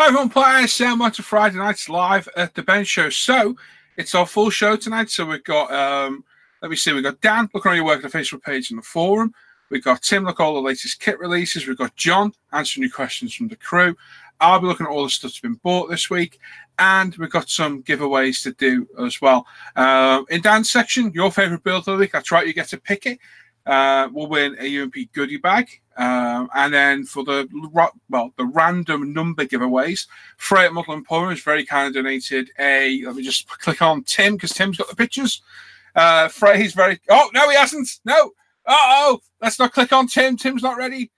Hi everyone, play ISM Friday Nights live at the bench show. So it's our full show tonight. So we've got let me see, we've got Dan looking on your work on the Facebook page and the forum. We've got Tim look at all the latest kit releases. We've got John answering your questions from the crew. I'll be looking at all the stuff that's been bought this week, and we've got some giveaways to do as well. In Dan's section, your favorite build of the week. That's right, you get to pick it. We'll win a UMP goodie bag. And then for the random number giveaways, Frey at Model Emporium has very kindly donated a. Let me just click on Tim because Tim's got the pictures. Frey's very. Oh no, he hasn't. No. Let's not click on Tim. Tim's not ready.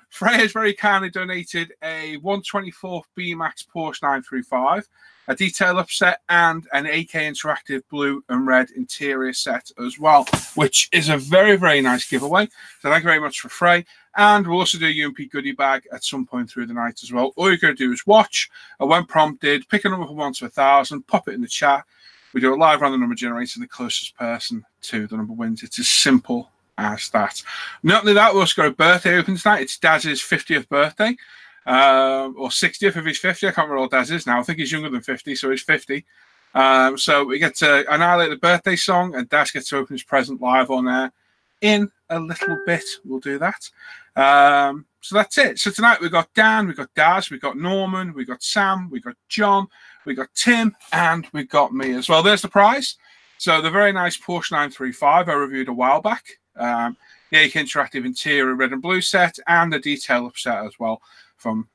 Frey has very kindly donated a 124th B-Max Porsche 935, a detail upset, and an AK Interactive blue and red interior set as well, which is a very, very nice giveaway. So thank you very much for Frey. And we'll also do a UMP goodie bag at some point through the night as well. All you're going to do is watch, and when prompted, pick a number from 1 to 1,000, pop it in the chat. We do a live random number generator, and the closest person to the number wins. It's as simple as that. Not only that, we've also got a birthday open tonight. It's Daz's 50th birthday, or 60th if he's 50. I can't remember what Daz is now. I think he's younger than 50, so he's 50. So we get to annihilate the birthday song, and Daz gets to open his present live on air in a little bit. We'll do that. So that's it. So tonight we've got Dan, we've got Daz, we've got Norman, we've got Sam, we've got John, we've got Tim, and we've got me as well. There's the prize. So the very nice Porsche 935 I reviewed a while back. The AK Interactive interior red and blue set, and the detail upset as well from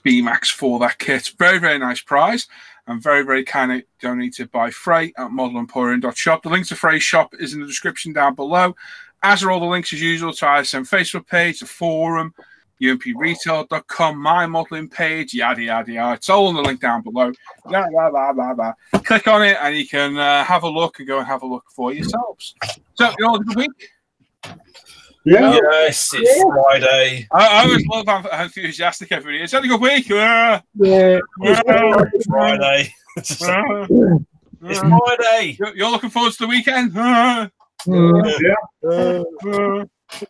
B-Max for that kit. Very, very nice prize, and very, very kindly donated by Frey at modelemporium.shop. The link to Frey's shop is in the description down below, as are all the links as usual to ISM Facebook page, the forum, umpretail.com, my modeling page, yada, yada, yada. It's all on the link down below. Blah, blah, blah, blah, blah. Click on it and you can have a look and go and have a look for yourselves. So, you all have a good week? Yeah. Yes, it's Friday. I always love how enthusiastic everybody is. It's had a good week. Yeah. It's Friday. It's Friday. You're looking forward to the weekend?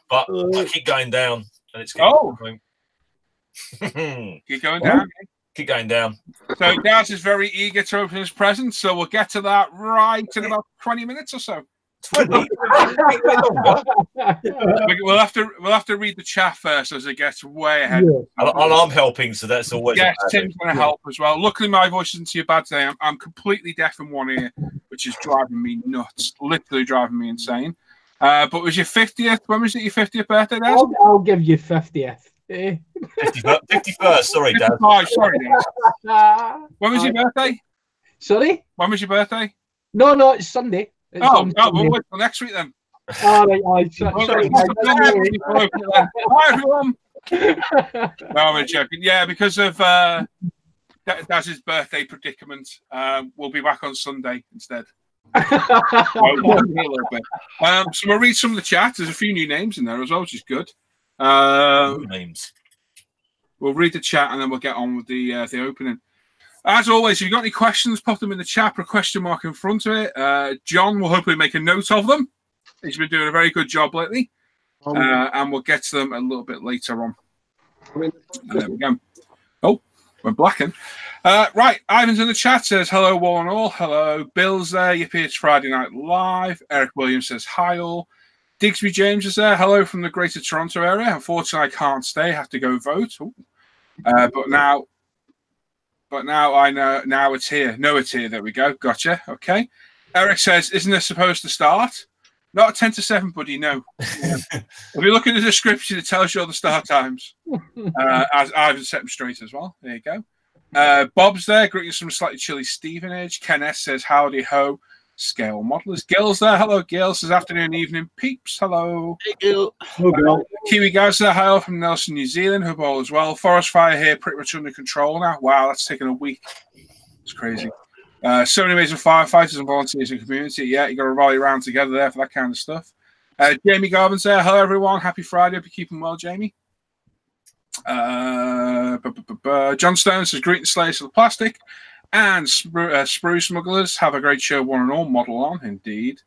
But I keep going down. And it's keep going down. Keep going down. So Daz is very eager to open his present, so we'll get to that right in about 20 minutes or so. 20. We'll have to read the chat first as it gets way ahead. And I'm helping, so that's always. Yes, Tim's going to help as well. Luckily, my voice isn't too bad today. I'm completely deaf in one ear, which is driving me nuts. Literally driving me insane. But was your 50th? When was it your 50th birthday, Daz? I'll give you 50th. 51st, sorry, Dad. Sorry, Daz. When was your birthday? Sorry? When was your birthday? No, it's Sunday. We'll wait till next week then. All right. Sorry. Hi, everyone. No, I'm joking. Yeah, because of Daz's birthday predicament, we'll be back on Sunday instead. A little bit. So we'll read some of the chat. There's a few new names in there as well, which is good. Names. We'll read the chat and then we'll get on with the opening. As always, if you've got any questions, pop them in the chat. Put a question mark in front of it. John will hopefully make a note of them. He's been doing a very good job lately, and we'll get to them a little bit later on. There we go. Oh, we're blacking. Right, Ivan's in the chat, says hello, one and all. Hello, Bill's there. Yippee, it's Friday Night Live. Eric Williams says hi, all. Digsby James is there. Hello from the Greater Toronto area. Unfortunately, I can't stay. I have to go vote. But now I know. Now it's here. No, it's here. There we go. Gotcha. Okay. Eric says, "Isn't this supposed to start?" Not at 10 to 7, buddy. No. If you look in the description, it tells you all the start times. As Ivan set them straight as well. There you go. Bob's there, greeting some slightly chilly Stevenage. Ken S says, howdy ho, scale modelers. Gil's there. Hello, Gil. Says afternoon, evening, peeps. Hello. Hey, Gil. Kiwi guys there. Hi, all from Nelson, New Zealand. Hope all is well. Forest fire here, pretty much under control now. Wow, that's taken a week. It's crazy. So many amazing firefighters and volunteers in the community. Yeah, you got to rally around together there for that kind of stuff. Jamie Garvin's there. Hello, everyone. Happy Friday. Hope you're keeping well, Jamie. John Stone says, greetings, Slayers of the Plastic. And Sprue Smugglers, have a great show, one and all. Model on, indeed.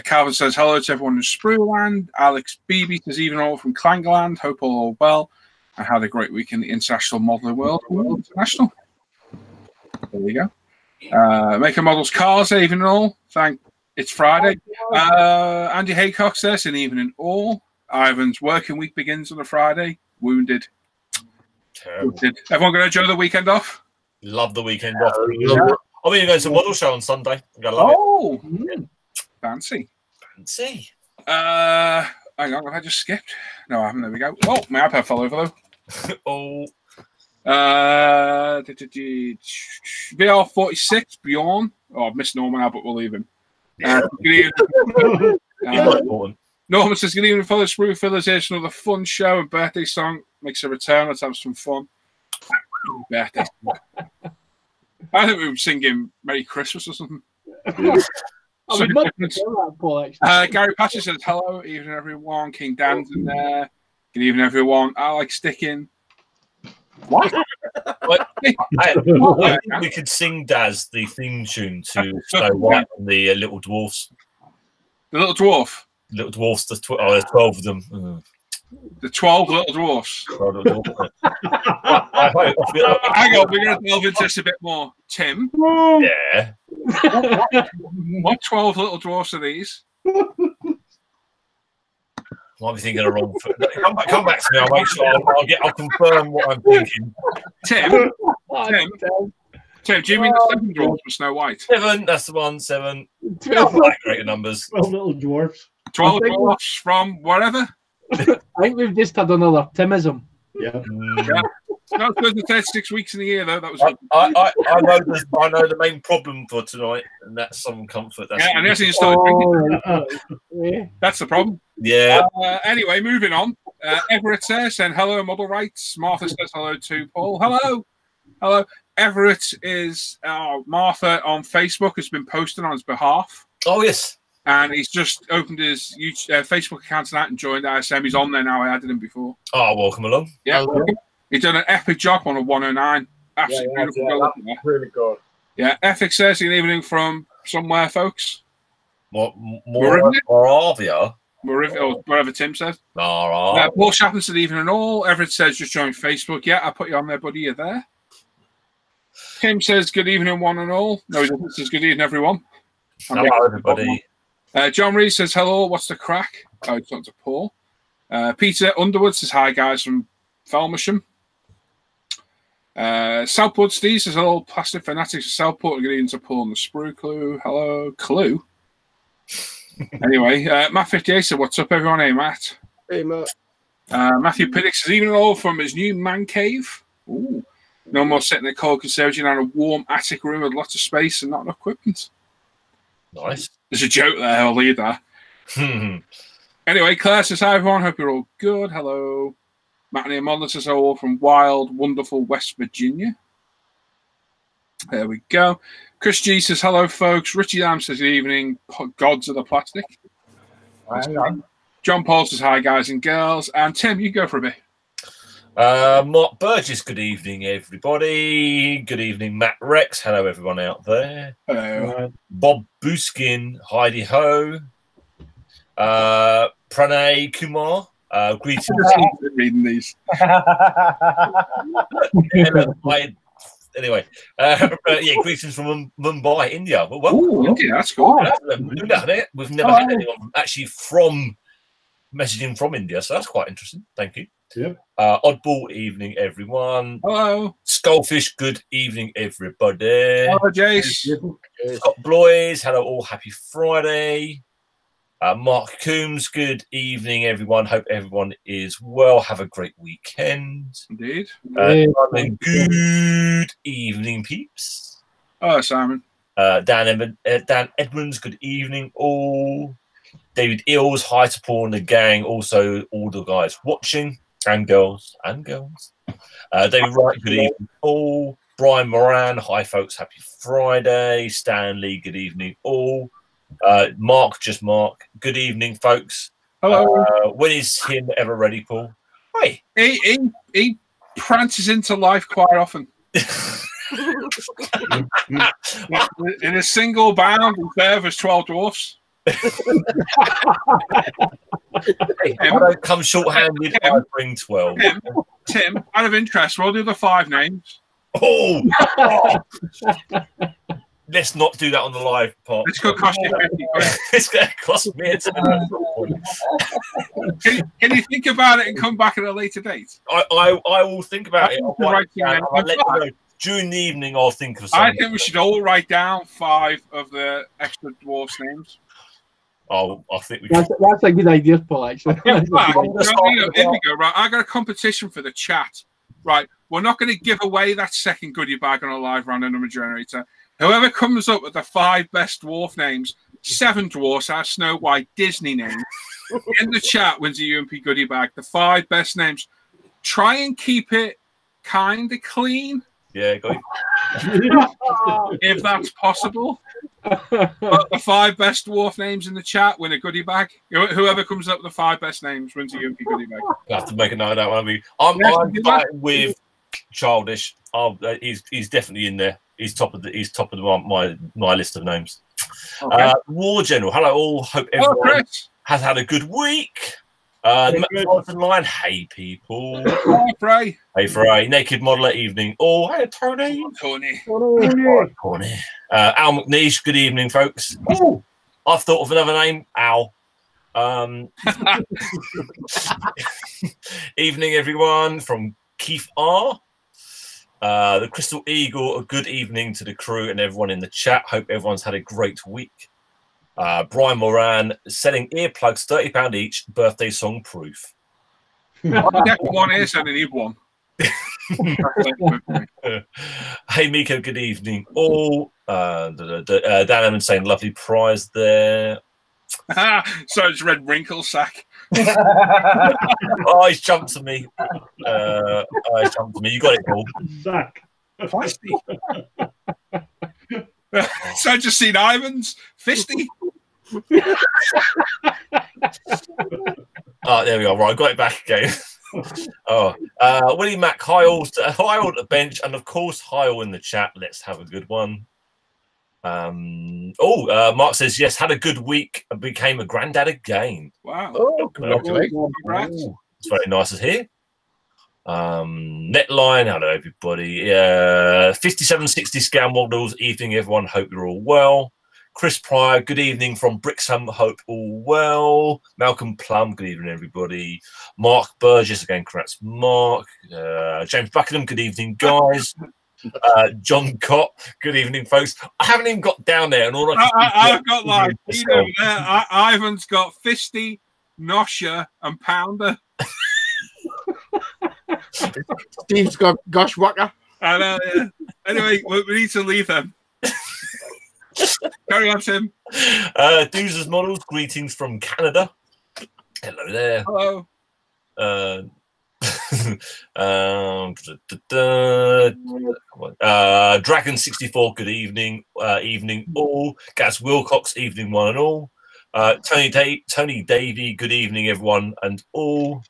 Calvin says, hello to everyone in Sprue land. Alex Beebe says, even all from Clangaland. Hope all well. I had a great week in the international modelling world, World International. There we go. Making models cars, even and all. It's Friday. Andy Haycock's there, so evening all. Ivan's working week begins on a Friday. Wounded. Terrible. Everyone going to enjoy the weekend off? Love the weekend off. I'm going to go to a model show on Sunday. I'm going to love it. Fancy. Fancy. Hang on, have I just skipped? No, I haven't. There we go. Oh, my iPad fell over though. VR 46 Bjorn. Oh, I've missed Norman now, but we'll leave him. Norman says, good evening, fellas. Sprue Civilization, another fun show and birthday song. Makes a return. Let's have some fun. Birthday song. I think we were singing Merry Christmas or something. I would love to hear that, Paul, actually. Gary Patcher says, hello, evening, everyone. King Dan's in there. Good evening, everyone. I like sticking. What? I think we could sing Daz the theme tune to Snow White and the Little Dwarfs. The Little Dwarf? Little Dwarfs, there's 12 of them. The 12 Little Dwarfs. I hope. Hang on, we're going to delve into this a bit more. Tim? Yeah. What 12 Little Dwarfs are these? Might be thinking of wrong. Come back to me. I'll make sure. I'll confirm what I'm thinking. Tim, do you mean the 7 dwarfs from Snow White? 7. That's the one. 7. Not that great numbers. 12 little dwarfs. 12 dwarfs from wherever. I think we've just had another Timism. Yeah. No, it's good. 36 weeks in the year, though. That was. I know the main problem for tonight, and that's some comfort. That's and as you started drinking. That's the problem. Yeah. Anyway, moving on. Everett says, and hello, model rights. Martha says hello to Paul. Hello. Everett is Martha on Facebook has been posting on his behalf. Oh yes. And he's just opened his Facebook account tonight and joined ISM. He's on there now. I added him before. Oh, welcome along. Yeah. He's done an epic job on a 109. Absolutely beautiful. That's really good. Yeah. Ethics says, good evening from somewhere, folks. Moravia. Or whatever Tim said. All right. Paul Chapman said, evening and all. Everett says, just join Facebook. Yeah, I put you on there, buddy. You're there. Tim says, good evening, one and all. No, he doesn't. Says, good evening, everyone. Hello, everybody. John Reed says, hello, what's the crack? Oh, it's not to Paul. Peter Underwood says, hi, guys, from Felmersham. Southport Steve says, hello, Plastic Fanatics of Southport. Good evening to Paul and the Sprue Clue. Hello, Clue. Anyway, Matt 58 said, what's up, everyone? Hey, Matt. Hey, Matt. Matthew Piddick says, evening all from his new man cave. Ooh. No more sitting in a cold conservatory in a warm attic room with lots of space and not enough equipment. Nice. There's a joke there. I'll leave that. Anyway, Claire says, hi, everyone. Hope you're all good. Hello. Matt and Model says, all from wild, wonderful West Virginia. There we go. Chris G says, hello, folks. Richie Lamb says, good evening. Gods of the plastic. John Paul says, hi, guys and girls. And Tim, you go for a bit. Mark Burgess, good evening, everybody. Good evening, Matt Rex. Hello, everyone out there. Hello. Bob Buskin, Heidi Ho. Pranay Kumar. Greetings. Reading these. Anyway, greetings from Mumbai, India. Well, ooh, India, that's cool. We've never had anyone actually from messaging from India, so that's quite interesting. Thank you. Yep. Oddball evening, everyone. Hello. Skullfish, good evening, everybody. Hello, Jace. Scott Bloys, hello all, happy Friday. Mark Coombs, good evening, everyone. Hope everyone is well. Have a great weekend. Indeed. Good evening, peeps. Oh, Simon. Dan Edmonds, good evening, all. David Ills, hi to Paul and the gang. Also, all the guys watching and girls. David Wright, good evening, all. Brian Moran, hi, folks. Happy Friday. Stanley, good evening, all. Mark, good evening, folks. Hello. When is him ever ready, Paul? Hi. He prances into life quite often. In a single bound, and there was 12 dwarfs. Hey, I don't come short-handed. I bring 12. Tim, out of interest, what are the other 5 names? Oh! Let's not do that on the live part. It's going to cost you 50 quid. It's going to cost me a tenner. Can you think about it and come back at a later date? I will think about it. I'll Write it down. I'll let you know. During the evening, I'll think of something. I think we should all write down 5 of the extra dwarfs' names. Oh, I think we can. That's a good idea, Paul, actually. In fact, Indigo, right? I got a competition for the chat. Right, we're not going to give away that second goodie bag on a live random number generator. Whoever comes up with the 5 best dwarf names, 7 dwarfs, our Snow White Disney names, in the chat wins a UMP goodie bag. The 5 best names. Try and keep it kind of clean. Yeah, go. If that's possible. But the 5 best dwarf names in the chat win a goodie bag. Whoever comes up with the 5 best names wins a UMP goodie bag. I have to make a note of that one. I'm fighting with Childish. He's definitely in there. He's top of my list of names. Okay. War General. Hello all. Hope everyone has had a good week. Line. Hey people. Hi, Frey. Hey Frey. Naked Modeler evening. Oh, hey Tony. Tony. Tony. Al McNeish. Good evening, folks. Oh, I've thought of another name. Al. Evening, everyone. From Keith R. The Crystal Eagle, a good evening to the crew and everyone in the chat. Hope everyone's had a great week. Brian Moran selling earplugs, £30 each, birthday song proof. I'll get one here, so I need one. Hey Miko, good evening. All Dan Evans saying lovely prize there. So it's Red Wrinkle Sack. Oh, he's jumped to me. You got it, Paul. Zach. So I just seen Ivan's fisty. Oh, there we go. Right, I got it back again. Willie Mac, hi all at the bench, and of course, hi all in the chat. Let's have a good one. Mark says yes, had a good week and became a granddad again. Wow. Congrats. It's very nice to hear. Netline, hello everybody. 5760 Scale Models, evening everyone, hope you're all well. Chris Pryor, good evening from Brixham, hope all well. Malcolm Plum, good evening everybody. Mark Burgess, again, congrats Mark. James Buckingham, good evening guys. John Cott, good evening folks. I haven't even got down there, and all I've got like Ivan's got fisty, nosher, and pounder. Steve's got gosh whacker. I know, yeah. Anyway, we need to leave them. Carry on, Tim. Doozer's Models, greetings from Canada. Hello there. Hello. Dragon 64, good evening. Evening all. Gaz Wilcox, evening one and all. Tony Davey, good evening everyone and all.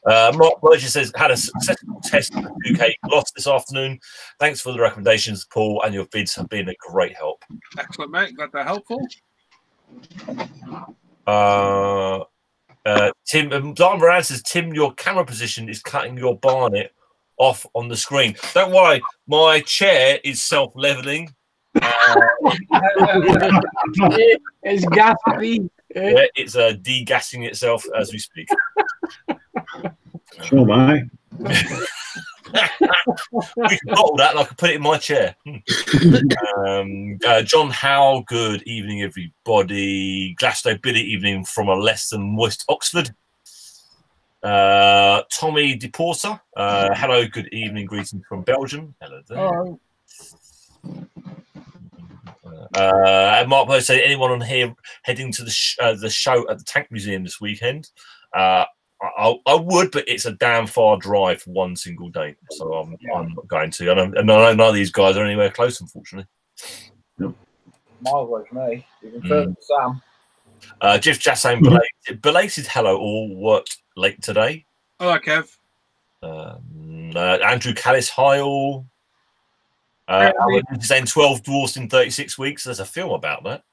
Mark Burgess says had a successful test at the 2K loss this afternoon. Thanks for the recommendations, Paul, and your vids have been a great help. Excellent, mate. Glad they're helpful. Tim, Don Moran says, Tim, your camera position is cutting your barnet off on the screen. Don't worry, my chair is self-leveling. It's gas free. Yeah, it's degassing itself as we speak. Oh my. We can bottle that and I can put it in my chair. John Howe, good evening, everybody. Glasgow Billy, evening from a less than moist Oxford. Tommy DePorter, hello, good evening, greetings from Belgium. Hello there. Mark Poe said, anyone on here heading to the show at the Tank Museum this weekend? I would, but it's a damn far drive for one single day, so I'm not going to. And I know none of these guys are anywhere close, unfortunately. Nope. Miles away from me, even further than Sam. Jeff Jassain, belated hello all, worked late today. Hello, Kev. Andrew Callis, hi all. Alan saying 12 dwarfs in 36 weeks. There's a film about that.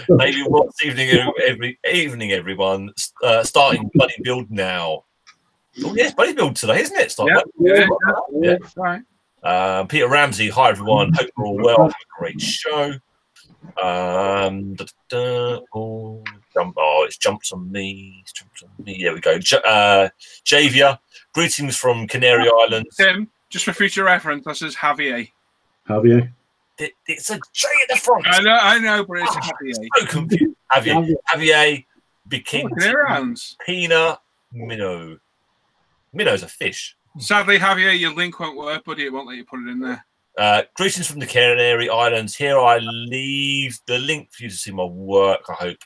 Maybe what's evening, everyone. Starting Buddy Build now. Oh yes, Buddy Build today, isn't it? Yeah. Right. Peter Ramsey, hi everyone. Hope you're all well. Have a great show. It's jumped on me. There we go. Javier, greetings from Canary Islands. Tim, just for future reference, this is Javier. Javier. It's a J at the front. I know, but it's Javier. So confused. Javier, Bikini, Canary Islands. Pina, Minnow. Minnow's a fish. Sadly, Javier, your link won't work, buddy. It won't let you put it in there. Greetings from the Canary Islands. Here I leave the link for you to see my work. I hope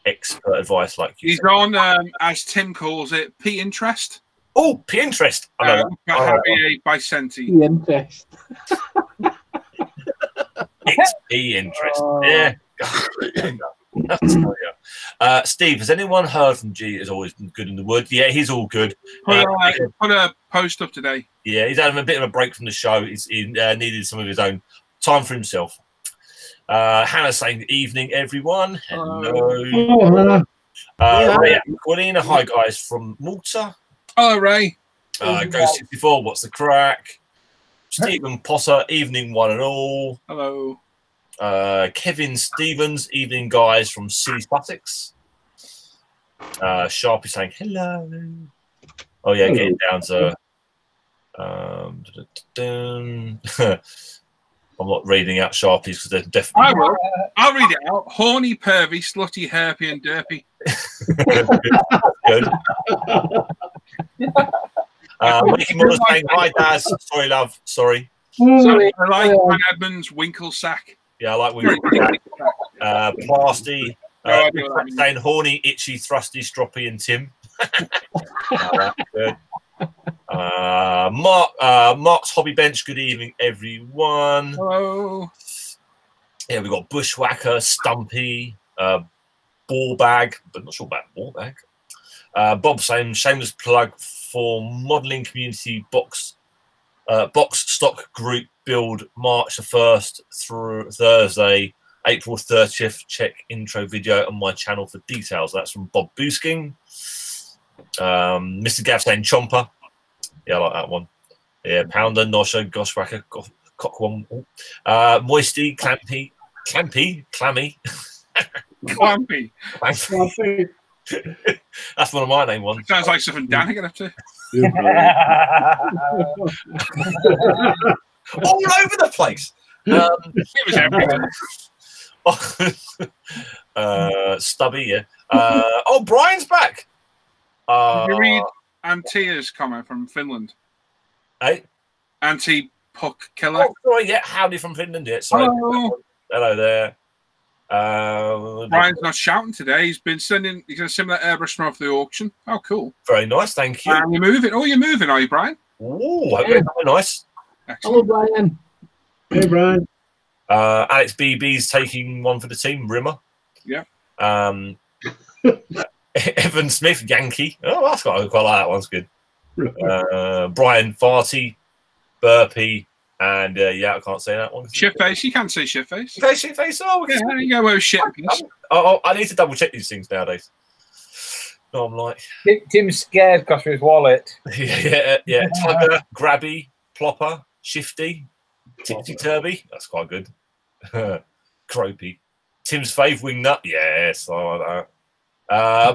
expert advice like you. He's on, as Tim calls it, P-interest. Oh, Pinterest. I know Javier Bicenti. P-interest. it's Pinterest. Yeah. Steve, has anyone heard from G? Is always good in the wood. Yeah, he's all good. Put a post up today. Yeah, he's having a bit of a break from the show. He needed some of his own time for himself. Hannah saying evening, everyone. Hello. Ray Aquilina, hi guys from Malta. Hello, Ray. Go 64. What's the crack? Stephen Potter, evening one and all. Hello. Kevin Stevens, evening guys from Silly Sussex. Sharpie saying hello. Oh yeah, getting down to I'm not reading out Sharpies because they're definitely. I will. I'll read it out. Horny, pervy, slutty, herpy, and derpy. Good. Mickey Muller saying hi, Daz. Sorry, love. Sorry. Sorry, I like Van Edmonds Winkle sack. Yeah, I like Winkle sack. Plasty. Saying horny, itchy, thrusty, stroppy, and Tim. Good. Mark's Hobby Bench. Good evening, everyone. Hello. Yeah, we've got Bushwhacker, Stumpy, Ball Bag, but not sure about Ball Bag. Bob saying shameless plug for modelling community box stock group build March the 1st through Thursday, April 30th. Check intro video on my channel for details. That's from Bob Boosking. Mr. Gav saying Chomper. Yeah, I like that one. Yeah, Pounder, Nosha, Goshwhacker, Cockwom, Moisty, Clammy. Clampy. That's one of my name ones. Sounds like something Dan can have to. All over the place. It was everywhere. Stubby, yeah. Oh, Brian's back. Did you read Antia's comment from Finland? Hey? Anti-puck killer. Oh, sorry, yeah. Howdy from Finland, yeah. Sorry. Hello there. Brian's not shouting today. He's going to send me that airbrush from off the auction. Oh, cool. Very nice, thank you. You're moving. Oh, you're moving, are you, Brian? Oh, very nice. Hello, Brian. Hey, Brian. Alex BB's taking one for the team, Rimmer. Yeah. Evan Smith, Yankee. Oh, that's quite like that one's good. Brian Farty, Burpee, and yeah, I can't say that one. Shitface, you can't say shitface. Okay, shitface. Oh, yeah, there you go with shitface. I need to double check these things nowadays. No, I'm like Tim's scared because of his wallet. yeah. Tugger, Grabby, Plopper, Shifty, Tipsy Turby. That's quite good. Croapy. Tim's fave wingnut. Yes, I like that.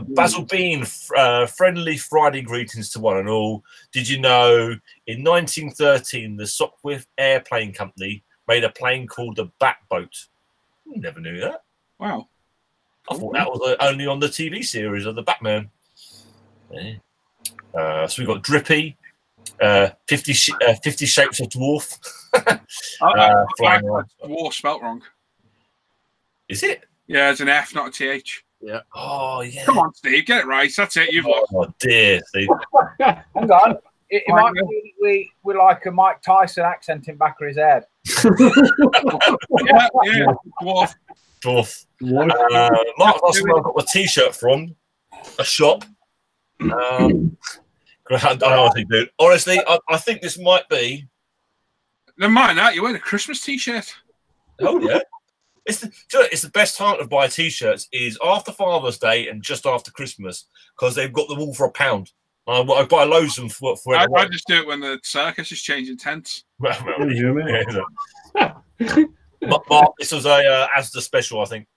Basil Bean, friendly Friday greetings to one and all. Did you know in 1913 the Sopwith Airplane Company made a plane called the Batboat? Never knew that. Wow. I thought that was only on the TV series of the Batman. Yeah. So we've got Drippy, 50 Shapes of Dwarf. Dwarf spelt wrong. Is it? Yeah, it's an F, not a TH. Yeah. Oh, yeah. Come on, Steve, get it right. That's it. You've lost. Oh, dear, Steve. Hang on. It might be we like a Mike Tyson accent in back of his head. yeah. Dwarf. Mark last time I got my T-shirt from a shop. I honestly, dude. Honestly, I think this might be Never mind that. You're wearing a Christmas T-shirt. Oh yeah. It's the best time to buy T-shirts is after Father's Day and just after Christmas because they've got them all for £1. I buy loads of them for I just do it when the circus is changing tents. Well, Yeah, Mark, this was a Asda special, I think.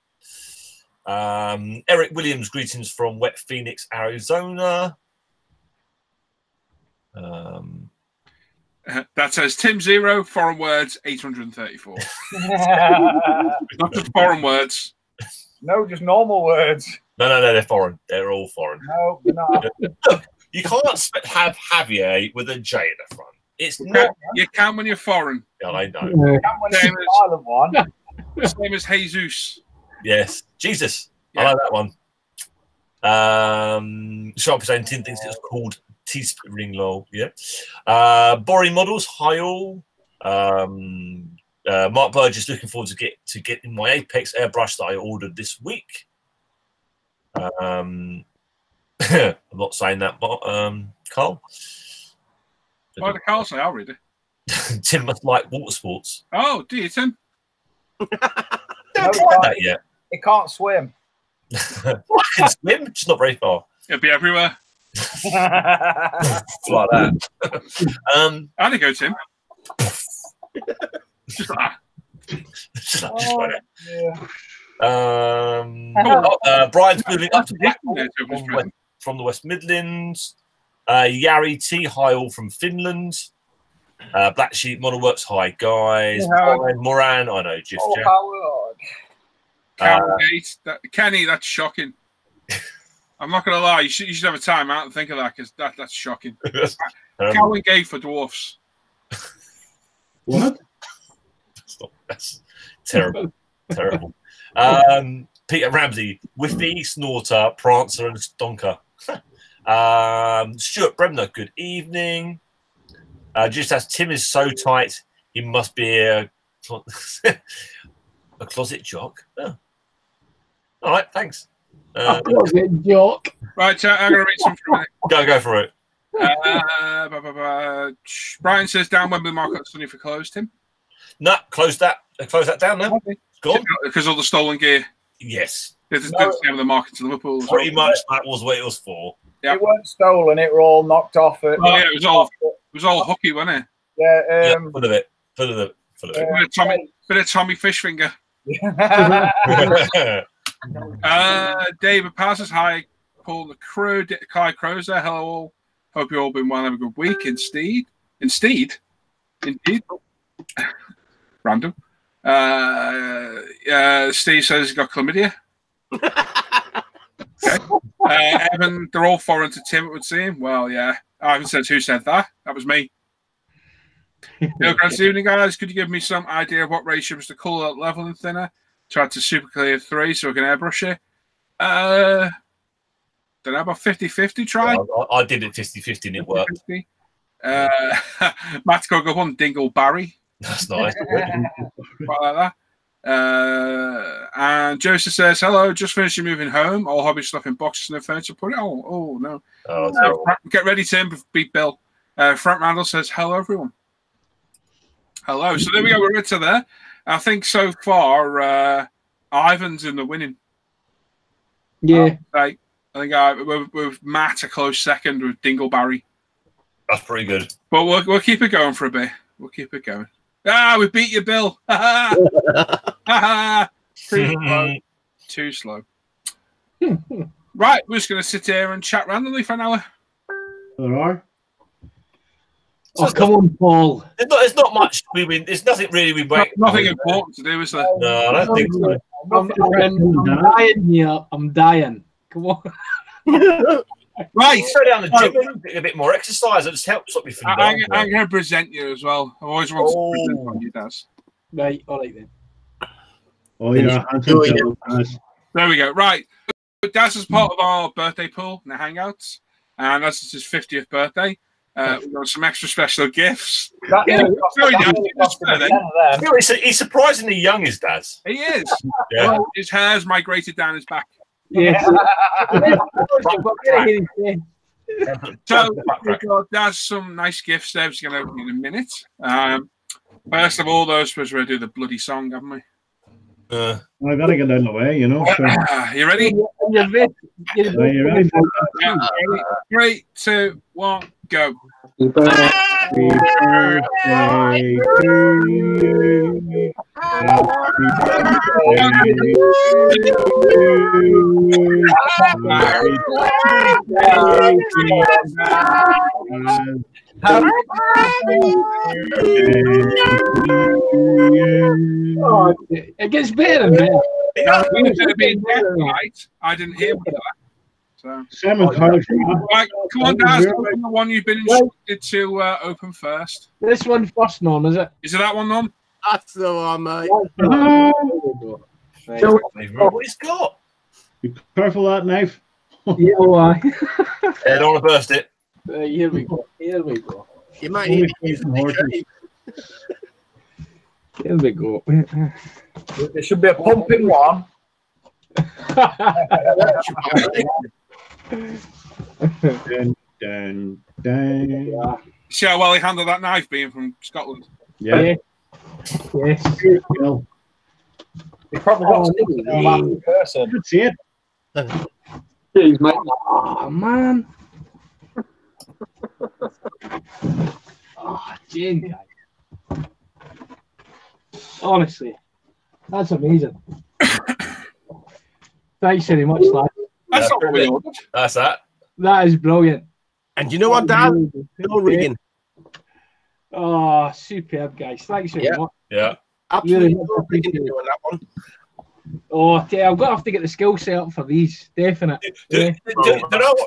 Eric Williams, greetings from Wet Phoenix, Arizona. That says Tim Zero, foreign words, 834. Not just foreign words. No, just normal words. No, they're foreign. They're all foreign. No, they're not. Look, you can't have Javier with a J at the front. It's not. You can when you're foreign. Yeah, I know. When it's a silent one. Same as Jesus. Yes, Jesus. Yeah. I like that one. Sharp saying Tim thinks it's called Teespring Lol. Yeah. Boring Models. Hi all. Mark Burgess looking forward to getting my Apex airbrush that I ordered this week. I'm not saying that, but Carl. Why did Carl say? I'll read it. Tim must like water sports. Oh, do you, Tim? Don't try that yet. It can't swim. I can swim, just not very far. It'll be everywhere. Like that. How'd it go, Tim? Just like that. Just like Yeah. that. Brian's moving up to Yeah, Blackpool from the West Midlands. Yari T. Hi all from Finland. Black Sheep Model Works. Hi guys. Yeah. Brian Moran. I know. Just Kenny, that's shocking. I'm not going to lie. You should have a time out and think of that because that's shocking. Cowan gay for dwarfs. What? That's terrible. Terrible. Peter Ramsey, Whiffy, Snorter, Prancer, and Stonker. Stuart Bremner, good evening. Just as Tim is so tight, he must be a closet jock. Oh. All right, thanks. A closet jock. Right, I'm going to read some from it. Go for it. Brian says down Wembley Market Sunday for closed, Tim. No, close that down now. Okay. Gone. Because all the stolen gear. Yes. It's good to have the market to Liverpool. As Pretty well. much that was what it was for. Yeah. It weren't stolen. It were all knocked off. Oh yeah, it was all hooky, wasn't it? Yeah. Full of it. Full of it. Bit of Tommy Fishfinger. David passes. Hi, Paul and the crew. Kai Crow's there. Hello all. Hope you all been well. Have a good week. Indeed. Random. Steve says he's got chlamydia. Okay. Evan, they're all foreign to Tim, it would seem. Well, yeah. Ivan says, who said that? That was me. Good evening, guys. Could you give me some idea of what ratio was the colour level and thinner to add to Super Clear 3 so I can airbrush it? Don't know, about 50-50 try? Well, I did it 50-50 and it worked. Matt's got to go on Dingle Barry. That's nice. Quite like that. And Joseph says, hello, just finishing moving home. All hobby stuff in boxes and furniture. Put it. Oh no. Get ready, Tim. Beat Bill. Frank Randall says, hello, everyone. Hello. So there we go. We're into there. I think so far, Ivan's in the winning. Yeah. I think with Matt a close second with Dingleberry. That's pretty good. But we'll keep it going for a bit. We'll keep it going. We beat you, Bill. Too slow. Right, we're just going to sit here and chat randomly for an hour. All right. Oh, come on, Paul. There's not much. There's nothing really we wait. Nothing important to do, is there? No, I don't think so. I'm dying here. I'm dying. Come on. Right. Go down the gym, get a bit more exercise. It just helps me from I'm going to present you as well. I've always wanted to present one of you, Daz. Right, all right then. Oh, yeah. There we go. Right. Daz is part of our birthday pool and the hangouts. And as it's his 50th birthday, we've got some extra special gifts. He's surprisingly young, his Dad. He is. Yeah. Well, his hair's migrated down his back. Yes. So we've got Daz some nice gifts there. He's going to open in a minute. First of all, those supposed to do the bloody song, haven't we? I gotta get out of the way, you know. So. You ready? You're ready. Are you ready for Yeah. 3, 2, 1, go. Happy birthday to you. Happy Oh, it gets better and better. I didn't hear what that. So. Salmon College. Right, come on, Daz. Open the one you've been instructed to open first. This one first, Norm, is it? Is it that one, Norm? That's the one, mate. Right. Don't remember what he's got. Be careful of that knife. Yeah, why? Yeah, don't want to burst it. Here we go. Here we go. You might need to use Facing horses. Here we go. There should be a pumping one. Dun, dun. See how well he handled that knife being from Scotland. Yeah. Yes. Well, They probably got something about the person. let's see it. Jeez, mate. Oh, man. Oh, Jane, guys. Honestly, that's amazing. Thanks very much, lad. That's not what we ordered. That's that. That is brilliant. And you know what, Dan? No rigging. Oh, superb, guys. Thanks very Yeah. much. Yeah. Absolutely Really no rigging to do on that one. Oh, yeah, I'm going to have to get the skill set up for these. Definite. Yeah.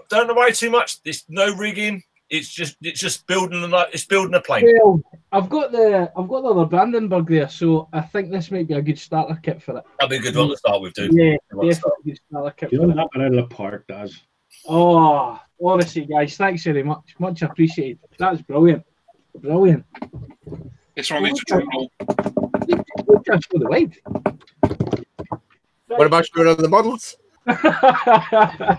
Don't worry too much. There's no rigging. It's just building a plane. Well, I've got the other Brandenburg there, so I think this might be a good starter kit for it. That'd be a good one to start with, dude. Yeah, Good one to definitely start. a good starter kit You for don't it. knock it out of the park, Daz. Oh, honestly, guys, thanks very much. Much appreciated. That's brilliant. Brilliant. This one needs a drum roll. Just for the weight. What about showing other models? I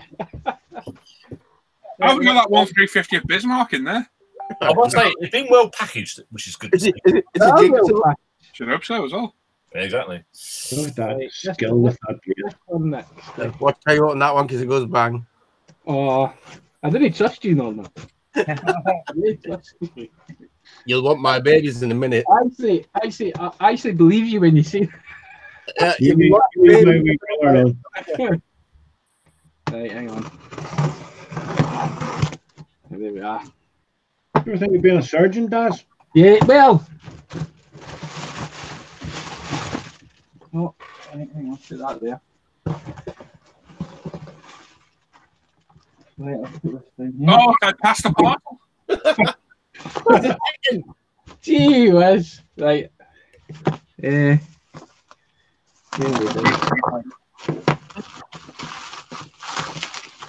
haven't got that one for 350 of Bismarck in there. I must say, it's been well packaged, which is good. Is it a jigsaw? Should hope so as well. Yeah, exactly. Look at that skill with that blade. Watch how you open that one because it goes bang. Oh, I didn't trust you, Norman. I didn't trust you. You'll want my babies in a minute. I actually believe you when you say You need my wee brother, though. Right, hang on. There we are. You ever think of being a surgeon, Daz? Yeah, well. Oh, hang on, put that there. Right, I'll put this down here. Oh, I passed the parcel. Gee whiz. Right. There we go.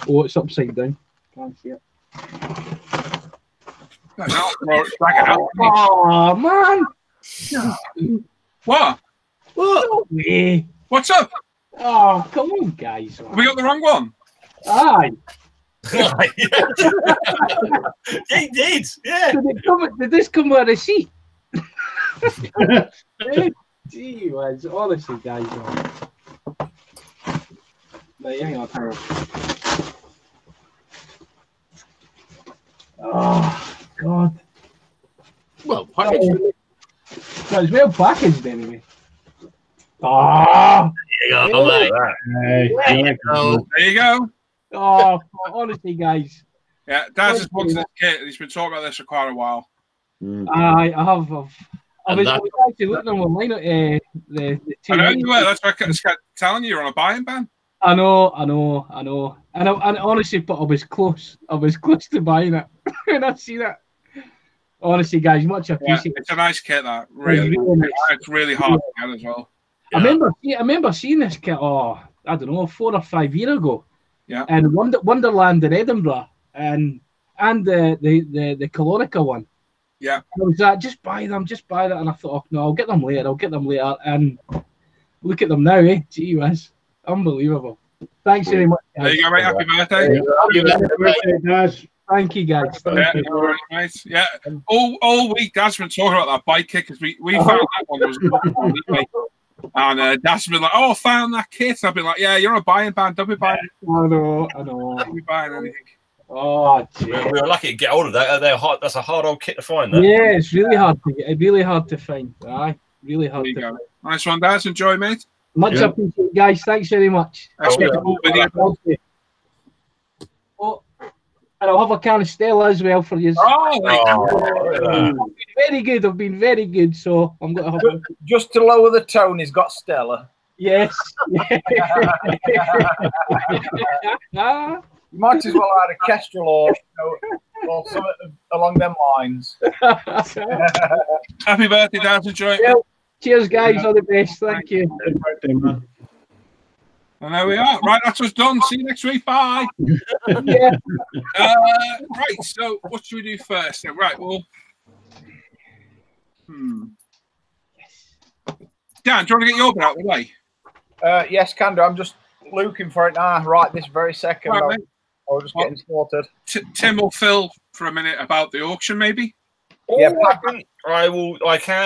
Oh, it's upside down. Can't see it. No, drag it out. Oh, man. What? No way. What's up? Oh, come on, guys. Have we got the wrong one? Aye. Yeah, he did. Yeah. Did this come with a receipt? Gee whiz, honestly, guys. Right, hang on. Oh, God. Well, package. Well, it's well packaged anyway. Oh, There you go. Hey. Hey, you like Oh, There you go. oh, honestly, guys. Yeah, Daz has wanted this kit. He's been talking about this for quite a while. Mm. I have. I And was that- actually looking online at the I know TV. you were. That's why I kept telling you you're on a buying ban. I know. And honestly, but I was close. I was close to buying it when I see that. Honestly, guys, much Yeah, appreciated. it's a nice kit, that. Really, really nice. it's really hard to get as well. I remember seeing this kit. Oh, I don't know, 4 or 5 years ago. Yeah. And Wonderland in Edinburgh, and the Colonica one. Yeah. I was like, just buy them, and I thought, oh, no, I'll get them later. And look at them now, eh? Gee whiz, unbelievable. Thanks very much, There guys. you go, mate. Happy birthday. I'll give that Happy birthday, Daz. Thank you, guys. Yeah, all right, mate. Yeah, all week Dad's been talking about that bike kit because we found that one was anyway. And Dad's been like, "Oh, I found that kit." And I've been like, "Yeah, you're a buying band. Don't be buying. I know. Don't be buying anything." Oh, we were lucky to get hold of that. They're hard. That's a hard old kit to find. That. Yeah, it's really hard to get. Really hard to find. Aye, really hard to find. Nice one, Dad. Enjoy, mate. Much appreciated, guys. Thanks very much. Oh, and I'll have a can of Stella as well for you. Very good. I've been very good. So I'm going to have just to lower the tone. He's got Stella. Yes. You might as well add a Kestrel or something along them lines. Happy birthday, Dad. Enjoy it. Well, cheers, guys. All the best. Thank you. And there we are. Right, that's us done. See you next week. Bye. Yeah. Right, so what should we do first then? Right, well. Dan, do you want to get your bit out of the way? Yes, can do. I'm just looking for it now, right this very second. Right, I was just getting sorted. Tim will fill for a minute about the auction, maybe? Yeah, I can. Hang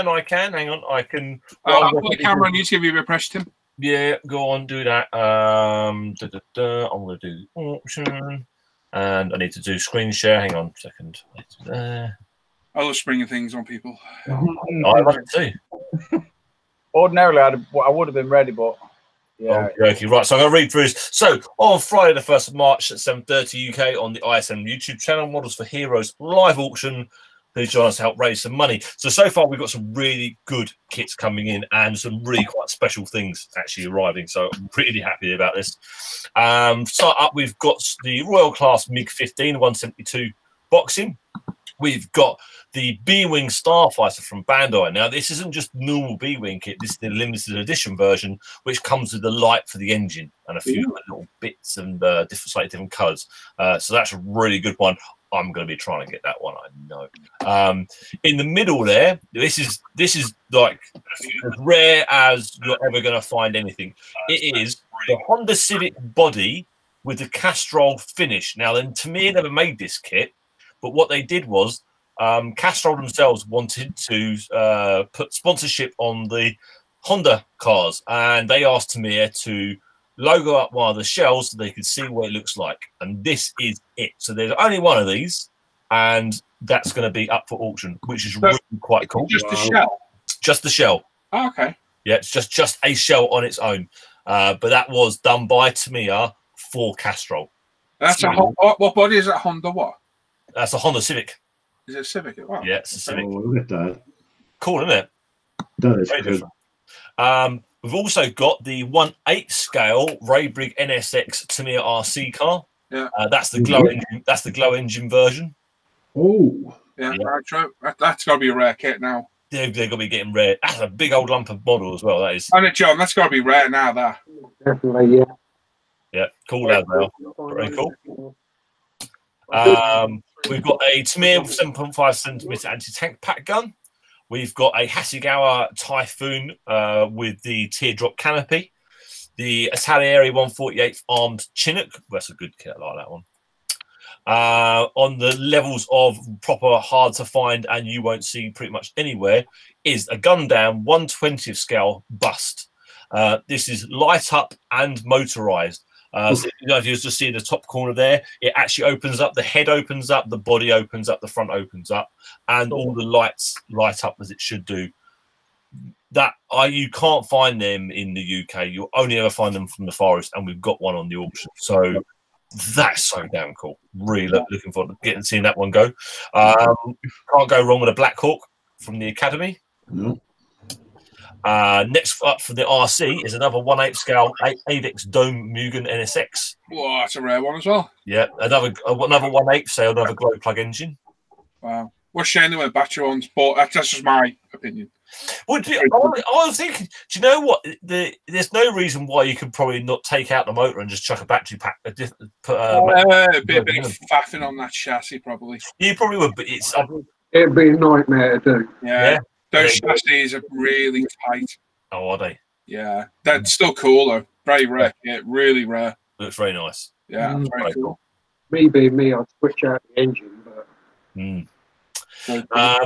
on. I can. I'll put the camera on you to give you a bit of pressure, Tim. Yeah, go on, do that. I'm going to do auction. And I need to do screen share. Hang on a second. I love springing things on people. I love it too. Ordinarily, I would have been ready, but yeah. Okay, right. So I'm going to read through this. So on Friday, the 1st of March at 7:30 UK on the ISM YouTube channel, Models for Heroes live auction. Please join us to help raise some money. So far, we've got some really good kits coming in and some really quite special things actually arriving. So I'm really happy about this. Start up, we've got the Royal Class MiG-15 172 boxing. We've got the B-Wing Starfighter from Bandai. Now, this isn't just normal B-Wing kit. This is the limited edition version, which comes with the light for the engine and a few little bits and slightly different colours. So that's a really good one. I'm going to be trying to get that one, I know. In the middle there, this is like as rare as you're ever going to find anything. It is the Honda Civic body with the Castrol finish. Now, then, Tamiya never made this kit, but what they did was Castrol themselves wanted to put sponsorship on the Honda cars, and they asked Tamiya to logo up one of the shells so they could see what it looks like. And this is it. So there's only one of these, and that's going to be up for auction, which is really quite cool. Just the shell? Just the shell. Oh, okay. Yeah, it's just a shell on its own. But that was done by Tamiya for Castrol. That's what body is that? Honda what? That's a Honda Civic. Is it a Civic? Wow. Yeah, it's a Civic. Oh, look at that. Cool, isn't it? That is very good. Different. We've also got the 1/8 scale Raybrigg NSX Tamiya RC car. Yeah, that's the glow engine. That's the glow engine version. Oh, yeah. That's got to be a rare kit now. They're going to be getting rare. That's a big old lump of model as well. That is. I know, John. That's got to be rare now. That. Definitely, yeah. Yeah, cool as well. Very cool. We've got a Tamiya 7.5 centimeter anti-tank pack gun. We've got a Hasegawa Typhoon with the teardrop canopy. The Italieri 148th armed Chinook. That's a good kit. I like that one. On the levels of proper hard to find and you won't see pretty much anywhere is a Gundam 1/20th scale bust. This is light up and motorized. So, if you just see the top corner there, it actually opens up. The head opens up, the body opens up, the front opens up, and all the lights light up as it should do. You can't find them in the UK. You'll only ever find them from the Far East, and we've got one on the auction. So that's so damn cool. Really looking forward to seeing that one go. Can't go wrong with a Black Hawk from the Academy. No. Next up for the RC is another 1/8 scale Avex Dome Mugen NSX. Wow, that's a rare one as well. Yeah, another 1/8 scale, another glow plug engine. Wow. What a shame they went battery ones, but that's just my opinion. Well, I was thinking, do you know what? There's no reason why you could probably not take out the motor and just chuck a battery pack. Be a bit of faffing on that chassis, probably. You probably would, but it'd be a nightmare to do. Yeah. Those chassis are really tight. Oh, are they? Yeah. That's still cool, though. Very rare. Yeah, really rare. Looks very nice. Yeah, very cool. Me being me, I'd switch out the engine, but.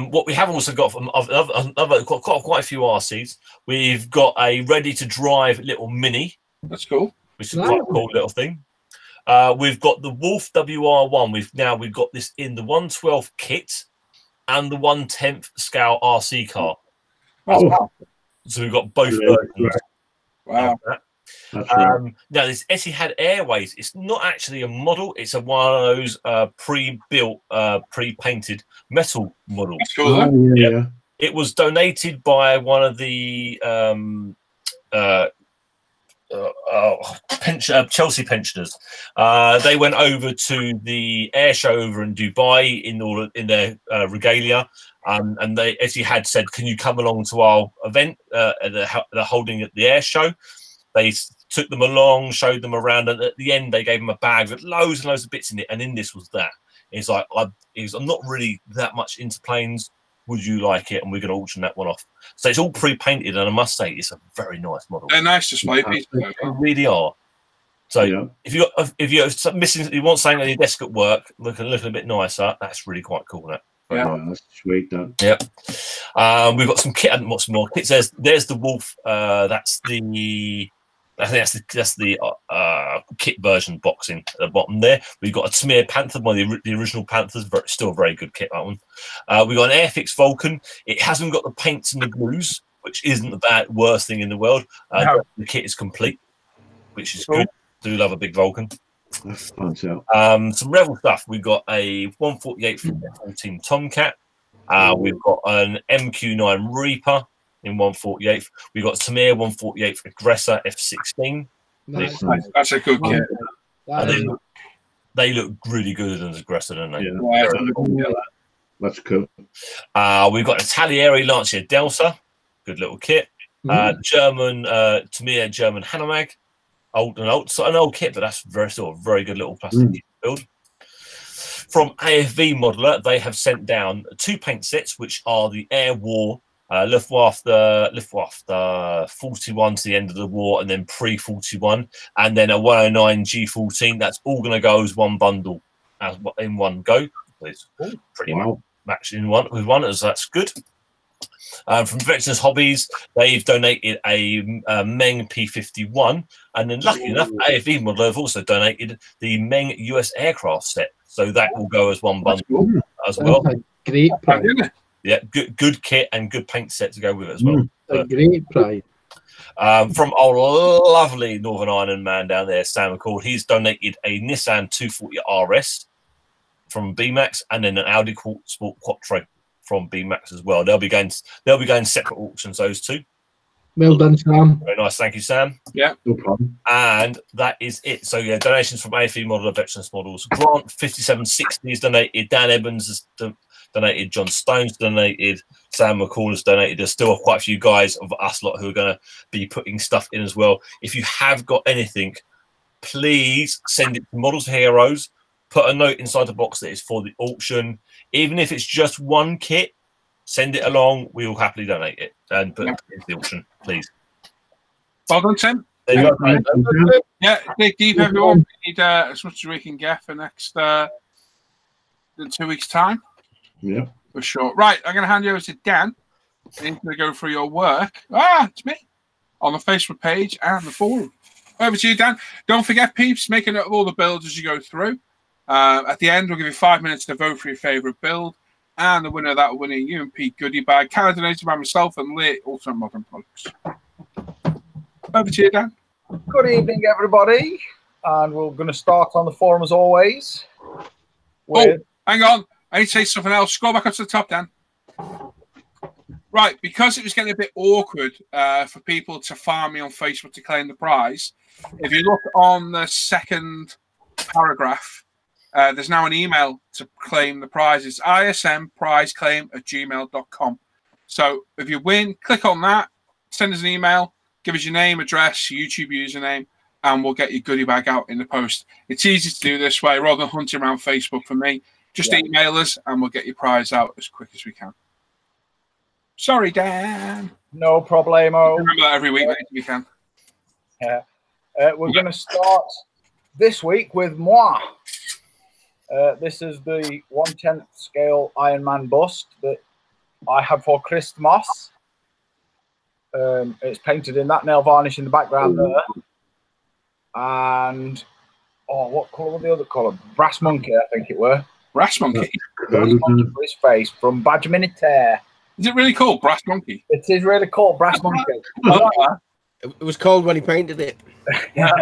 What we have also got from quite a few RCs, we've got a ready-to-drive little Mini. That's cool. Which is quite a cool little thing. We've got the Wolf WR1. We've got this in the 1/12 kit and the 1/10 scale RC car. Oh. So we've got both versions. Wow. Now this Etihad Airways, it's not actually a model, it's one of those pre-built, pre-painted metal models. That's cool. Yeah. It was donated by one of the Chelsea pensioners. They went over to the air show over in Dubai in their regalia, and they actually had said, "Can you come along to our event? They're holding at the air show." They took them along, showed them around, and at the end they gave them a bag with loads and loads of bits in it. And in this was that. It's like, I'm not really that much into planes. Would you like it? And we're going to auction that one off. So it's all pre-painted, and I must say it's a very nice model. They're nice display pieces. They really are. So if you're missing, you want something on your desk at work, looking a bit nicer, that's really quite cool. That. Yeah, that's sweet. That. Yep. We've got some kit and what's more kits. There's the Wolf. That's the kit version boxing at the bottom there. We've got a Smear Panther, one of the original Panthers, but still a very good kit, that one. We've got an Airfix Vulcan. It hasn't got the paints and the glues, which isn't the worst thing in the world. No. The kit is complete, which is good. Do love a big Vulcan. That's fun, so. Some Rebel stuff. We've got a 148 from F-14 Tomcat. We've got an MQ-9 Reaper in 148. We've got Samir 148 Aggressor F-16. Nice. That's a good kit. They look really good as Aggressor, don't they? Yeah. That's cool. We've got a Talieri Lancia Delta. Good little kit. German Tamir German Hanomag. An old kit, but that's very good little plastic build. From AFV Modeler, they have sent down 2 paint sets, which are the Air War Luftwaffe 41 to the end of the war, and then pre-41, and then a 109 G14. That's all going to go as one bundle, in one go. It's pretty much matched in one with one, as that's good. From Veterans Hobbies, they've donated a Meng P51, and then lucky enough, AFV Modeler have also donated the Meng US aircraft set, so that will go as one bundle as well. Great price. Yeah, good kit and good paint set to go with it as well. A great price. From our lovely Northern Ireland man down there, Sam McCall, he's donated a Nissan 240 RS from BMAX, and then an Audi Sport Quattro from BMAX as well. They'll be going separate auctions, those two. Well done, Sam. Very nice, thank you, Sam. Yeah, no problem. And that is it. So yeah, donations from AFE Modeler, Veterans Models. Grant 5760 has donated. Dan Evans has donated. John Stone's donated. Sam McCall has donated. There's still quite a few guys of us lot who are going to be putting stuff in as well. If you have got anything, please send it to Models for Heroes. Put a note inside the box that is for the auction. Even if it's just one kit, send it along. We will happily donate it and put it into the auction, please. Well done, Tim. There you go. Yeah, dig deep, everyone. We need as much as we can get for next in 2 weeks' time. Yeah, for sure. Right, I'm going to hand you over to Dan. He's going to go through your work. It's me on the Facebook page and the forum. Over to you, Dan. Don't forget, peeps, make a note of all the builds as you go through. At the end, we'll give you 5 minutes to vote for your favourite build, and the winner of that will win a UMP goodie bag, donated by myself and Lee, also Modern Products. Over to you, Dan. Good evening, everybody, and we're going to start on the forum as always. Hang on. I need to say something else. Scroll back up to the top, Dan. Right, because it was getting a bit awkward for people to farm me on Facebook to claim the prize, if you look on the second paragraph, there's now an email to claim the prize. It's ismprizeclaim@gmail.com. So if you win, click on that, send us an email, give us your name, address, YouTube username, and we'll get your goodie bag out in the post. It's easy to do this way rather than hunting around Facebook for me. Just email us and we'll get your prize out as quick as we can. Sorry, Dan. No problemo. Remember that every week if we can. We're going to start this week with moi. This is the 1/10 scale Iron Man bust that I had for Christmas. It's painted in that nail varnish in the background there. And, what colour was the other colour? Brass Monkey, I think it were. Brass Monkey? Brass Monkey for his face from Badger Militaire. Is it really called Brass Monkey? It is really called Brass Monkey. It was cold when he painted it. I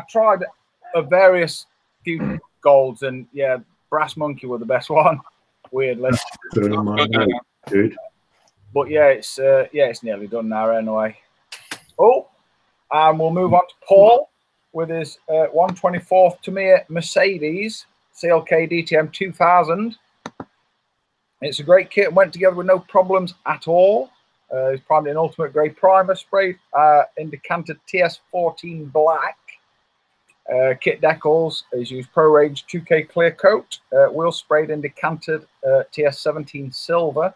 tried a various few golds, and yeah, Brass Monkey were the best one. Weirdly, Dude. but yeah, it's nearly done now anyway. Oh, and we'll move on to Paul with his 1/24th Tamiya Mercedes CLK DTM 2000. It's a great kit and went together with no problems at all. It's primed in ultimate grey primer, sprayed in decanted TS14 black. Kit decals is used Pro Range 2K clear coat. Wheel sprayed in decanted TS17 silver.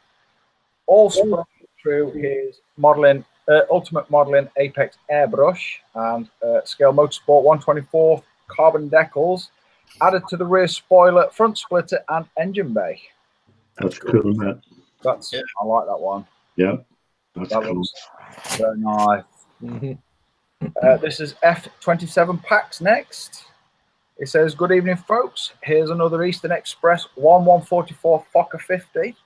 All sprayed through his modeling, ultimate modeling Apex airbrush and scale motorsport 1/24 carbon decals added to the rear spoiler, front splitter, and engine bay. That's cool, man. I like that one. Yeah, that's That cool. looks very nice. This is F27 packs next. It says, "Good evening, folks. Here's another Eastern Express 1144 Fokker 50.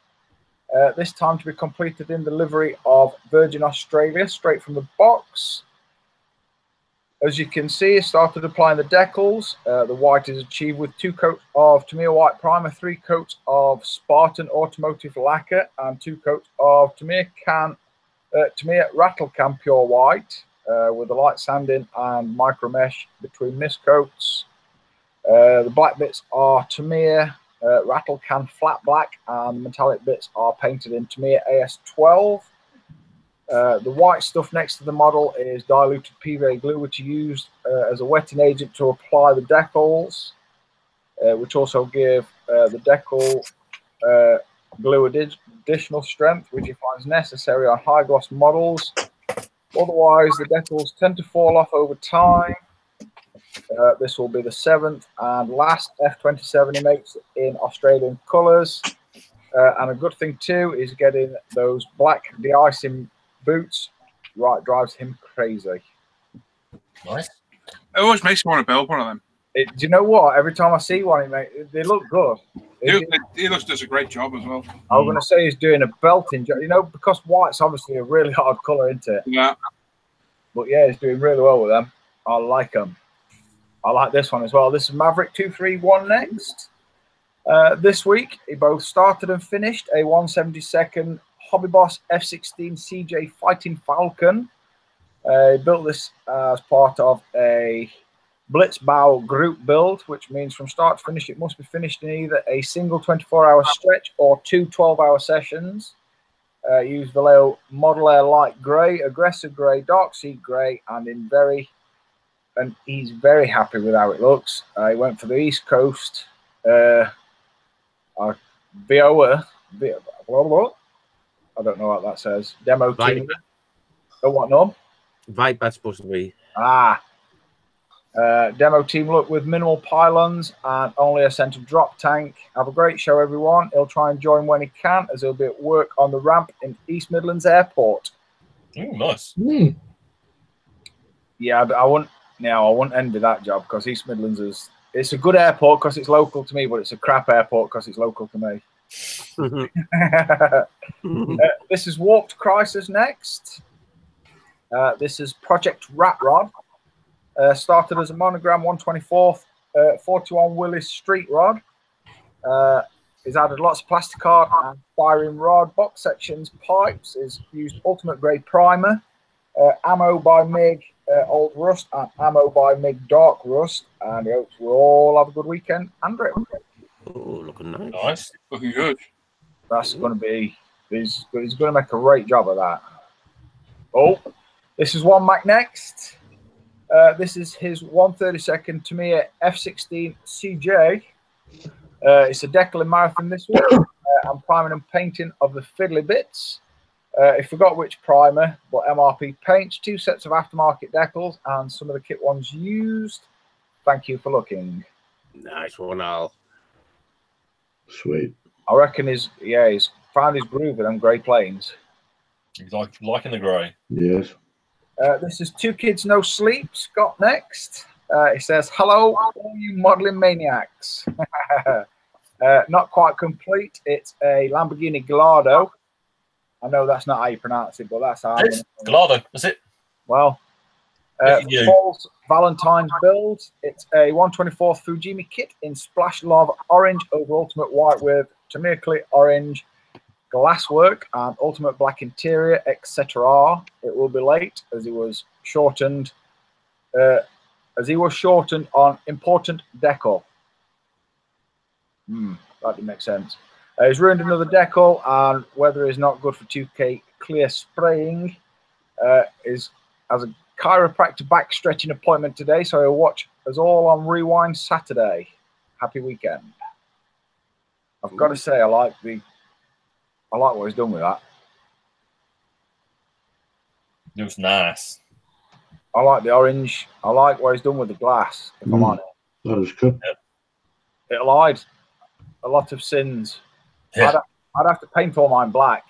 This time to be completed in the livery of Virgin Australia, straight from the box. As you can see, I started applying the decals. The white is achieved with 2 coats of Tamiya white primer, 3 coats of Spartan automotive lacquer, and 2 coats of Tamiya rattle can pure white, with a light sanding and micro mesh between mist coats. The black bits are Tamiya rattle can flat black, and the metallic bits are painted in Tamiya AS12. The white stuff next to the model is diluted PVA glue, which is used as a wetting agent to apply the decals, which also give the decal glue additional strength, which he finds necessary on high gloss models. Otherwise, the decals tend to fall off over time. This will be the 7th and last F27 he makes in Australian colours. And a good thing too is getting those black de-icing boots drives him crazy. Nice. It always makes me want to build one of them. Do you know what? Every time I see one, they look good. He does a great job as well. I was going to say he's doing a belting job, because white's obviously a really hard colour, isn't it? Yeah. But yeah, he's doing really well with them. I like them. I like this one as well. This is Maverick 231 next. This week, he both started and finished a 1/72nd Hobby Boss F16 CJ Fighting Falcon. He built this as part of a Blitzbau group build, which means from start to finish, it must be finished in either a single 24-hour stretch or 2 12-hour sessions. Use Vallejo Model Air Light Grey, Aggressor Grey, Dark Sea Grey, and he's very happy with how it looks. He went for the East Coast VOA. I don't know what that says. Demo team. Oh, what, no? Viper's supposed to be. Demo team look with minimal pylons and only a centre drop tank. Have a great show, everyone. He'll try and join when he can, as he'll be at work on the ramp in East Midlands Airport. Oh, nice. Yeah, but I wouldn't envy that job, because East Midlands it's a good airport because it's local to me, but it's a crap airport because it's local to me. This is Warped Crisis next. This is Project Rat Rod. Started as a monogram 1/24th 41 Willis street rod. He's added lots of plastic art and firing rod, box sections, pipes. Is used ultimate grade primer, ammo by MiG Old Rust, and ammo by MiG Dark Rust. And he hopes we'll all have a good weekend. Andrew. Oh, looking nice. Nice. Looking good. That's going to be, he's going to make a great job of that. Oh, this is one Mac next. This is his 1/32nd Tamiya F16 CJ. It's a decal in marathon this week. I'm priming and painting of the fiddly bits. I forgot which primer, but MRP paints, 2 sets of aftermarket decals, and some of the kit ones used. Thank you for looking. Nice one, Al. Sweet. I reckon he's found his groove with them Grey Plains. He's liking the grey. Yes. This is Two Kids No Sleep. Scott next. It says, hello, all you modelling maniacs. Not quite complete. It's a Lamborghini Gallardo. I know that's not how you pronounce it, but that's how It's Gallardo. That's it. Well, Paul's Valentine's build. It's a 124th Fujimi kit in Splash Lava Orange over Ultimate White with Tamir Orange glasswork and Ultimate Black interior, etc. It will be late as he was shortened. On important decal. That didn't make sense. He's ruined another decal, and weather is not good for 2K clear spraying. Is as a chiropractor back stretching appointment today, so he'll watch us all on Rewind Saturday. Happy weekend. I've got to say, I like what he's done with that. It was nice. I like the orange. I like what he's done with the glass, if I'm honest. That is good. It'll hide a lot of sins. Yeah. I'd have to paint all mine black.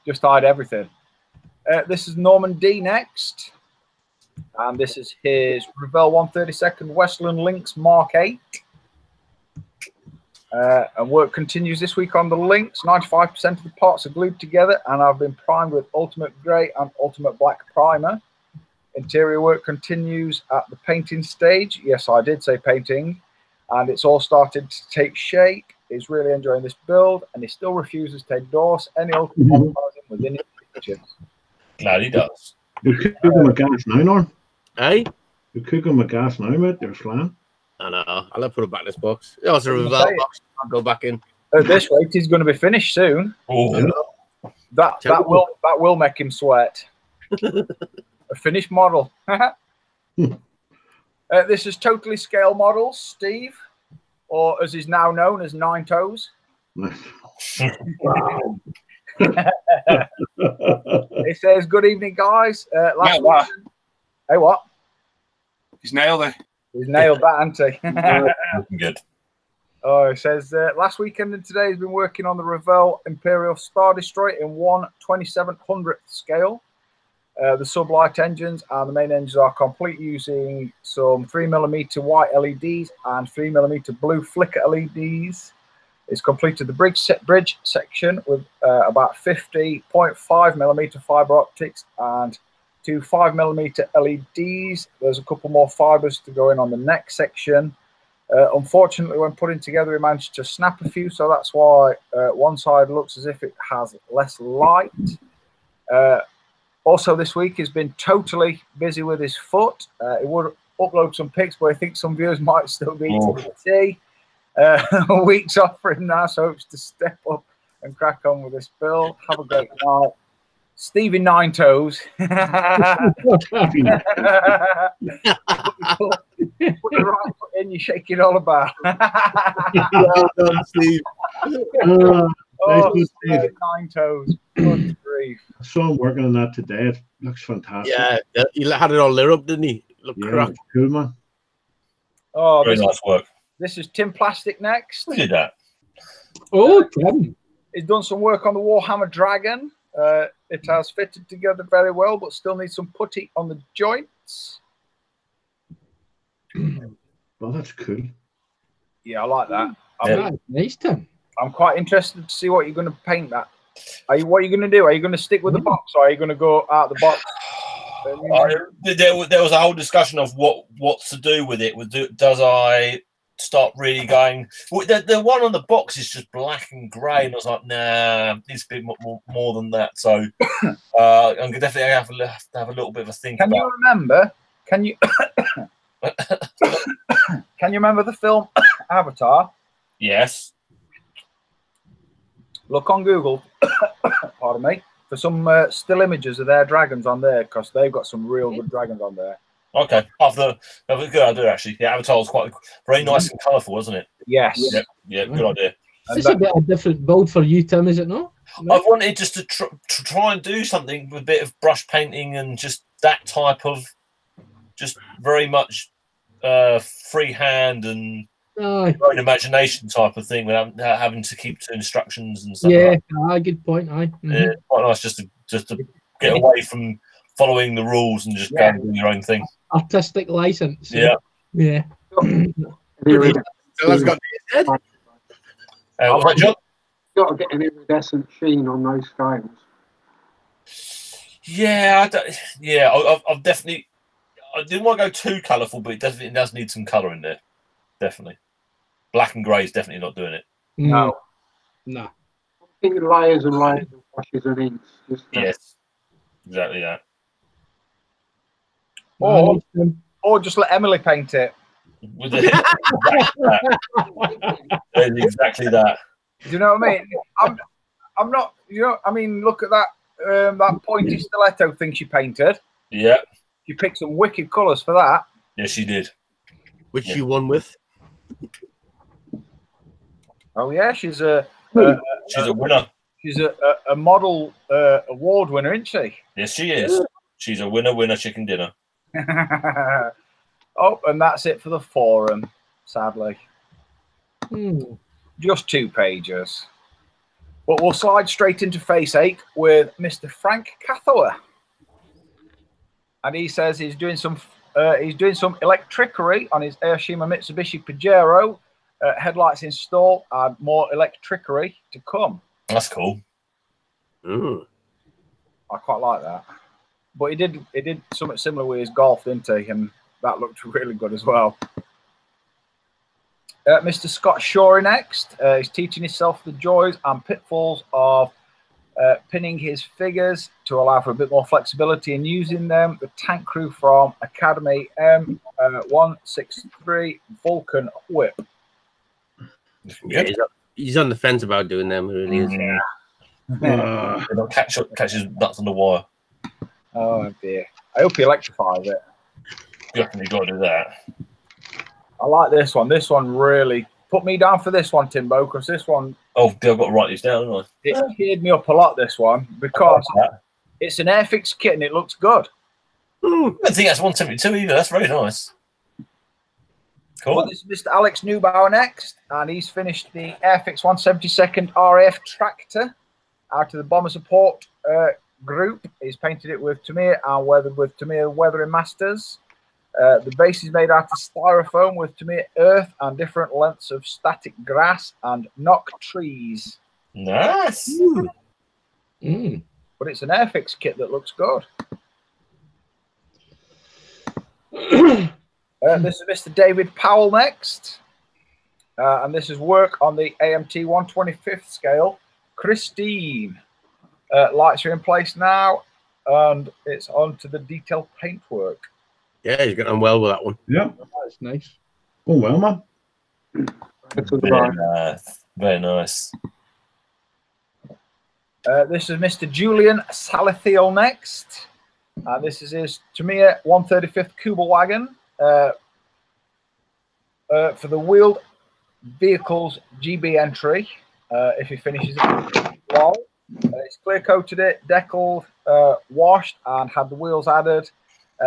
Just hide everything. This is Norman D next. And this is his Revell 132nd Westland Lynx Mark 8. And work continues this week on the Lynx. 95% of the parts are glued together, and I've been primed with Ultimate Grey and Ultimate Black primer. Interior work continues at the painting stage. Yes, I did say painting. And it's all started to take shape. He's really enjoying this build, and he still refuses to endorse any ultimate advertising within his pictures. Glad he does. You're cooking with gas now, Norm. Hey? You're cooking with gas now, mate. You're flying. I know. I'll put it back in this box. Oh, it's a Revell box. I'll go back in. At this rate, he's going to be finished soon. Oh, That will make him sweat. A finished model. This is Totally Scale Models, Steve, or as is now known as Nine Toes. It says, good evening, guys. Last week, hey, what? He's nailed it. He's nailed that, hasn't he? good. Oh, it says, last weekend and today has been working on the Revell Imperial Star Destroyer in 1/2700th scale. The sublight engines and the main engines are complete using some 3mm white LEDs and 3mm blue flicker LEDs. It's completed the bridge section with about 50.5mm fiber optics and 2 5mm LEDs. There's a couple more fibers to go in on the neck section. Unfortunately, when putting together, we managed to snap a few, so that's why one side looks as if it has less light. Also, this week he's been totally busy with his foot. He would upload some pics, but I think some viewers might still be to the tea. Weeks off for him now, so hopes to step up and crack on with this build. Have a great night. Stevie Nine Toes. Put the right foot in, you shake it all about. Well done, Steve. Nine Toes. Good grief. I saw him working on that today. It looks fantastic. Yeah, he had it all lit up, didn't he? Look, yeah, cool, man. Oh, very nice work. This is Tim Plastic next. Who did that? Oh, Tim. He's done some work on the Warhammer Dragon. It has fitted together very well, but still needs some putty on the joints. Well, that's cool. Yeah, I like that. Nice, Tim. I'm quite interested to see what you're going to paint that. What are you going to do? Are you going to stick with the box, or are you going to go out the box? There was a whole discussion of what to do with it. Does I start really going? Well, the one on the box is just black and grey, and I was like, nah, it's a bit more than that. So I'm gonna definitely have to have a little bit of a think. Can you remember? Can you remember the film Avatar? Yes. Look on Google, pardon me, for some still images of their dragons on there, because they've got some real good dragons on there. Okay, that was a good idea actually. The Avatar was quite very nice and colourful, wasn't it? Yes. Yeah, good idea. It's a bit of a different build for you, Tim, is it not? I wanted just to try and do something with a bit of brush painting and just that type of, just very much freehand and Aye. your own imagination type of thing without having to keep to instructions and stuff. Yeah, like good point. Aye. Yeah, quite nice just to get away from following the rules and just go and do your own thing. Artistic license. Yeah. Yeah. Someone's got his head. What's that, John? Got to get an iridescent sheen on those scales. Yeah, I've definitely. I didn't want to go too colourful, but it does need some colour in there. Definitely, black and grey is definitely not doing it. No. No. I think layers and layers of washes and inks. Yes, exactly that. Or just let Emily paint it. With exactly that. Do you know what I mean? I'm not. You know. I mean, look at that. That pointy stiletto thing she painted. Yeah. She picked some wicked colours for that. Yes, she did. Which you won with. Oh yeah, she's a winner. She's a model award winner, isn't she? Yes, she is. She's a winner chicken dinner. Oh, and that's it for the forum, sadly. Just 2 pages. But we'll slide straight into Face Ache with Mr. Frank Cathower. And he says he's doing some electricery on his Aoshima Mitsubishi Pajero. Headlights installed and more electricery to come. That's cool. Ooh. I quite like that. But he did something similar with his Golf, didn't he? And that looked really good as well. Mr. Scott Shorey next. He's teaching himself the joys and pitfalls of pinning his figures to allow for a bit more flexibility in using them. The tank crew from Academy M163 Vulcan Whip. Yeah, he's on the fence about doing them. Really is. Catch his nuts on the wire. Oh dear! I hope he electrifies it. Definitely got to do that. I like this one. This one really put me down for this one, Timbo, because this one. Oh, I've got to write this down, haven't I? It geared me up a lot. This one because it's an Airfix kit and it looks good. I don't think that's 172 either. That's very nice. Cool. Well, this is Mr. Alex Neubauer next, and he's finished the Airfix 172nd RAF tractor out of the bomber support group. He's painted it with Tamiya and weathered with Tamiya Weathering Masters. The base is made out of styrofoam with Tamiya earth and different lengths of static grass and knock trees. Nice. But it's an Airfix kit that looks good. This is Mr. David Powell next. And this is work on the AMT 125th scale. Christine. Lights are in place now, and it's on to the detailed paintwork. Yeah, he's getting on well with that one. Yeah, That's nice. oh well, man. Very nice. Very nice. This is Mr. Julian Salathiel next. This is his Tamiya 135th Kuba wagon for the wheeled vehicles GB entry. If he finishes it well. He's clear coated it, deckled, washed, and had the wheels added.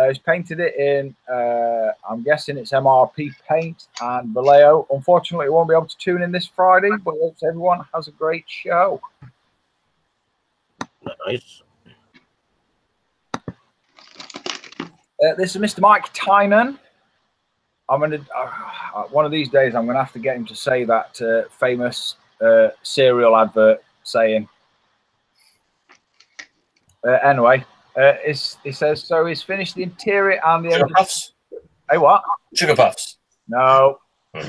He's painted it in, I'm guessing it's MRP paint and Vallejo. Unfortunately, he won't be able to tune in this Friday, but hopes everyone has a great show. Nice. This is Mr. Mike Tynan. I'm gonna one of these days I'm gonna have to get him to say that famous cereal advert saying. Anyway, he says so. He's finished the interior and the Sugar puffs. Hey, what? Sugar puffs. No. He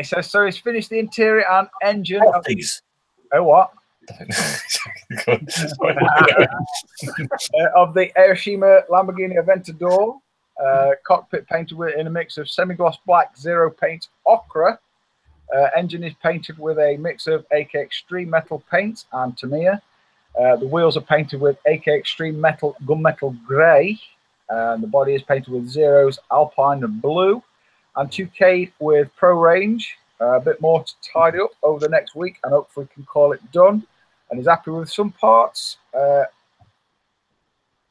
says so. He's finished the interior and engine. Oh, please. Oh, what? Of the Aoshima Lamborghini Aventador, cockpit painted in a mix of semi-gloss black, zero paint ochre. Engine is painted with a mix of AK Extreme Metal paint and Tamiya. The wheels are painted with AK Extreme Metal Gunmetal Grey. The body is painted with Zeros Alpine Blue and 2K with Pro Range. A bit more to tidy up over the next week and hopefully can call it done. And he's happy with some parts.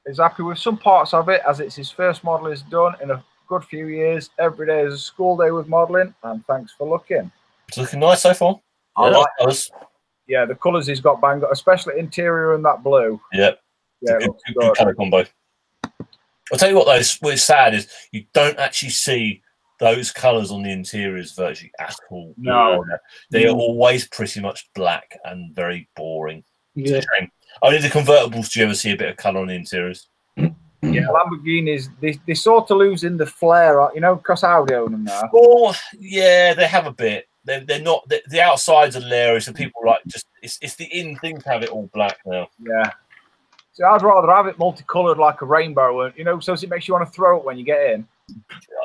is happy with some parts of it, as it's his first model he's done in a good few years. Every day is a school day with modelling, and thanks for looking. It's looking nice so far. I Yeah, like colours. Yeah, the colours he's got bang, especially interior and that blue. Yep. Yeah, It's a good colour combo. I'll tell you what, though, what's sad is you don't actually see those colours on the interiors virtually at all. No. They are always pretty much black and very boring. Yeah. It's a shame. Only the convertibles do you ever see a bit of colour on the interiors. Yeah, Lamborghinis, they sort of losing the flair, you know, because Audi own them now. Oh, yeah, they have a bit. They're not, the outsides are hilarious, and people like just, it's the in thing to have it all black now. Yeah. So I'd rather have it multicoloured like a rainbow, you know, so it makes you want to throw it when you get in.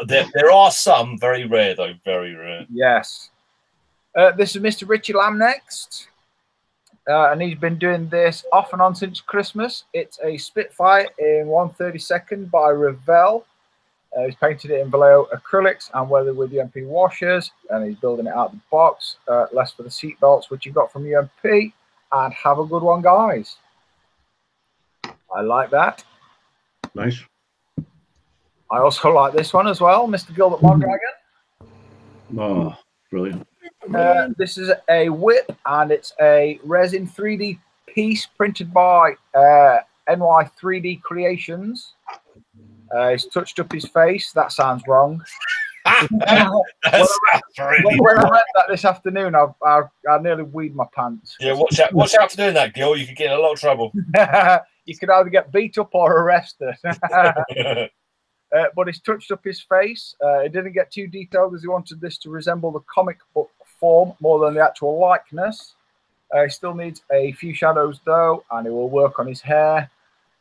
There are some, very rare though, very rare. Yes. This is Mr. Richie Lamb next. And he's been doing this off and on since Christmas. It's a Spitfire in 1/32 by Revell. He's painted it in Vallejo acrylics and weathered with UMP washers, and he's building it out of the box. Less for the seat belts, which he got from UMP. And have a good one, guys. I like that. Nice. I also like this one as well, Mr. Gilbert Mondragon. Oh, brilliant. This is a whip, and it's a resin 3D piece printed by NY 3D Creations. He's touched up his face. That sounds wrong. When I read that this afternoon, I nearly weed my pants. Yeah, watch out for doing that, Gil. You could get in a lot of trouble. You could either get beat up or arrested. But he's touched up his face. He didn't get too detailed as he wanted this to resemble the comic book form more than the actual likeness. He still needs a few shadows though, and he will work on his hair.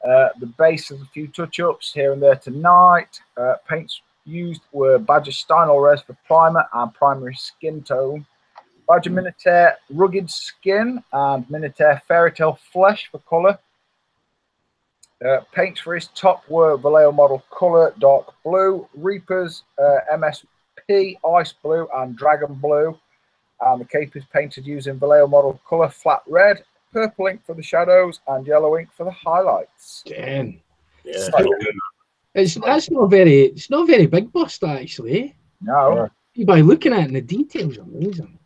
The base has a few touch-ups here and there tonight. Paints used were Badger Steinol Res for primer and primary skin tone. Badger Minotaur Rugged Skin and Minotaur Fairy Tale Flesh for colour. Paints for his top were Vallejo Model Colour Dark Blue, Reapers MSP Ice Blue and Dragon Blue. And the cape is painted using Vallejo Model Colour Flat Red, purple ink for the shadows and yellow ink for the highlights. Damn. Yeah. It's not very big bust actually. No. By looking at it, and the details are amazing.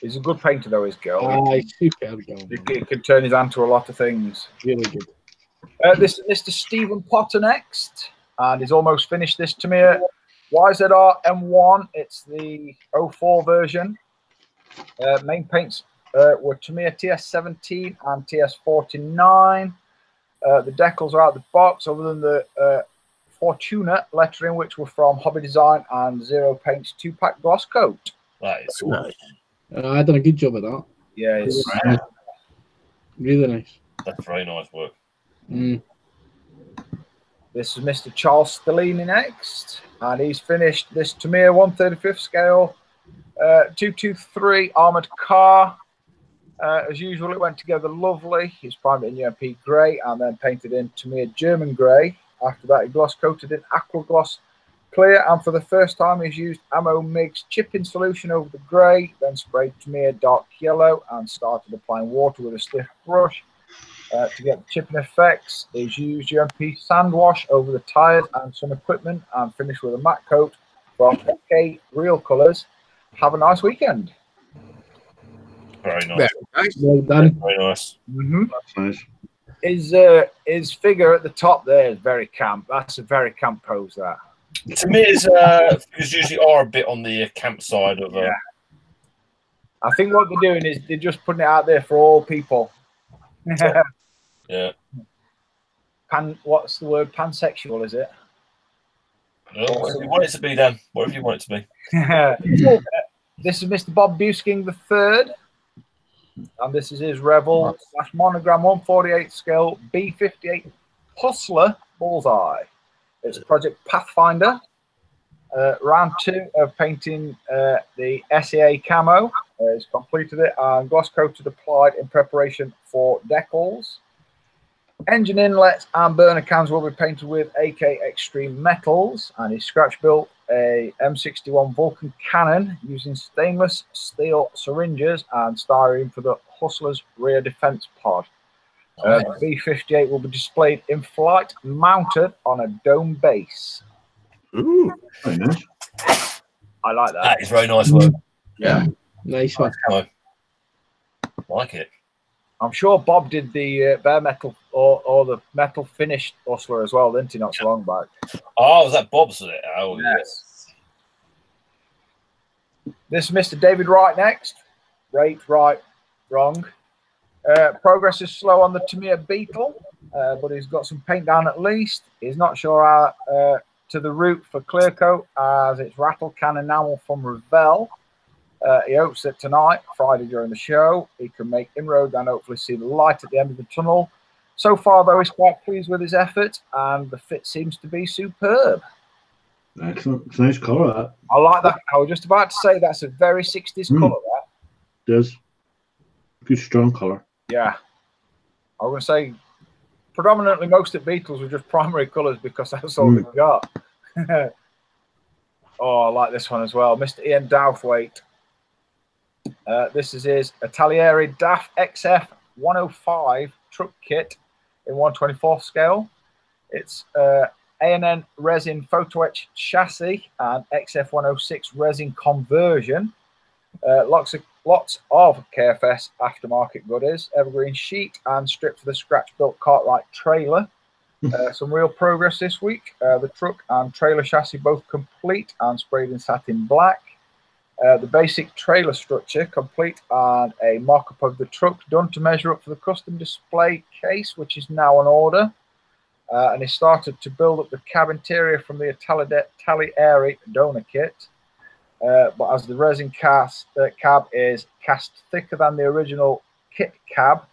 He's a good painter though, his girl. Superb girl. He can turn his hand to a lot of things. Really good. This is Mr. Stephen Potter next, and he's almost finished this Tamiya YZR M1. It's the 04 version. Main paints were Tamiya TS17 and TS49. The decals are out of the box, other than the Fortuna lettering, which were from Hobby Design and Zero Paint's 2-pack gloss coat. That is Nice. I done a good job of that. Yeah, it's Really nice. That's very nice work. Mm. This is Mr. Charles Stellini next, and he's finished this Tamiya 1/35 scale 223 armoured car. As usual, it went together lovely. He's primed it in UMP grey and then painted in Tamiya German grey. After that, he gloss coated in aqua gloss clear, and for the first time he's used Ammo Mig's chipping solution over the grey, then sprayed Tamiya dark yellow and started applying water with a stiff brush. To get the chipping effects, he's used UMP sand wash over the tyres and some equipment, and finished with a matte coat from OK Real Colours. Have a nice weekend. Very nice. Very nice. Well done. Very nice. That's nice. His figure at the top there is very camp. That's a very camp pose, that. To me, figures usually are a bit on the camp side of. Yeah. I think what they're doing is they're just putting it out there for all people. Yeah. What's the word? Pansexual, is it? Well, whatever you want it to be, Dan. Whatever you want it to be. This is Mr. Bob Busking III, and this is his Rebel / Monogram 1/48 scale B58 Hustler Bullseye. It's Project Pathfinder. Round 2 of painting the SEA camo. He's completed it and gloss coated applied in preparation for decals. Engine inlets and burner cans will be painted with AK Extreme Metals, and he scratch built a M61 Vulcan cannon using stainless steel syringes and styrene for the Hustler's rear defense pod. The B-58 will be displayed in flight, mounted on a dome base. Ooh, very nice. I like that. That is very nice work. Yeah. Nice one. Like it. I'm sure Bob did the bare metal or the metal finished Hustler as well, didn't he, not so long back? Oh, was that Bob's? Oh, Yes. This is Mr. David Wright next. Right, wrong. Progress is slow on the Tamiya Beetle, but he's got some paint down at least. He's not sure how to the route for clear coat as it's rattle can enamel from Revell. He hopes that tonight, Friday during the show, he can make inroads and hopefully see the light at the end of the tunnel. So far, though, he's quite pleased with his effort and the fit seems to be superb. Excellent. It's a nice colour, that. I like that. I was just about to say that's a very 60s colour, that. It is. Good, strong colour. Yeah. I was going to say, predominantly most of the Beatles were just primary colours because that's all they've got. Oh, I like this one as well. Mr. Ian Douthwaite. This is his Italieri DAF XF 105 truck kit in 1/24 scale. It's A&N resin photo etched chassis and XF 106 resin conversion. Lots of KFS aftermarket goodies, evergreen sheet and strip for the scratch built Cartwright trailer. Some real progress this week. The truck and trailer chassis both complete and sprayed in satin black. The basic trailer structure complete and a mock-up of the truck done to measure up for the custom display case, which is now on order. And he started to build up the cab interior from the Italieri donor kit. But as the resin cab is cast thicker than the original kit cab,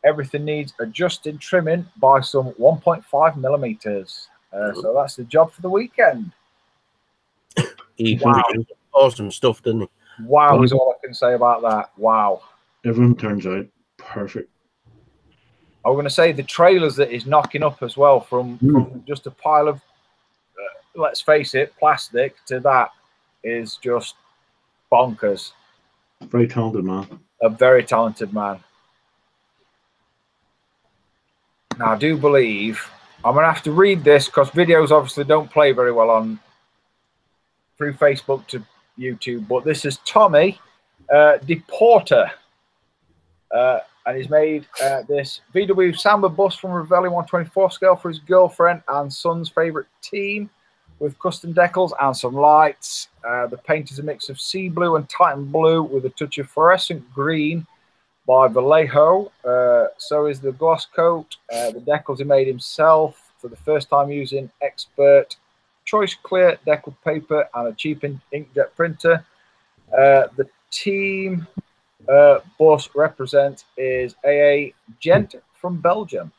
everything needs adjusting trimming by some 1.5 millimeters. So that's the job for the weekend. Wow. Awesome stuff, doesn't he? Wow is all I can say about that. Wow. Everyone turns out perfect. I'm going to say the trailers that he's knocking up as well from just a pile of, let's face it, plastic to that is just bonkers. Very talented man. A very talented man. Now, I do believe I'm going to have to read this because videos obviously don't play very well on through Facebook to YouTube, but this is Tommy DePorter. And he's made this VW Samba bus from Ravelli 1/24 scale for his girlfriend and son's favourite team with custom decals and some lights. The paint is a mix of sea blue and Titan blue with a touch of fluorescent green by Vallejo. So is the gloss coat. The decals he made himself for the first time using expert choice clear deckled paper and a cheap inkjet printer. The team bus represent is AA Gent from Belgium.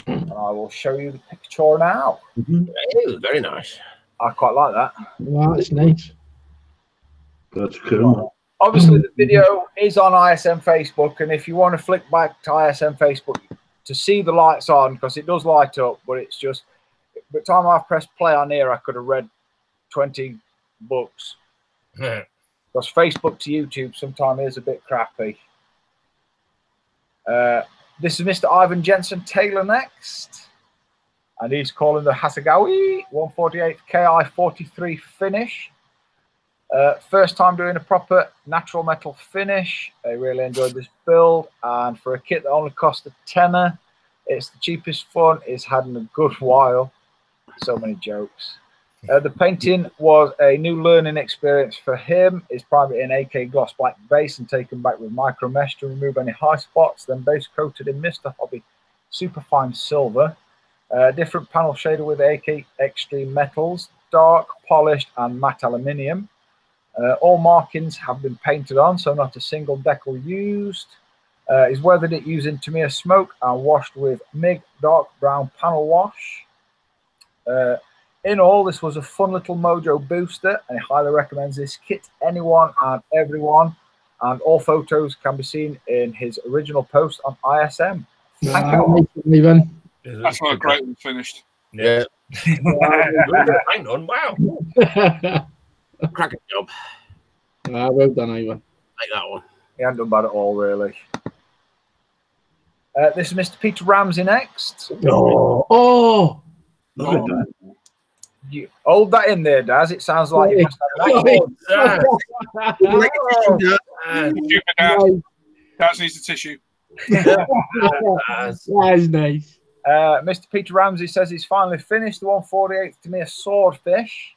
And I will show you the picture now. Very nice. I quite like that. Wow, that's nice. That's cool. Obviously, the video is on ISM Facebook, and if you want to flick back to ISM Facebook to see the lights on, because it does light up, but it's just, by the time I've pressed play on here, I could have read 20 books. Because Facebook to YouTube sometimes is a bit crappy. This is Mr. Ivan Jensen Taylor next. And he's calling the Hasegawa 148 Ki 43 finish. First time doing a proper natural metal finish. They really enjoyed this build. And for a kit that only cost a tenner, it's the cheapest fun it's had in a good while. So many jokes. The painting was a new learning experience for him. It's primarily an AK gloss black base and taken back with micro mesh to remove any high spots, then base coated in Mr. Hobby superfine silver. Different panel shader with AK extreme metals, dark, polished and matte aluminium. All markings have been painted on, so not a single decal used. He's weathered it using Tamiya smoke and washed with MIG dark brown panel wash. In all, this was a fun little mojo booster, and he highly recommends this kit to anyone and everyone. And all photos can be seen in his original post on ISM. Thank you. That's not a great one finished. Yeah. Hang on, wow. Cracking job. Well done, Ivan. Like that one. He hadn't done bad at all, really. This is Mr. Peter Ramsey next. Oh, Look at that. You hold that in there, Daz. It sounds like you must have an accident. Stupid Dad. Dad needs a tissue. That is nice. Mr. Peter Ramsey says he's finally finished the 148th Tamiya Swordfish.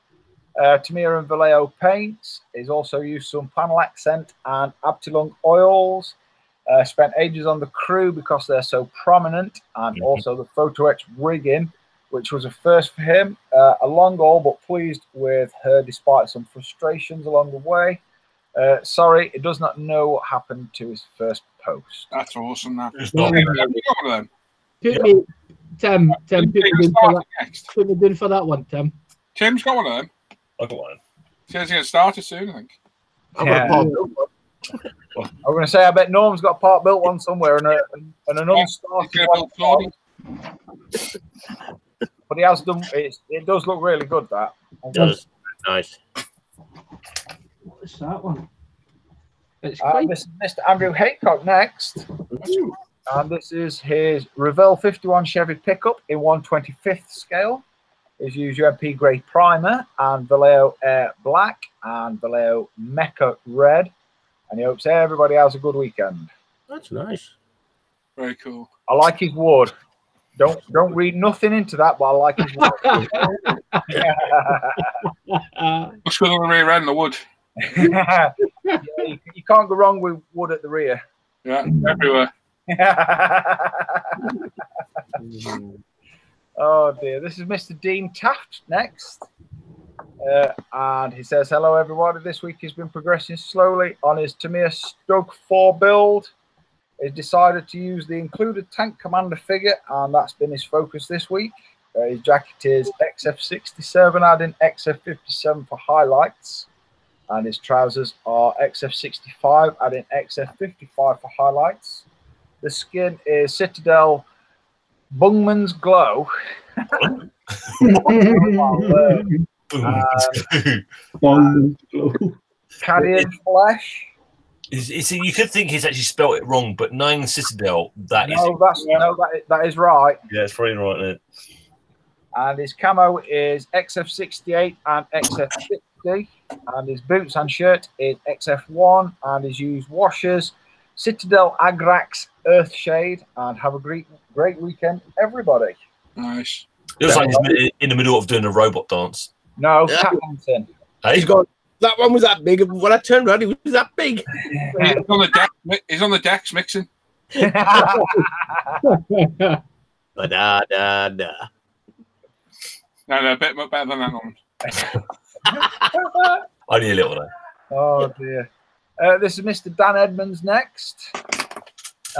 Tamiya and Vallejo paints. He's also used some panel accent and Abtilung oils. Spent ages on the crew because they're so prominent, and also the Photo Etch rigging, which was a first for him. A long haul, but pleased with her despite some frustrations along the way. Sorry, it does not know what happened to his first post. That's awesome. That. It's Have not. you got one of them? Put me, Tim, put me down for that. Next. Put me down for that one, Tim. Tim's got one of them. I got one. Says he's going to start it soon, I think. I've got a part built one. I'm going to say I bet Norm's got a part built one somewhere and an unstarted one. But he has done. It does look really good. That It does. Nice. What's that one? It's this is Mr. Andrew Haycock next. And this is his Revell 51 Chevy pickup in 1/25th scale. He's used UMP Grey Primer and Vallejo Air Black and Vallejo Mecha Red. And he hopes everybody has a good weekend. That's nice. Very cool. I like his wood. Don't read nothing into that, but I like his wood. Looks good on the rear end, the wood. Yeah, you can't go wrong with wood at the rear. Yeah, everywhere. Oh dear, this is Mr. Dean Taft next. And he says, hello everybody, this week he's been progressing slowly on his Tamiya Stug 4 build. He's decided to use the included Tank Commander figure, and that's been his focus this week. His jacket is XF67, adding XF57 for highlights. And his trousers are XF65, adding XF55 for highlights. The skin is Citadel Bungman's Glow. Cadian Flesh. You could think he's actually spelt it wrong, but knowing Citadel, that is right. Yeah, it's probably right there. And his camo is XF68 and XF60. And his boots and shirt is XF1. And his used washers, Citadel Agrax Earthshade. And have a great weekend, everybody. Nice. It looks like he's in the middle of doing a robot dance. No, Yeah. tap dancing. Hey, He's got that one was that big. When I turned around, he was that big. He's on the deck. He's on the decks mixing. Da da da. No, a bit better than that one. Only a little though. Oh dear. This is Mr. Dan Edmonds next.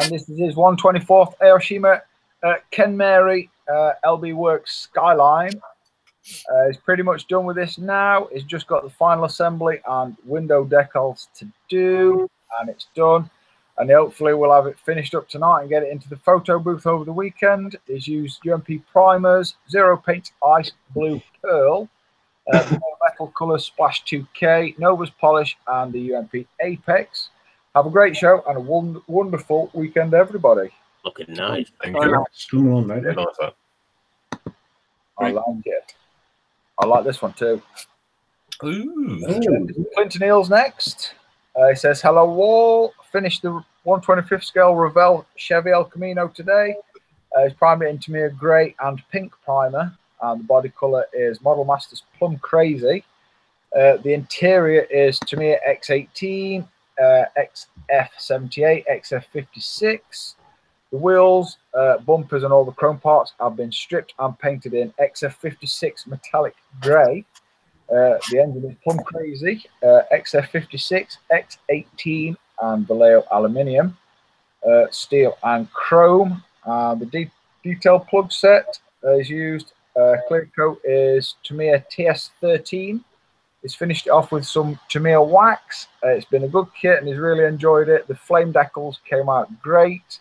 And this is his 1/24th Aoshima Ken Mary LB Works Skyline. He's pretty much done with this now. He's just got the final assembly and window decals to do, and it's done. And hopefully we'll have it finished up tonight and get it into the photo booth over the weekend. He's used UMP primers, Zero Paint Ice Blue Pearl, Metal Color Splash 2K, Nova's Polish, and the UMP Apex. Have a great show and a wonderful weekend, everybody. Looking nice. Thank you. Come on, mate. Yeah, nice, that. I like it. I like this one too. Ooh. Clinton Eels next. He says, hello all. Finished the 1/25th scale Revell Chevy El Camino today. He's primed it in Tamiya grey and pink primer. And the body colour is Model Masters Plum Crazy. The interior is Tamiya X18, XF78, XF56. The wheels, bumpers and all the chrome parts have been stripped and painted in XF56 metallic grey. The engine is Plum Crazy, XF56, X18 and Vallejo aluminium, steel and chrome. The detail plug set is used. Clear coat is Tamiya TS13. He's finished it off with some Tamiya wax. It's been a good kit and he's really enjoyed it. The flame decals came out great.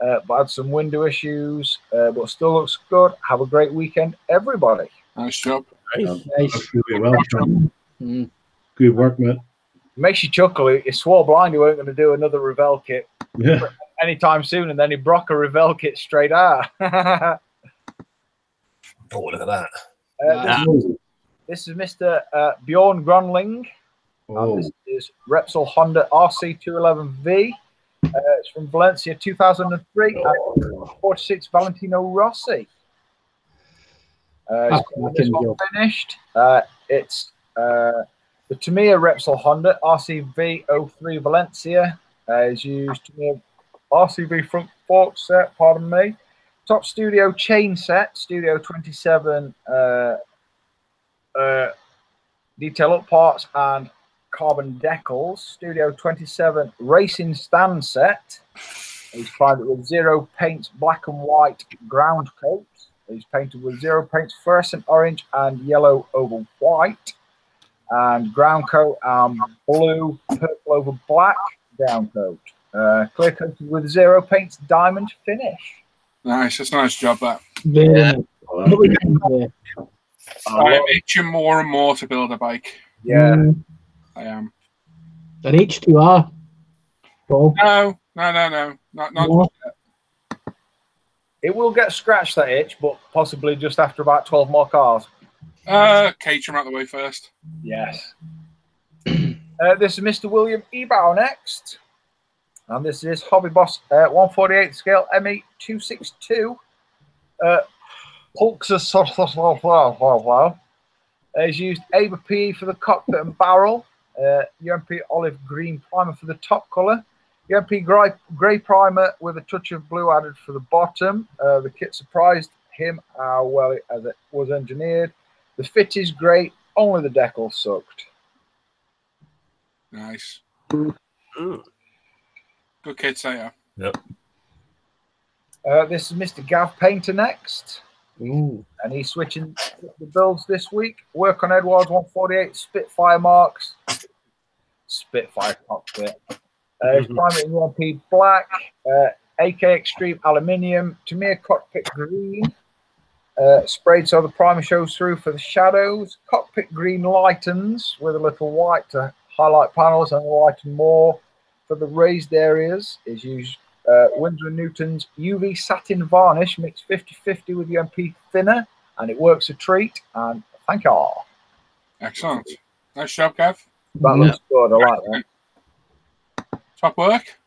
But had some window issues, but still looks good. Have a great weekend, everybody. Nice job. Nice. Really well done. Good work, mate. Makes you chuckle. He swore blind he weren't going to do another Revell kit. Yeah. anytime soon, and then he broke a Revell kit straight out. Oh, look at that. This is Mr. Bjorn Gronling. And this is Repsol Honda RC211V. It's from Valencia 2003 and 46 Valentino Rossi. This one finished. It's the Tamiya Repsol Honda RCV03 Valencia. Is used Tamiya RCV front fork set, pardon me. Top Studio chain set, Studio 27 detail up parts and carbon decals. Studio 27 racing stand set. He's primed it with zero paints, black and white ground coat. He's painted with zero paints, fluorescent orange and yellow over white. And ground coat blue, purple over black down coat. Clear coated with zero paints, diamond finish. Nice, that's a nice job, that. Yeah. I'm itching more and more to build a bike. Yeah. I am. An H2R. Paul. No. Not No. yet. It will get scratched, that itch, but possibly just after about 12 more cars. Cater him out the way first. Yes. This is Mr. William Ebauer next. And this is Hobby Boss 148 scale ME262. Pulxus has used Aber PE for the cockpit and barrel. UMP olive green primer for the top colour. UMP grey primer with a touch of blue added for the bottom. The kit surprised him how well it was engineered. The fit is great, only the decal sucked. Nice. Good kid, say Yep. This is Mr. Gav Painter next. Ooh. And he's switching the builds this week. Work on Edwards 148 Spitfire marks. Spitfire cockpit. He's priming in UMP black, AK Extreme aluminium, Tamiya cockpit green. Sprayed so the primer shows through for the shadows. Cockpit green lightens with a little white to highlight panels and lighten more. For the raised areas is used Winsor & Newton's UV satin varnish mixed 50-50 with UMP thinner, and it works a treat. And thank you all. Excellent. Nice job, Gav. That looks good. I like that. Top work.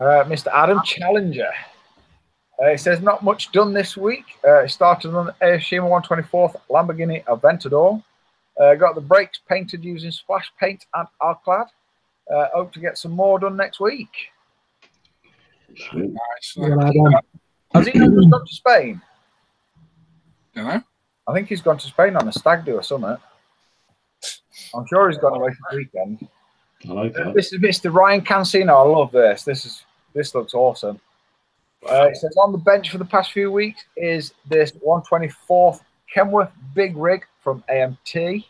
Mr. Adam Challenger. It says not much done this week. Started on the Ashima 124th Lamborghini Aventador. Got the brakes painted using splash paint and Alclad. Hope to get some more done next week. Nice. Has he not just gone to Spain? Don't know. I think he's gone to Spain on a stag do or something. I'm sure he's gone away for the weekend. I like that. This is Mr. Ryan Cancino. I love this. This looks awesome. It says on the bench for the past few weeks is this 124th Kenworth Big Rig from AMT.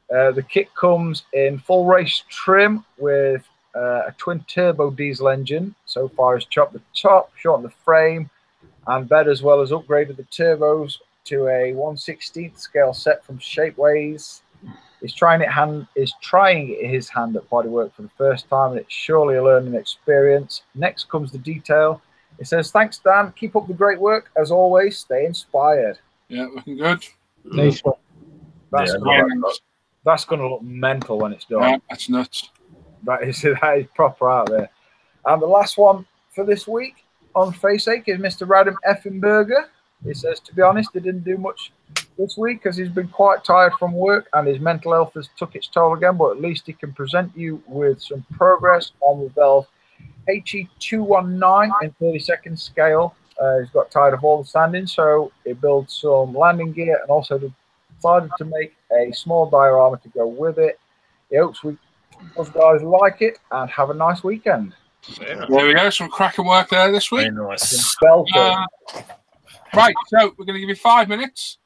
The kit comes in full race trim with a twin turbo diesel engine. So far has chopped the top, shortened the frame and bed, as well as upgraded the turbos to a 1/16th scale set from Shapeways. He's trying his hand at bodywork for the first time, and it's surely a learning experience. Next comes the detail. It says, thanks, Dan. Keep up the great work. As always, stay inspired. Yeah, looking good. Nice one. That's going to look mental when it's done. Yeah, that's nuts. That is proper out there. And the last one for this week on Faceache is Mr. Radham Effenberger. He says, to be honest, he didn't do much this week because he's been quite tired from work and his mental health has took its toll again, but at least he can present you with some progress on the Valve HE219 in 30-second scale. He's got tired of all the standing, so he built some landing gear and also decided to make a small diorama to go with it. He hopes those guys like it and have a nice weekend. There we go. Some cracking work there this week. Very nice. Right, so we're going to give you 5 minutes.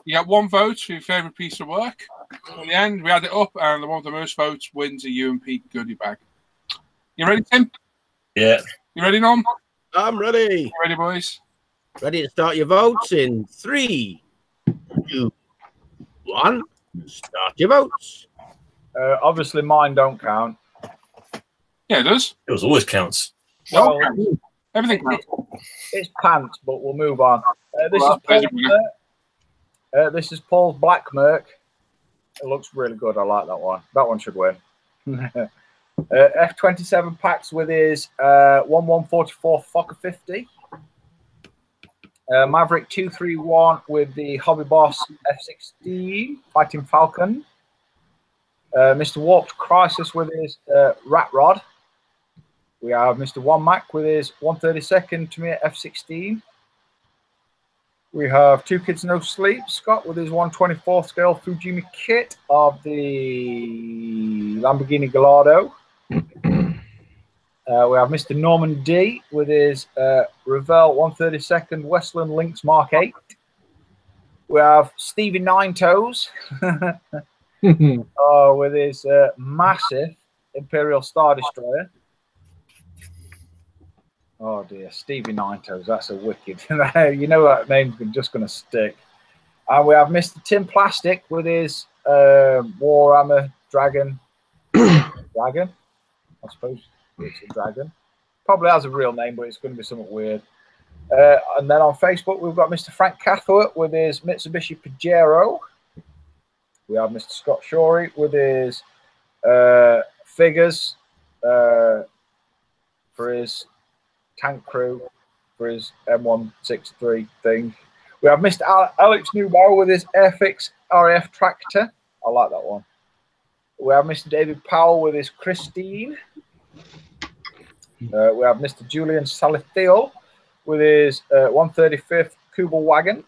You get one vote for your favourite piece of work. At the end, we add it up, and the one with the most votes wins a UMP goodie bag. You ready, Tim? Yeah. You ready, Norm? I'm ready. You ready, boys? Ready to start your votes in 3, 2, 1. Start your votes. Obviously, mine don't count. Yeah, it does. Yours always counts. Well, Everything counts. it's pants, but we'll move on. This Well, is Paul's Merc. This is Paul's Black Merc. It looks really good. I like that one. That one should win. F27 packs with his 1144 Fokker 50. Maverick 231 with the Hobby Boss F16 Fighting Falcon. Mr. Warped Crisis with his Rat Rod. We have Mr. One Mac with his 132nd Tamiya F16. We have Two Kids No Sleep, Scott with his 124 scale Fujimi kit of the Lamborghini Gallardo. We have Mr. Norman D with his Revell 132nd Westland Lynx Mark 8. We have Stevie Nine Toes with his massive Imperial Star Destroyer. Oh dear, Stevie Nine Toes, that's a wicked. You know that name's just going to stick. And we have Mr. Tim Plastic with his Warhammer Dragon. Dragon? I suppose it's a dragon. Probably has a real name, but it's going to be something weird. And then on Facebook, we've got Mr. Frank Cathwood with his Mitsubishi Pajero. We have Mr. Scott Shorey with his figures for his tank crew, for his M163 thing. We have Mr. Alex Newbarrow with his Airfix RAF tractor. I like that one. We have Mr. David Powell with his Christine. We have Mr. Julian Salithio with his 135th Kubel wagon.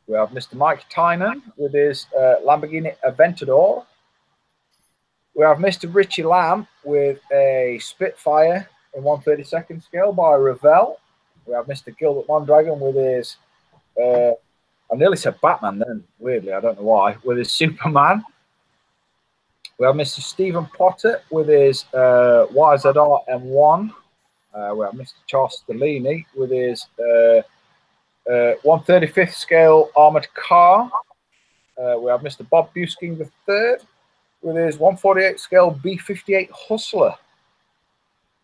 We have Mr. Mike Tynan with his Lamborghini Aventador. We have Mr. Richie Lamb with a Spitfire in 132nd scale by Revell. We have Mr. Gilbert Mondragon with his, I nearly said Batman then, weirdly, I don't know why, with his Superman. We have Mr. Stephen Potter with his YZR M1. We have Mr. Charles Stellini with his 135th scale armoured car. We have Mr. Bob Busking III with his 148 scale B58 Hustler.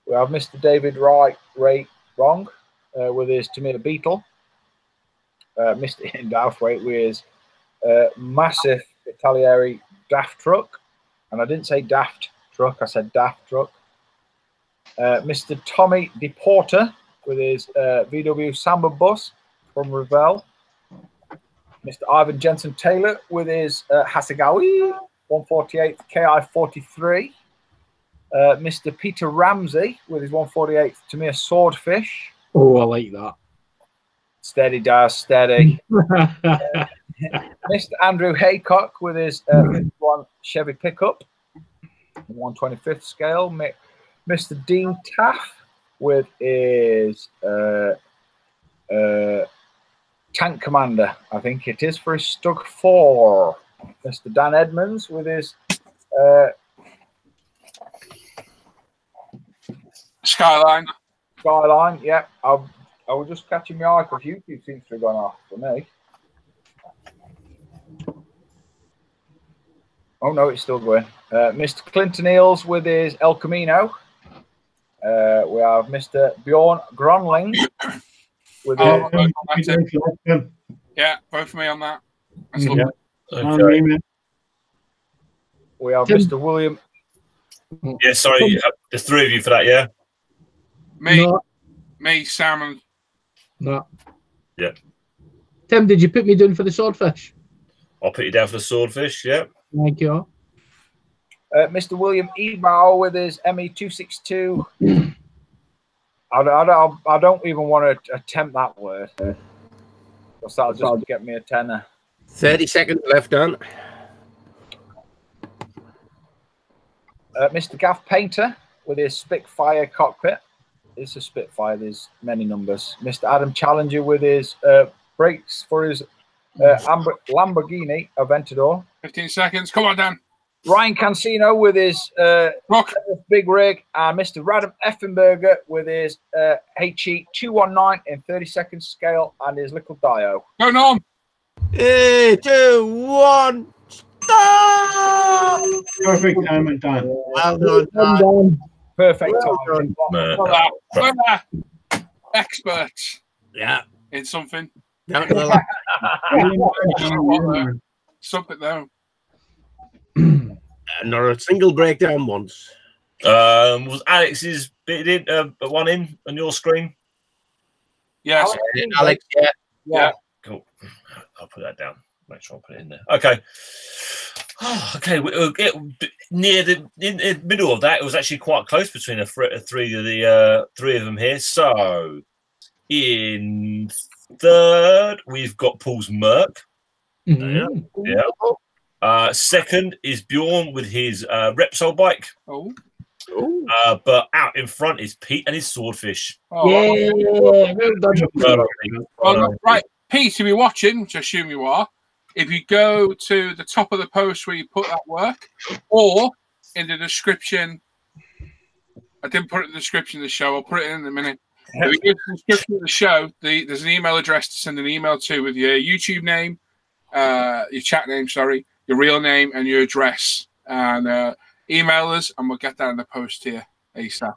We have Mr. David Ray Wrong with his Tamiya Beetle. Mr. Ian Douthwaite with his massive Italieri Daft truck. And I didn't say Daft truck, I said Daft truck. Mr. Tommy DePorter with his VW Samba bus from Revell. Mr. Ivan Jensen Taylor with his Hasegawa 148 KI-43. Mr. Peter Ramsey with his 148 Tamiya Swordfish. Oh, I like that. Steady, Daz, steady. Mr. Andrew Haycock with his 51 Chevy pickup, 125th scale. Mr. Dean Taff with his Tank Commander, I think it is, for his Stug 4. Mr. Dan Edmonds with his Skyline. Skyline, yeah. I was just catching my eye because YouTube seems to have gone off for me. Oh no, it's still going. Mr. Clinton Eels with his El Camino. We have Mr. Bjorn Gronling with his... Yeah, vote for me on that. That's Yeah. Okay. We have Tim. Mr. William. Yeah, sorry. There's three of you for that, yeah? Me, No. me, Sam, and No. Yeah. Tim, did you put me down for the swordfish? I'll put you down for the swordfish, yeah. Thank you. Mr. William Ebauer with his ME262. I don't even want to attempt that word. Because that'll just get me a tenner. 30 seconds left on. Mr. Gaff Painter with his Spitfire cockpit. It's a Spitfire, there's many numbers. Mr. Adam Challenger with his brakes for his Lamborghini Aventador. 15 seconds. Come on, Dan. Ryan Cancino with his Rock. big rig, and Mr. Radam Effenberger with his HE 219 in 30-second scale and his little Dio. Go, Norm. 3, 2, 1, stop! Perfect time and time. Well done. Well done. Perfect Well timing. No, Well, no. we're experts Yeah. in something. Down to the last. Something though. Not a single breakdown once. Was Alex's bit in one in on your screen? Yes. Alex, yeah. Yeah. Cool. I'll put that down. Make sure I put it in there. Okay. Okay. Near in the middle of that, it was actually quite close between three of them here. So in third, we've got Paul's Merc. Mhm. Yeah. Second is Bjorn with his Repsol bike. Oh. But out in front is Pete and his Swordfish. Oh, Yeah, well done. well done. Right, Pete, if you're watching, which I assume you are, if you go to the top of the post where you put that work, or in the description, I didn't put it in the description of the show, I'll put it in a minute. If you go to the description of the show, there's an email address to send an email to with your YouTube name, your chat name, sorry, your real name, and your address. And email us, and we'll get that in the post here ASAP.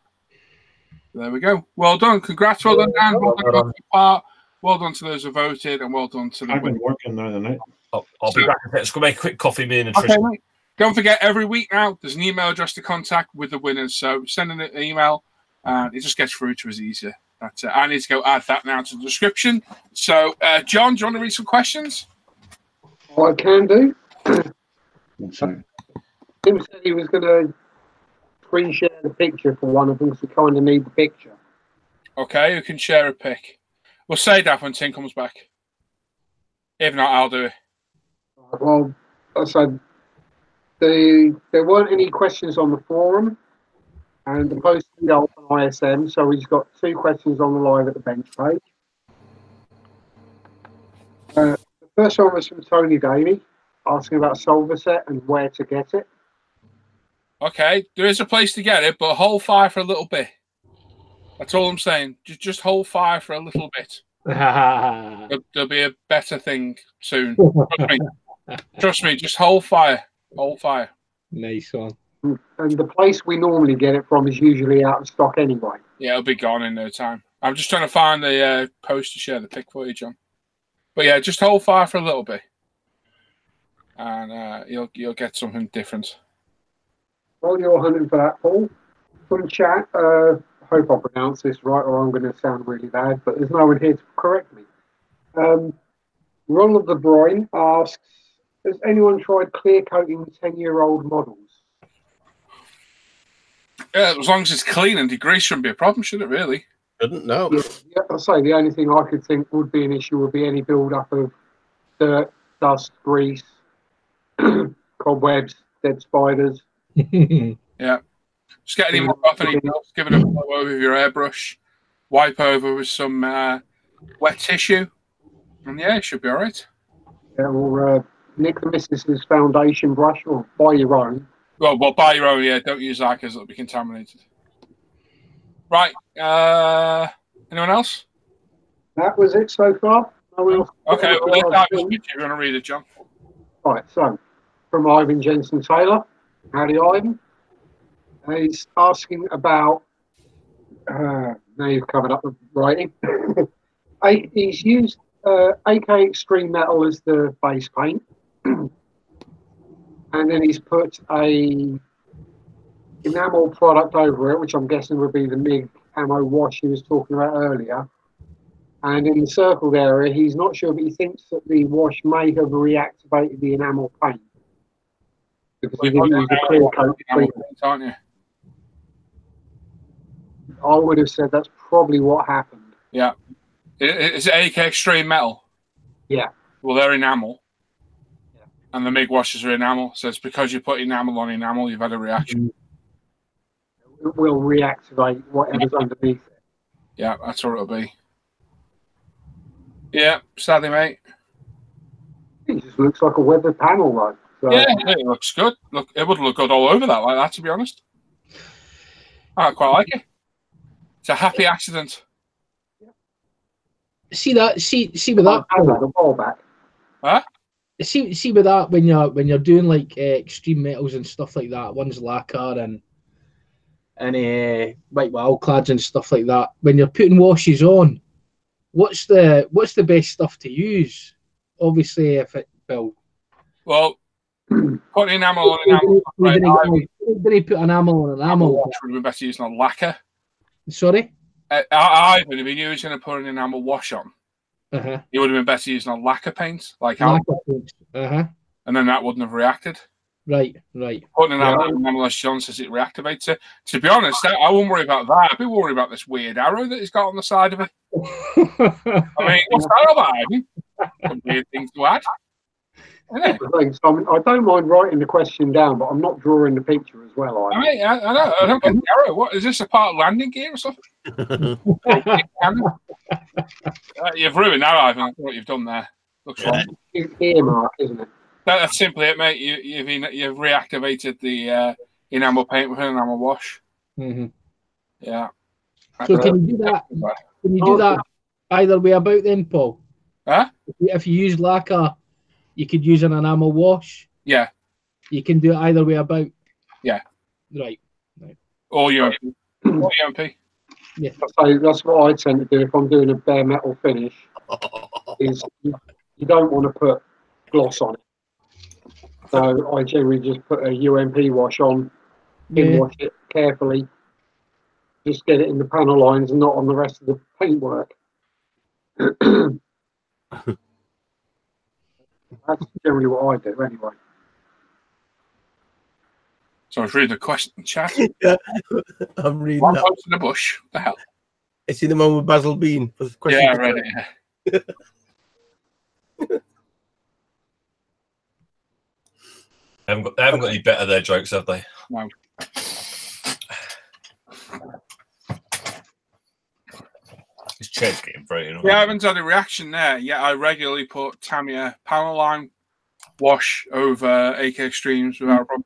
There we go. Well done. Congrats. Well done, Dan. Well done, to part. Well done to those who voted, and well done to the I've been working the other night. I'll be back. Let's go make a quick coffee, me and Trish. Okay, mate. Don't forget, every week now, there's an email address to contact with the winners. So send an email, and it just gets through to us easier. That's it. I need to go add that now to the description. So, John, do you want to read some questions? What I can do. Sorry. Tim said he was going to screen share the picture for one of them because we kind of need the picture. Okay, you can share a pic. We'll say that when Tim comes back. If not, I'll do it. Well, I said there weren't any questions on the forum, and the post is up on ISM, so he's got 2 questions on the live at the bench page. The first one was from Tony Davey, asking about Solver Set and where to get it. Okay, there is a place to get it, but hold fire for a little bit. That's all I'm saying. Just hold fire for a little bit. There'll be a better thing soon. Trust me, just hold fire. Hold fire. Nice one. And the place we normally get it from is usually out of stock anyway. Yeah, it'll be gone in no time. I'm just trying to find the post to share the pic for you, John. But yeah, just hold fire for a little bit, and you'll get something different. While you're hunting for that, Paul, from chat, I hope I pronounce this right or I'm going to sound really bad, but there's no one here to correct me. Ronald De Bruyne asks, has anyone tried clear coating 10-year-old models? Yeah, as long as it's clean and degreased, shouldn't be a problem, should it really? Didn't know. Yeah, I'll say the only thing I could think would be an issue would be any build-up of dirt, dust, grease, cobwebs, dead spiders. Yeah. Just get any more off any else, give it a blow over with your airbrush, wipe over with some wet tissue, and yeah, it should be all right. Yeah, or nick the missus's foundation brush or buy your own. Well, buy your own, yeah. Don't use that because it'll be contaminated. Right. Anyone else? That was it so far. Okay, well, let's if you want to read it, John. Right, so from Ivan Jensen Taylor. Howdy, Ivan. He's asking about. Now you've covered up the writing. He's used AK Extreme Metal as the base paint, and then he's put a enamel product over it, which I'm guessing would be the MIG camo wash he was talking about earlier. And in the circled area, he's not sure, but he thinks that the wash may have reactivated the enamel paint. Because he didn't use the clear coat. Aren't you? I would have said that's probably what happened. Yeah. Is it AK Extreme Metal? Yeah. Well, they're enamel. Yeah. And the MIG washes are enamel. So it's because you put enamel on enamel, you've had a reaction. It will reactivate whatever's underneath it. Yeah, that's what it'll be. Yeah, sadly, mate. It just looks like a weathered panel, though. So. Yeah, it looks good. Look, it would look good all over that like that, to be honest. I quite like it. It's a happy accident. See that? See with that. The ball back. Huh? See with that when you're doing like extreme metals and stuff like that. One's lacquer and and white wall clads and stuff like that. When you're putting washes on, what's the best stuff to use? Obviously, if it well, put enamel on enamel. Did he put enamel on enamel? Wash would have been better using on lacquer. Sorry, I would have been using to put an enamel wash on. It would have been better using on lacquer paint, like lacquer paint. And then that wouldn't have reacted. Right. Putting an enamel, as John says, it reactivates it. To be honest, I wouldn't worry about that. I'd be worried about this weird arrow that he's got on the side of it. I mean, what's that about, Ivan? Some weird things to add. I don't mind writing the question down, but I'm not drawing the picture as well. I know. I don't get the arrow. What is this? A part of landing gear or something? You've ruined that, Ivan. What you've done there. Looks wrong. It's earmark, isn't it? That's simply it, mate. You've reactivated the enamel paint with an enamel wash. Yeah. So can you do that? Can you do that either way about then, Paul? Huh? If you use lacquer, you could use an enamel wash. Yeah. You can do it either way about. Yeah. Right. Or UMP. Or UMP. Yeah. So that's what I tend to do if I'm doing a bare metal finish. Is you don't want to put gloss on it. So I generally just put a UMP wash on, wash it carefully, just get it in the panel lines and not on the rest of the paintwork. That's generally what I do anyway. So I was reading the question chat. Yeah, I'm reading One that. post in the bush. What the hell? I see the one with Basil Bean. For the question. Yeah, I read it. Yeah. They haven't got any better their jokes, have they? No. His chair's getting broken. Yeah, I haven't had a reaction there. Yeah, I regularly put Tamiya panel line wash over AK Extremes without a problem.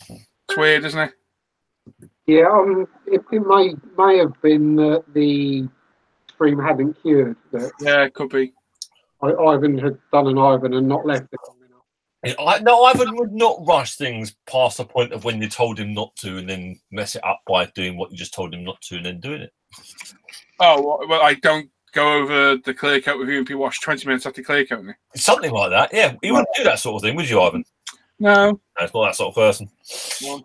It's weird, isn't it? Yeah, it may have been that the stream hadn't cured. Yeah, it could be. Ivan had done an Ivan and not left it. No, Ivan would not rush things past the point of when you told him not to and then mess it up by doing what you just told him not to and then doing it. Oh, well, I don't go over the clear coat with UMP wash 20 minutes after clear coating. Something like that, yeah. You wouldn't do that sort of thing, would you, Ivan? No. No, it's not that sort of person. No.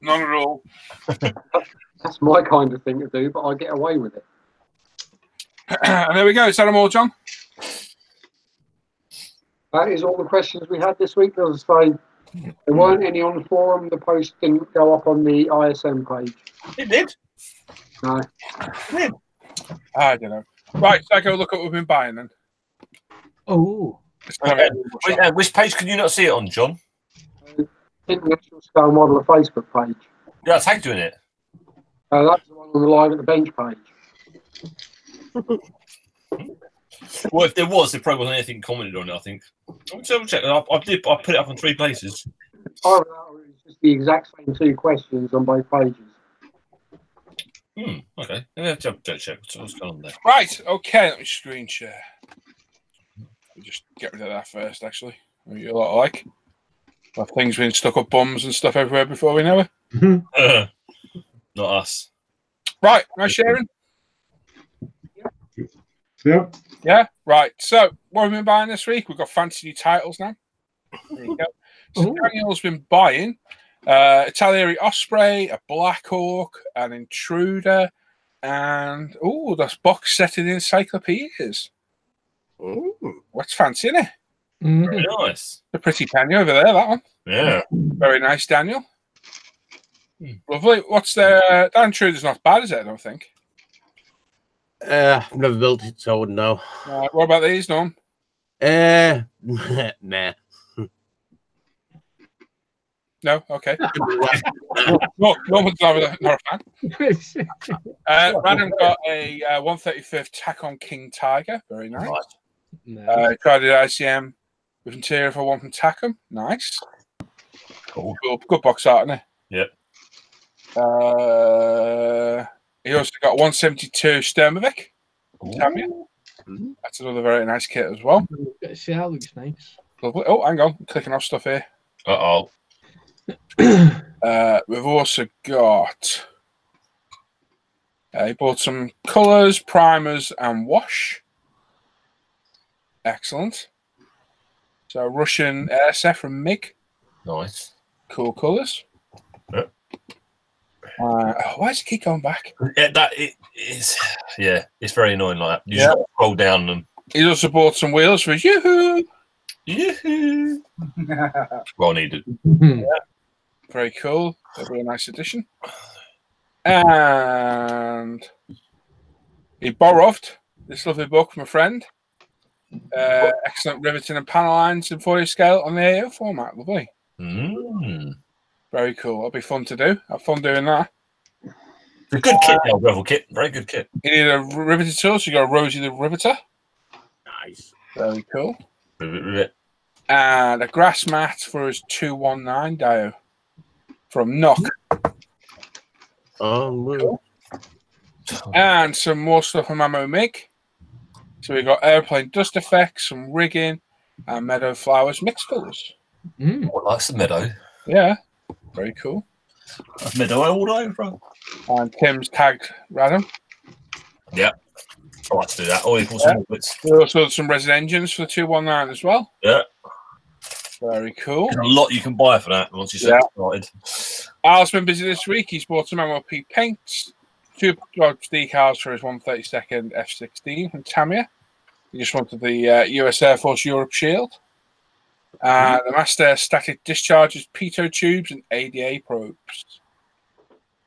Not at all. That's my kind of thing to do, but I get away with it. And there we go. Is that them all, John? That is all the questions we had this week. As I say, there weren't any on the forum. The post didn't go up on the ISM page. It did? No. I don't know. Right, so I go look at what we've been buying then. Oh. Which page can you not see it on, John? International Scale Modeler Facebook page. Yeah, I tagged you in it. That's the one on the Live at the Bench page. Well, if there was, there probably wasn't anything commented on it, I think. I'll double check. I put it up on 3 places. Oh, no, it's just the exact same 2 questions on both pages. Okay. Let me have to check what's going on there. Right, okay, let me screen share. Let me just get rid of that first, actually. You lot like. Well, things been stuck up bums and stuff everywhere before we know it. Not us. Right, nice sharing. Yep. Yeah, right. So, what have we been buying this week? We've got fancy new titles now. There you go. So, Daniel's been buying Italieri Osprey, a Blackhawk, an Intruder, and that's box set in encyclopedias. What's fancy, isn't it? Very nice. A pretty penny over there, that one. Yeah. Very nice, Daniel. Lovely. What's the that Intruder's not bad, is it? I don't think. I've never built it, so I wouldn't know. What about these, Norm? Nah. No, okay. No, Norman's not a fan. Random got a 135th Tac-On King Tiger. Very nice. Tried it ICM with interior for one from Tac-On. Nice. Cool. Good box art, isn't it? Yep. He also got 172 Sturmovik. That's another very nice kit as well. See, that looks nice. Lovely. Oh, hang on. I'm clicking off stuff here. Uh-oh. We've also got. He bought some colours, primers, and wash. Excellent. So Russian SF from MiG. Nice. Cool colours. Yep. Why does it keep going back? Yeah, it's very annoying like that. You just gotta scroll down them. He's also bought some wheels for his yoo-hoo. Yoo-hoo. Well needed. Very cool. That'll be a nice addition. And he borrowed this lovely book from a friend. Excellent riveting and panel lines in 40 scale on the AO format. Lovely. Very cool. That'll be fun to do. Have fun doing that. It's a good kit, the old Revel kit. Very good kit. You need a riveting tool, so you got a Rosie the Riveter. Nice. Very cool. Rivet. And a grass mat for his 219 Dio from Knock. Cool. And some more stuff from Ammo MiG. So we got airplane dust effects, some rigging, and meadow flowers mixed colours. I like some meadow. Yeah, very cool. That's meadow all over. And Tim's tagged Radham. Yeah, I like to do that. Or some bits. We also had some resin engines for the 219 as well. Yeah. Very cool. There's a lot you can buy for that once you get started. Al's been busy this week. He's bought some MLP paints, 2 decals for his 132nd F-16 from Tamiya. He just wanted the US Air Force Europe shield. The Master static discharges, pitot tubes, and ADA probes.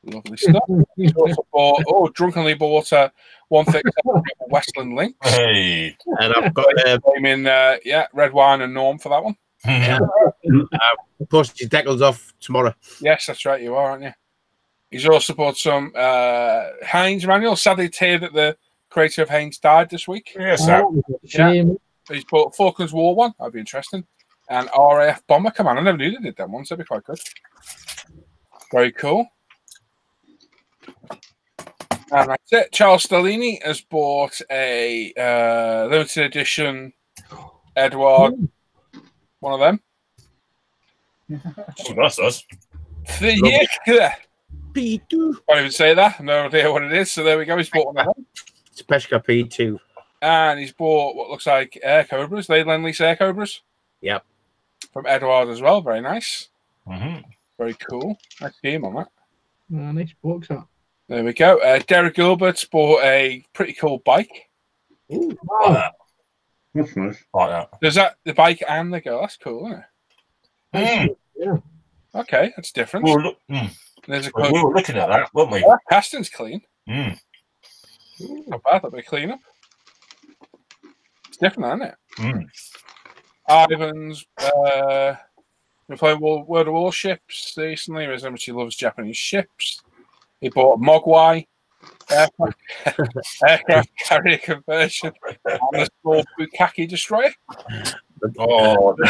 Lovely stuff. He's also bought, drunkenly bought a 137 Westland Lynx. Hey. And I've got red wine and Norm for that one. postage decals off tomorrow. Yes, that's right. You are, aren't you? He's also bought some Haynes manual. Sadly, to hear that the creator of Haynes died this week. Yes, Shame. He's bought Falklands War one. That'd be interesting. And RAF Bomber Command. I never knew they did that one, so that'd be quite good. Very cool. And that's it. Charles Stellini has bought a limited edition Edward. One of them. That's us. P2. Can't even say that. No idea what it is. So there we go. He's bought one of them. Special P2. And he's bought what looks like Air Cobras. They lend lease Air Cobras. Yep. From Edward as well. Very nice. Mm-hmm. Very cool. Nice game on that. Nice box up. There we go. Derek Gilbert's bought a pretty cool bike. Ooh, Like that. That's nice. Like that. There's that the bike and the girl. That's cool, isn't it? Yeah. Okay, that's different. There's a We were looking at that, weren't we? Oh, casting's clean. Mm. Not bad. That'll be clean up. It's different, isn't it? Mm. Ivan's been playing World of Warships recently. As much he loves Japanese ships. He bought a Mogwai aircraft carrier conversion and a small Bukaki destroyer. Oh, then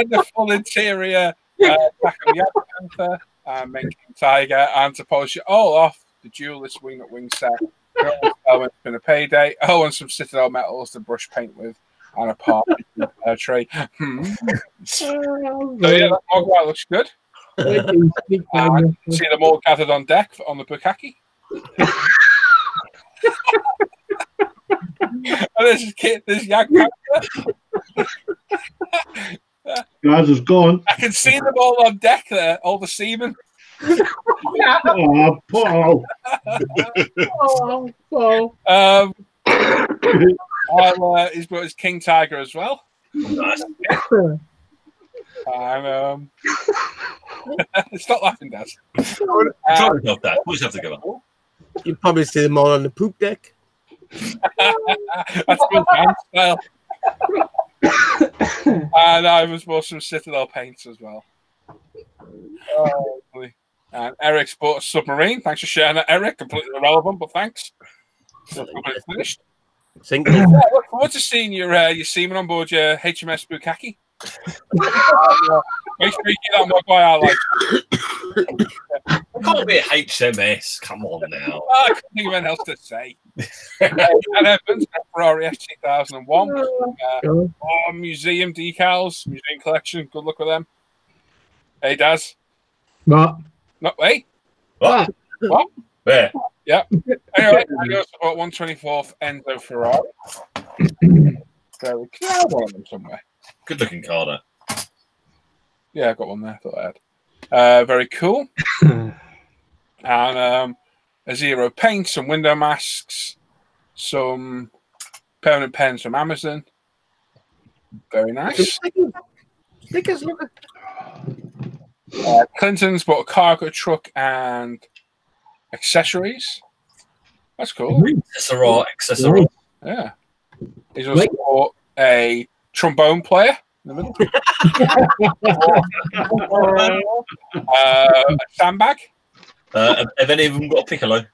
the full interior back of the Yak Panther, main King Tiger, and to polish it all off, the duelist wing at wing set. It's been a payday. Oh, and some Citadel metals to brush paint with, and a part tray. So yeah, that Mogwai looks good. See them all gathered on deck on the Bukaki. And there's Yak Panther. Guys, it's gone. I can see them all on deck there, all the seamen. Oh, Paul. He's got his King Tiger as well. nice. And stop laughing, Dad. Try yourself, Dad. Put yourself together. You probably see them all on the poop deck. That's good man style. And I was bought some Citadel paints as well. And Eric's bought a submarine. Thanks for sharing that, Eric. Completely irrelevant, but thanks. Finished. Single. Yeah, look forward to seeing your seaman on board your HMS Bukaki. Make sure you get that Mogwai I like. Can't be a HMS. Come on now. I couldn't think of anything else to say. And Evans, Ferrari F 2001. Museum decals, museum collection. Good luck with them. Hey, Daz. What? No, wait. What? What? Where? Yeah. Anyway, I go support 124th Enzo Ferrari. There we go. I have one of them somewhere. Good looking car, though. Yeah, I got one there. I thought I had. Very cool. And a Zero paint, some window masks, some permanent pens from Amazon. Very nice. Stickers, look. Clinton's bought a cargo truck and accessories. That's cool. Accessory. Yeah. He's also bought a trombone player in the middle. A sandbag. Have any of them got a piccolo?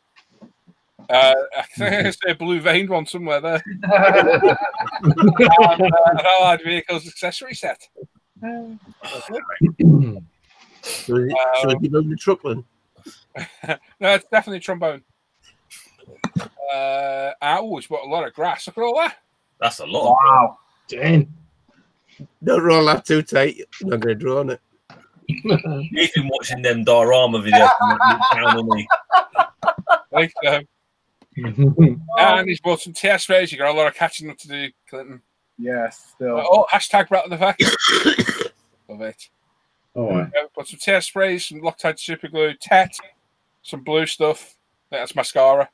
I think there's a blue veined one somewhere there. And an Allied Vehicles accessory set. Should we go to the truck then? No, it's definitely trombone. It's got a lot of grass. Look at all that. That's a lot. Wow. Dang. Don't roll that too tight. You're not going to draw on it. He's been watching them diorama videos. Down on me. Thanks, and he's bought some TS sprays. You got a lot of catching up to do, Clinton. Yes, still. Hashtag Rattle the Fact. Love it. All right. Got some TS sprays, some Loctite super glue, Tet, some blue stuff. I think that's mascara.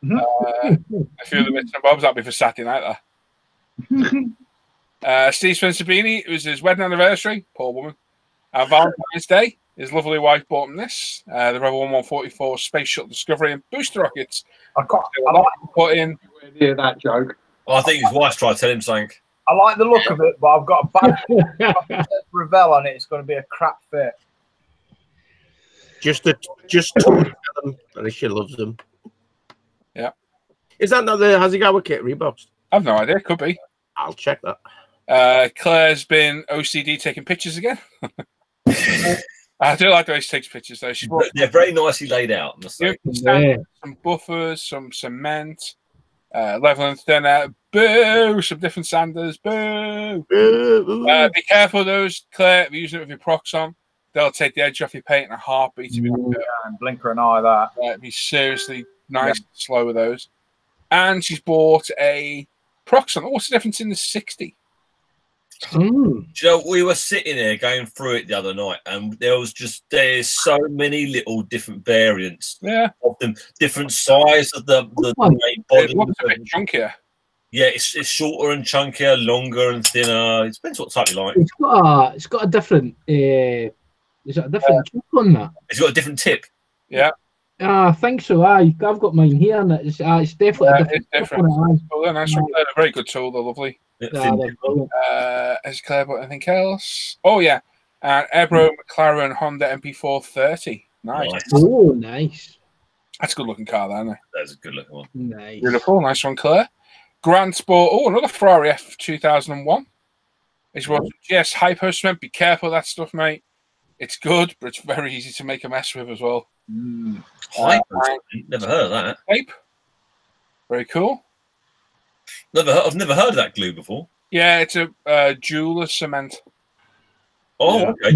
A few of the bits and bobs. That'll be for Saturday night. Steve Spencer Beanie, it was his wedding anniversary. Poor woman. Valentine's Day, his lovely wife bought him this. The Rebel 1144 Space Shuttle Discovery and booster rockets. I Put in. Hear that joke. I think his wife's tried to tell him something. I like the look of it, but I've got a bad Revell on it. It's going to be a crap fit. Just tell them that she loves them. Yeah. Is that not the Hasegawa kit reboxed? I've no idea. Could be. I'll check that. Claire's been OCD taking pictures again. I do like the way she takes pictures, though. She's brought They're very nicely laid out. Must say. some buffers, some cement, leveling thinner. Boo! Some different sanders. Boo! Be careful, those, Claire. If you're using it with your procs on, they'll take the edge off your paint in a heartbeat. And blinker and eye that. Be seriously nice and slow with those. And she's bought a procs on. What's the difference in the 60? Do you know, we were sitting there going through it the other night, and there's so many little different variants. Yeah, of them, different size of the main body. It looks a bit chunkier. Yeah, it's shorter and chunkier, longer and thinner. It depends what type you like. It's got a different. Is it a different tip on that? It's got a different tip. Yeah. I think so. I've got mine here, and it's definitely a different. It's different. Oh, they're nice. They're a very good tool. They're lovely. Has Claire bought anything else? Oh yeah, Ebro McLaren Honda MP430. Nice. Oh, nice. That's a good looking car, isn't it? That's a good looking one. Nice. Beautiful. Nice one, Claire. Grand Sport. Oh, another Ferrari F 2001. It's what GS Hypo Cement. Be careful of that stuff, mate. It's good, but it's very easy to make a mess with as well. Hypo Cement? Never heard of that. Tape. Very cool. I've never heard of that glue before. Yeah, it's a jeweler cement. Oh, okay.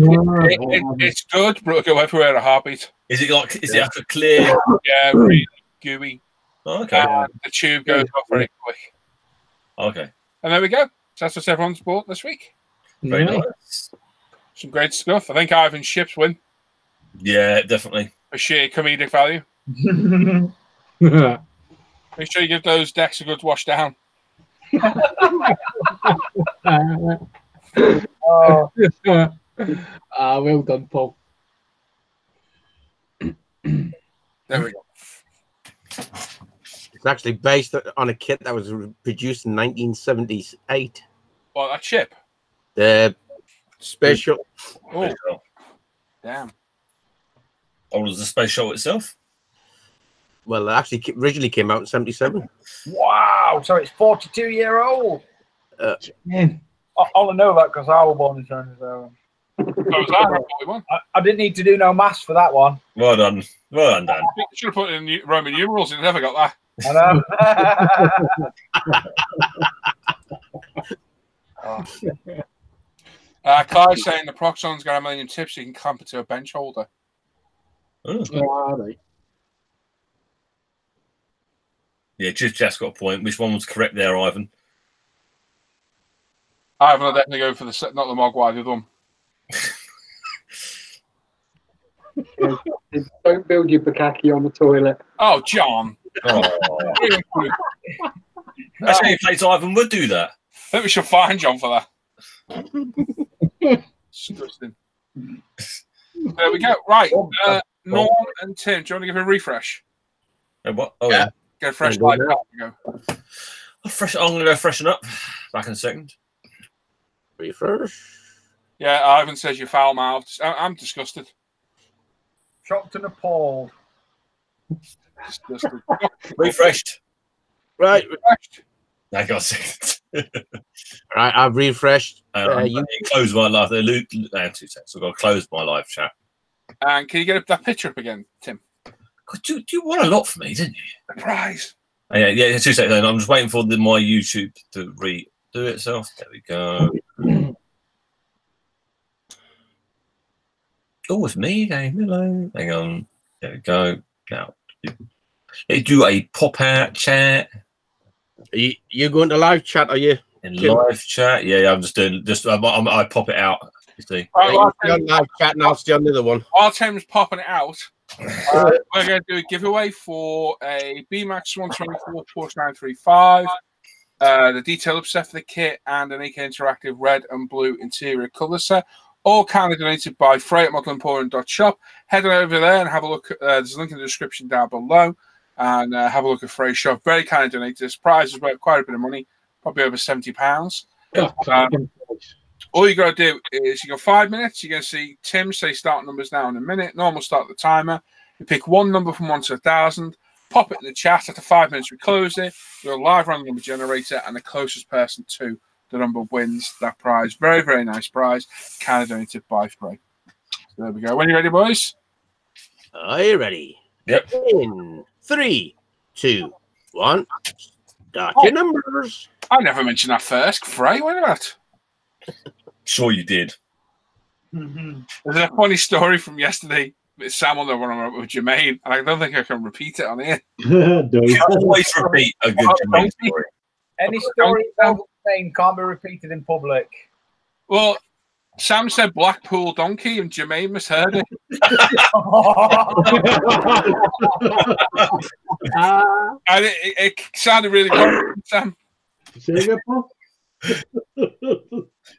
It's good, but it'll go everywhere at a heartbeat. Is it like a clear? Yeah, really gooey. Oh, okay. The tube goes off very quick. Okay. And there we go. So that's what everyone's bought this week. Very nice. Some great stuff. I think Ivan's ships win. Yeah, definitely. For sheer comedic value. Make sure you give those decks a good wash down. Well done, Paul. There we go. It's actually based on a kit that was produced in 1978. What, that ship? The space shuttle. Oh, damn. Oh, was the space shuttle itself? Well, it actually originally came out in 77. Wow, so it's 42-year-old. Man. I'll know that because I was born in 77. I didn't need to do no maths for that one. Well done. Well done, Dan. You should have put it in Roman numerals. You never got that. I know. Clive's saying the Proxon's got 1 million tips so you can camp it to a bench holder. Oh. Right. Yeah, just got a point. Which one was correct there, Ivan? Ivan will definitely go for not the Mogwai, the other one. Don't build your bukkake on the toilet. Oh, John. Oh. That's how you place Ivan would do that. I think we should find John for that. Disgusting. There we go. Right. Norm and Tim, do you want to give a refresh? What? Oh, yeah. Go fresh live. Go. I'm going to go freshen up. Back in a second. Refresh. Yeah, Ivan says you're foul mouthed. I'm disgusted. Shocked and appalled. Disgusted. Refreshed. Right. Refreshed. I got a second. Right, I've refreshed. You close my live. 2 seconds. I've got to close my live chat. And can you get that picture up again, Tim? God, you won a lot for me, didn't you? Surprise. Yeah, 2 seconds. I'm just waiting for my YouTube to redo itself. There we go. Oh, it's me again. Hello. Hang on. There we go. Now, do a pop-out chat. You going to live chat, are you? In live chat? Yeah, I'm just doing. I pop it out. You see. Right, on live chat, and I'll stay on the other one. While Tim's popping it out, we're going to do a giveaway for a BMAX 124 Porsche 935, the detail upset for the kit, and an AK Interactive red and blue interior colour set. All kind of donated by Frey at modelemporium.shop. Head on over there and have a look. There's a link in the description down below. And have a look at Frey's shop. Very kind of donated. This prize is worth quite a bit of money, probably over £70. All you got to do is you got 5 minutes. You're going to see Tim say start numbers now in a minute. Normal start the timer. You pick one number from 1 to 1,000. Pop it in the chat. After 5 minutes, we close it. We'll live random number generator, and the closest person to the number wins that prize. Very, very nice prize. Kind of donated by Frey. So there we go. When you ready, boys? Are you ready? Yep. In 3, 2, 1. Start your numbers. I never mentioned that first. Frey, what about? Sure you did. There's a funny story from yesterday with Sam on the one with Jermaine, and I don't think I can repeat it on here. You always repeat a good Jermaine story. Any story about name can't be repeated in public. Well, Sam said Blackpool donkey, and Jermaine misheard it. And it sounded really good, Sam.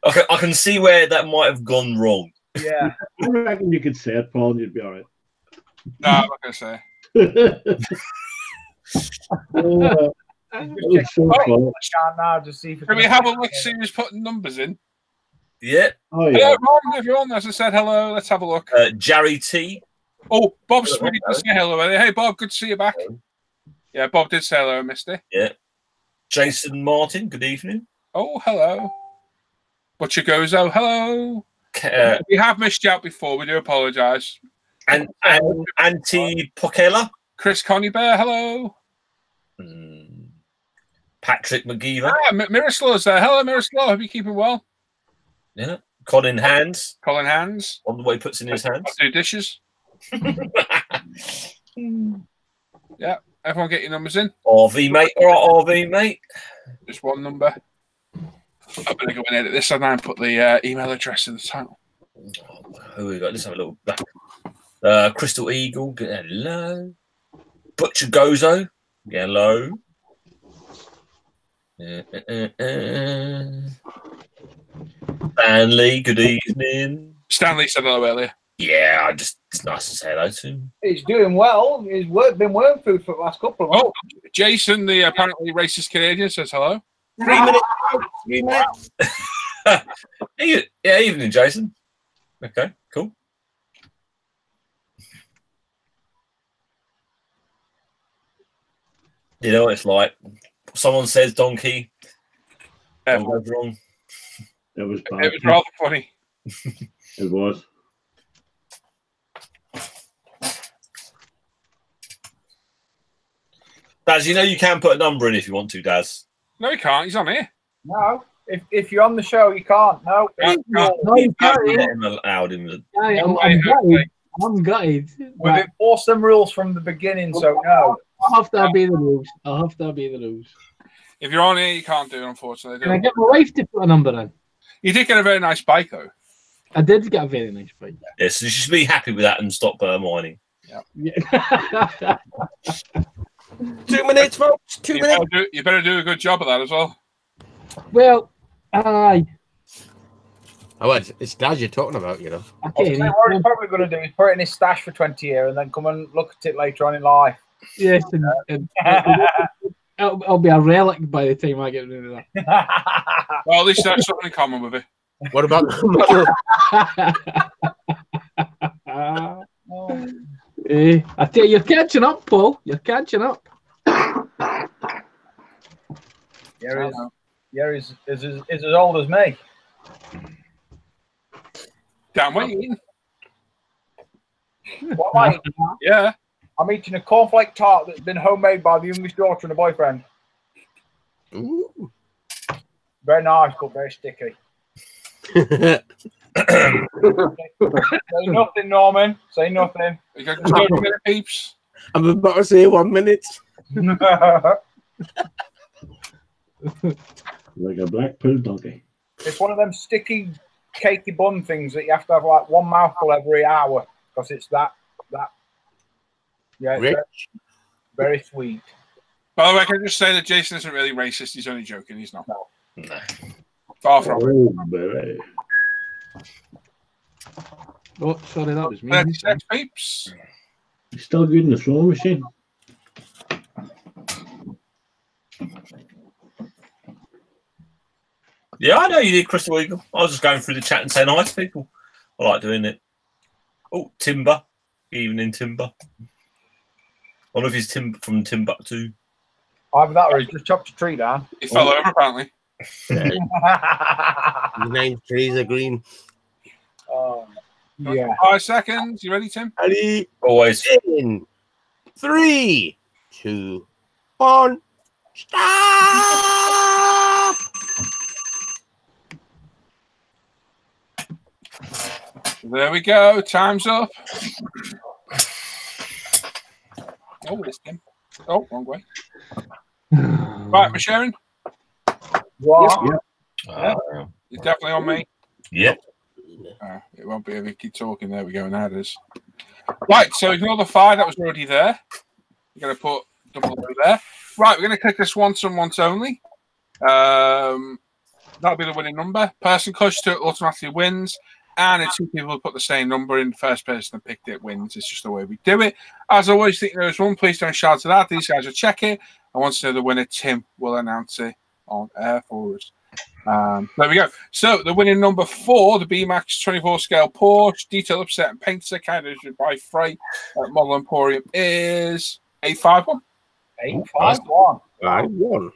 Okay, I can see where that might have gone wrong. Yeah. I reckon you could say it, Paul, and you'd be all right. No, I'm not going to say. Now to see if Can we have a look, see who's putting numbers in? Yeah. Oh, yeah. Hello, Ron, everyone. As I said, hello. Let's have a look. Jerry T. Oh, Bob Sweet to say hello. Hey, Bob, good to see you back. Yeah, Bob did say hello, Misty. Yeah. Jason Martin, good evening. Oh, hello. Butcher Gozo, hello. We have missed you out before. We do apologise. And Auntie Pokella. Chris Coneybear, hello. Patrick McGeever. Miroslaw's there. Hello, Miroslaw. Hope you're keeping well. Yeah. Colin Hands. Colin Hands. On what he puts in his hands. Do dishes. Yeah. Everyone get your numbers in. RV mate. All right, RV mate. Just one number. I'm going to go and edit this and then put the email address in the title. Who we got? Let's have a little back. Crystal Eagle. Hello. Butcher Gozo. Hello. Stanley, good evening. Stanley said hello earlier. Yeah, it's nice to say hello to him. He's doing well. He's been worm food for the last couple of months. Oh, Jason, the apparently racist Canadian, says hello. 3 minutes. 3 minutes. Yeah, evening, Jason. Okay, cool. You know what it's like. Someone says donkey. Goes wrong. It was rather funny. It was. Daz, you know you can put a number in if you want to, Daz. No, he can't. He's on here. No, if you're on the show, you can't. No. No, you can't. Let him allowed him. I'm gutted. We've enforced them rules from the beginning, so no. I'll have to obey the rules. I'll have to obey the rules. If you're on here, you can't do it, unfortunately. Can I get my wife to put a number in? You did get a very nice bike, though. I did get a very nice bike. Yes, you should be happy with that and stop whining. Yeah. 2 minutes, folks. 2 minutes. You better do a good job of that as well. Well, aye. Oh, it's Daz you're talking about, you know. Okay. What he's probably going to do is put it in his stash for 20 years and then come and look at it later on in life. Yes, and it'll be a relic by the time I get rid of that. Well, at least that's something in common with it. What about I tell you, you're catching up, Paul. You're catching up. He's as old as me. Damn, what are you eating? What am I eating? Yeah. I'm eating a cornflake tart that's been homemade by the youngest daughter and a boyfriend. Ooh. Very nice, but very sticky. Say nothing, Norman. Say nothing. You got just 30 minute peeps. I'm about to say 1 minute. Like a Blackpool doggy. It's one of them sticky, cakey bun things that you have to have like one mouthful every hour because it's that. Yeah, it's Rich. very sweet. By the way, can I just say that Jason isn't really racist? He's only joking. He's not. No. Far from it. Oh, baby. Oh, sorry, that was me. 36 peeps. It's still good in the throwing machine. Yeah, I know you did, Crystal Eagle. I was just going through the chat and saying hi to people. I like doing it. Oh, Timber. Evening, Timber. I wonder if he's from Timbuktu. Either that or he's just chopped a tree down. He fell over, apparently. The 9 trees are green. Yeah. 5 seconds. You ready, Tim? Ready? Always. In 3, 2, 1. Stop! There we go. Time's up. Oh, it's Tim. Oh, wrong way. Right, we're sharing. What? Yeah. It's definitely on me. Yep. It won't be if we keep talking. There we go. Now it is. Right, so ignore the 5 that was already there. We're going to put double over there. Right, we're going to click this once and once only. That'll be the winning number. Person close to it automatically wins. And if 2 people put the same number in, the first person that picked it wins. It's just the way we do it. As always, think there's one. Please don't shout to that. These guys will check it. And once they're the winner, Tim will announce it on air for us. There we go. So the winning number 4, the B-Max 24 scale Porsche, detail upset and painter, carried by Frey at Model Emporium is 851. 851. 5-1.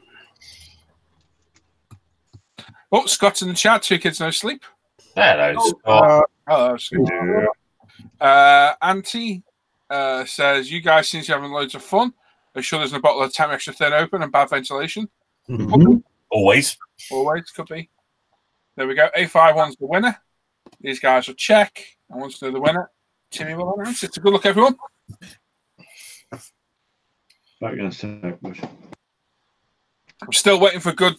Oh, Scott's in the chat. 2 kids, no sleep. Hello, Scott. Hello, Auntie says, you guys seem to be having loads of fun. Are you sure there's a bottle of Tam Extra Thin open and bad ventilation? Mm-hmm. Always. Always, could be. There we go. 851's the winner. These guys will check. And once they're the winner, Timmy will announce it. So good luck, everyone. Back in a sec, Bush. I'm still waiting for good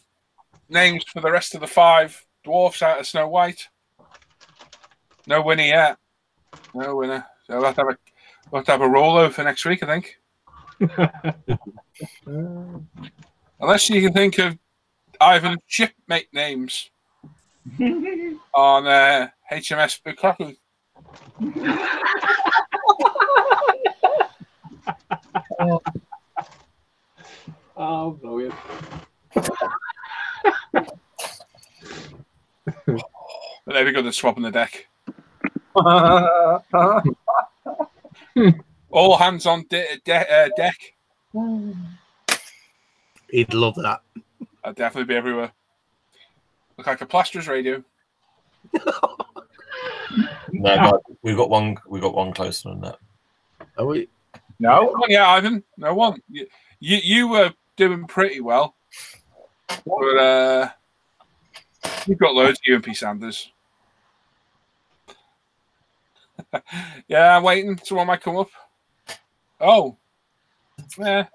names for the rest of the 5 dwarfs out of Snow White. No winner yet. No winner. So we'll have to have a rollover for next week, I think. Unless you can think of Ivan shipmate names on HMS Bukaku. Oh, brilliant. But there we go, they're swapping the deck. All hands on deck. He'd love that. I'd definitely be everywhere. Look like a plasterer's radio. No, we've got one. We've got one closer than that. Are we? No. Oh, yeah, Ivan. No one. You were doing pretty well, but you've got loads of UMP Sanders. Yeah, I'm waiting. Someone might come up. Oh, yeah.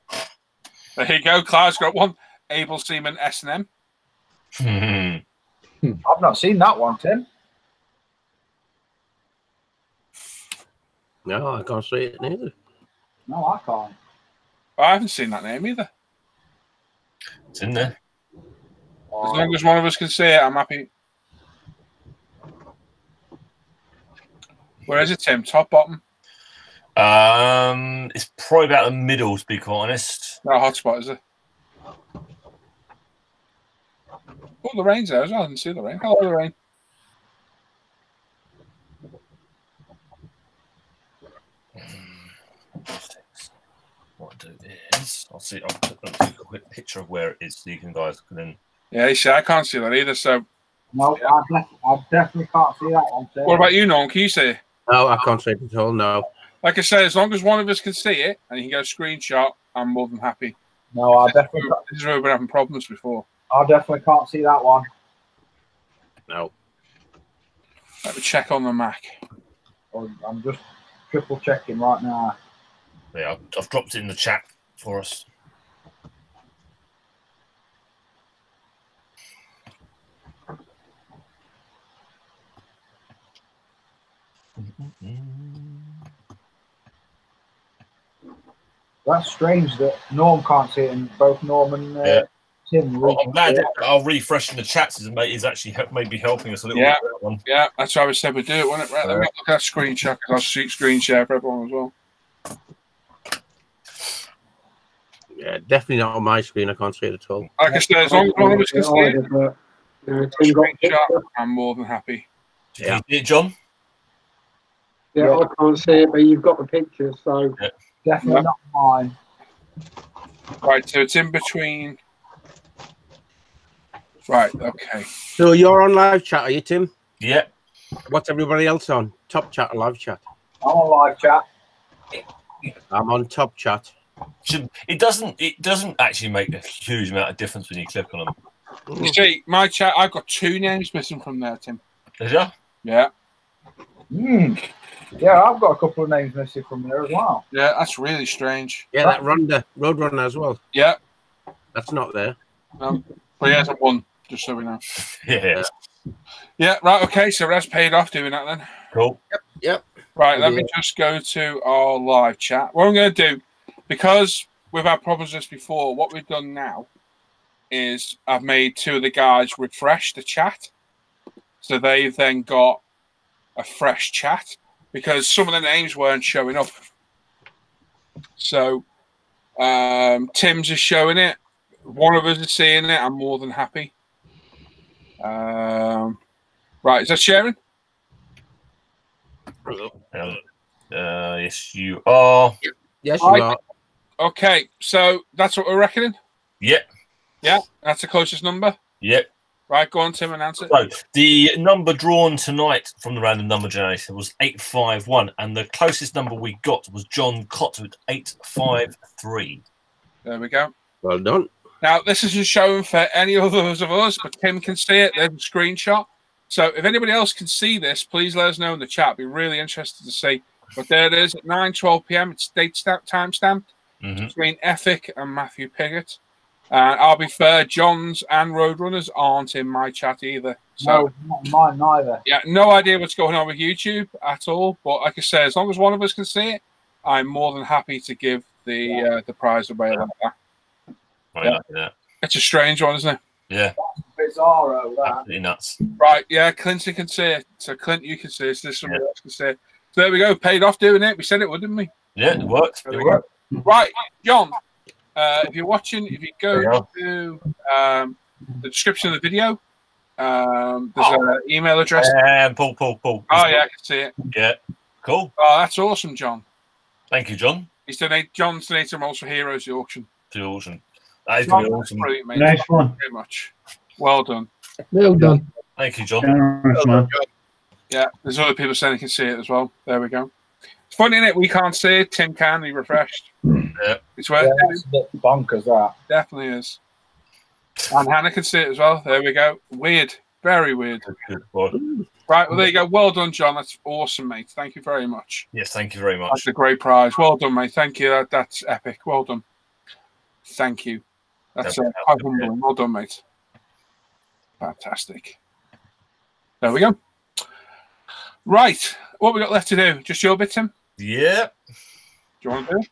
There you go. Cloud's got one. Able Seaman S&M. I've not seen that one, Tim. No, I can't see it neither. No, I can't. I haven't seen that name either. It's in there. As long as one of us can see it, I'm happy. Where is it, Tim? Top, bottom? It's probably about the middle, to be quite honest. No hotspot, is it? Oh, the rain's there as well. I didn't see the rain. Hello, the rain. What I'll do is I'll put a quick picture of where it is so you guys can then. Yeah, you see, I can't see that either. So, No, I definitely can't see that one, Tim. what about you, Norm? Can you see it? No, I can't see it at all. No. Like I said, as long as one of us can see it and you can get a screenshot, I'm more than happy. No, I definitely, This is where we've been having problems before. I definitely can't see that one. No. Let me check on the Mac. I'm just triple checking right now. Yeah, I've dropped it in the chat for us. That's strange that Norm can't see it, and both Norm and Tim. Well, I'm glad that I'll refresh in the chats is actually maybe helping us a little bit. With that one. Yeah, that's how we said we'd do it, wasn't it? Right, let me look at that screenshot because I'll screen share for everyone as well. Yeah, definitely not on my screen. I can't see it at all. Like I said, as long as one of us can see it, Tim got a screenshot, I'm more than happy. Yeah. You see it, John? Yeah, I can't see it, but you've got the picture, so Definitely not mine. Right, so it's in between. Right, okay. So you're on live chat, are you, Tim? Yeah. What's everybody else on? Top chat or live chat? I'm on live chat. I'm on top chat. It doesn't actually make a huge amount of difference when you click on them. You see, my chat, I've got 2 names missing from there, Tim. Is ya? Yeah. Yeah, I've got a couple of names missing from there as well. Yeah, that's really strange. Yeah, that Roadrunner as well. Yeah. That's not there. But he hasn't won, just so we know. Yeah. Yeah, right, okay, so that's paid off doing that then. Cool. Yep. Right, let me just go to our live chat. What I'm going to do, because we've had problems with this before, what we've done now is I've made 2 of the guys refresh the chat. So they've then got a fresh chat because some of the names weren't showing up. So Tim's is showing it. One of us is seeing it. I'm more than happy. Right, is that sharing? Yes, you are. Yes, you are. Okay, so that's what we're reckoning? Yep. Yeah, that's the closest number? Yep. Right, go on, Tim, announce it. So the number drawn tonight from the random number generator was 851, and the closest number we got was John Cott with 853. There we go. Well done. Now, this isn't shown for any others of us, but Tim can see it. There's a screenshot. So if anybody else can see this, please let us know in the chat. Be really interested to see. But there it is at 9:12 p.m. It's time stamped between Ethic and Matthew Piggott. I'll be fair, John's and Roadrunners aren't in my chat either. So, no, not mine neither. Yeah, no idea what's going on with YouTube at all. But like I say, as long as one of us can see it, I'm more than happy to give the prize away like that. Yeah. It's a strange one, isn't it? Yeah. Bizarro, that. Absolutely nuts. Right, yeah, Clinton can see it. So, Clint, you can see it. So, this somebody else can see it. So, there we go. Paid off doing it. We said it would, didn't we? Yeah, it worked. There we go. Right, John, if you're watching, if you go to the description of the video, there's an email address. Paul. Oh, yeah, I can see it. Yeah, cool. Oh, that's awesome, John. Thank you, John. John's donated him also Heroes, the auction. The auction. That is going to be awesome. Brilliant, mate. Nice one. Thank you very much. Well done. Well done. Thank you, John. Generous, man. Yeah, there's other people saying they can see it as well. There we go. It's funny, isn't it? We can't see it. Tim can. He refreshed. Yeah. It's worth Yeah, it. that's a bit bonkers, that. Definitely is. And Hannah can see it as well. There we go. Weird. Very weird. Good boy. Right, well, there you go. Well done, John. That's awesome, mate. Thank you very much. Yes, thank you very much. That's a great prize. Well done, mate. Thank you. That's epic. Well done. Thank you. That's quite humbling. Well done, mate. Fantastic. There we go. Right. What we got left to do? Just your bit, Tim? Yeah. Do you want to do it?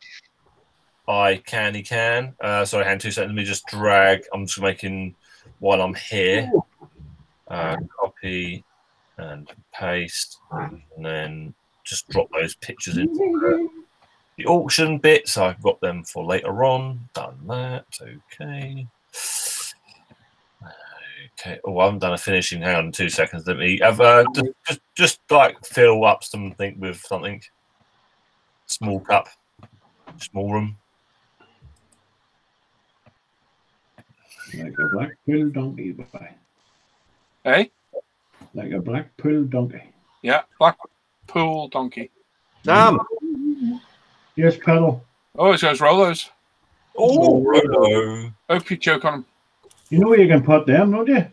I can, he can. Sorry, hang 2 seconds. Let me just drag. I'm just making while I'm here. Copy and paste. And then just drop those pictures into the auction bit. So I've got them for later on. Done that. Okay. Okay. Oh, I haven't done a finishing. Hang on 2 seconds. Let me have just like fill up something with something. Small cup. Small room. Like a black pill donkey, boy. Hey? Like a black pill donkey. Yeah, Blackpool donkey. Sam. Yes, pedal. Oh, it goes Rolos. Oh, Rolo. Hope you choke on him. You know where you can put them, don't you?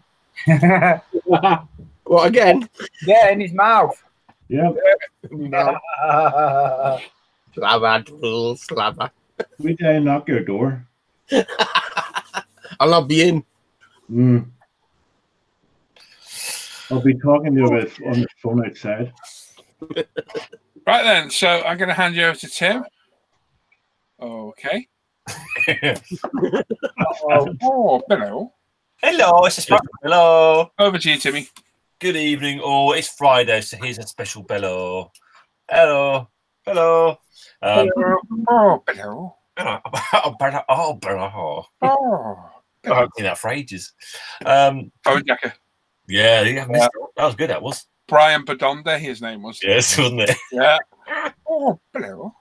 What again? Yeah, in his mouth. Yeah. No. Slabber, fool, slabber. We day knock your door. I'll not be in. I'll be talking to you about on the phone outside. Right then, so I'm going to hand you over to Tim. Okay. Oh, hello. Hello, it's a special hello. Over to you, Timmy. Good evening, all. It's Friday, so here's a special bello. Hello. Hello. Oh, hello. Oh, Oh. I haven't seen that for ages. Phone jacker. Yeah, that was good. That was Brian Badonde, his name was. yes, wasn't it? Yeah. Oh, hello.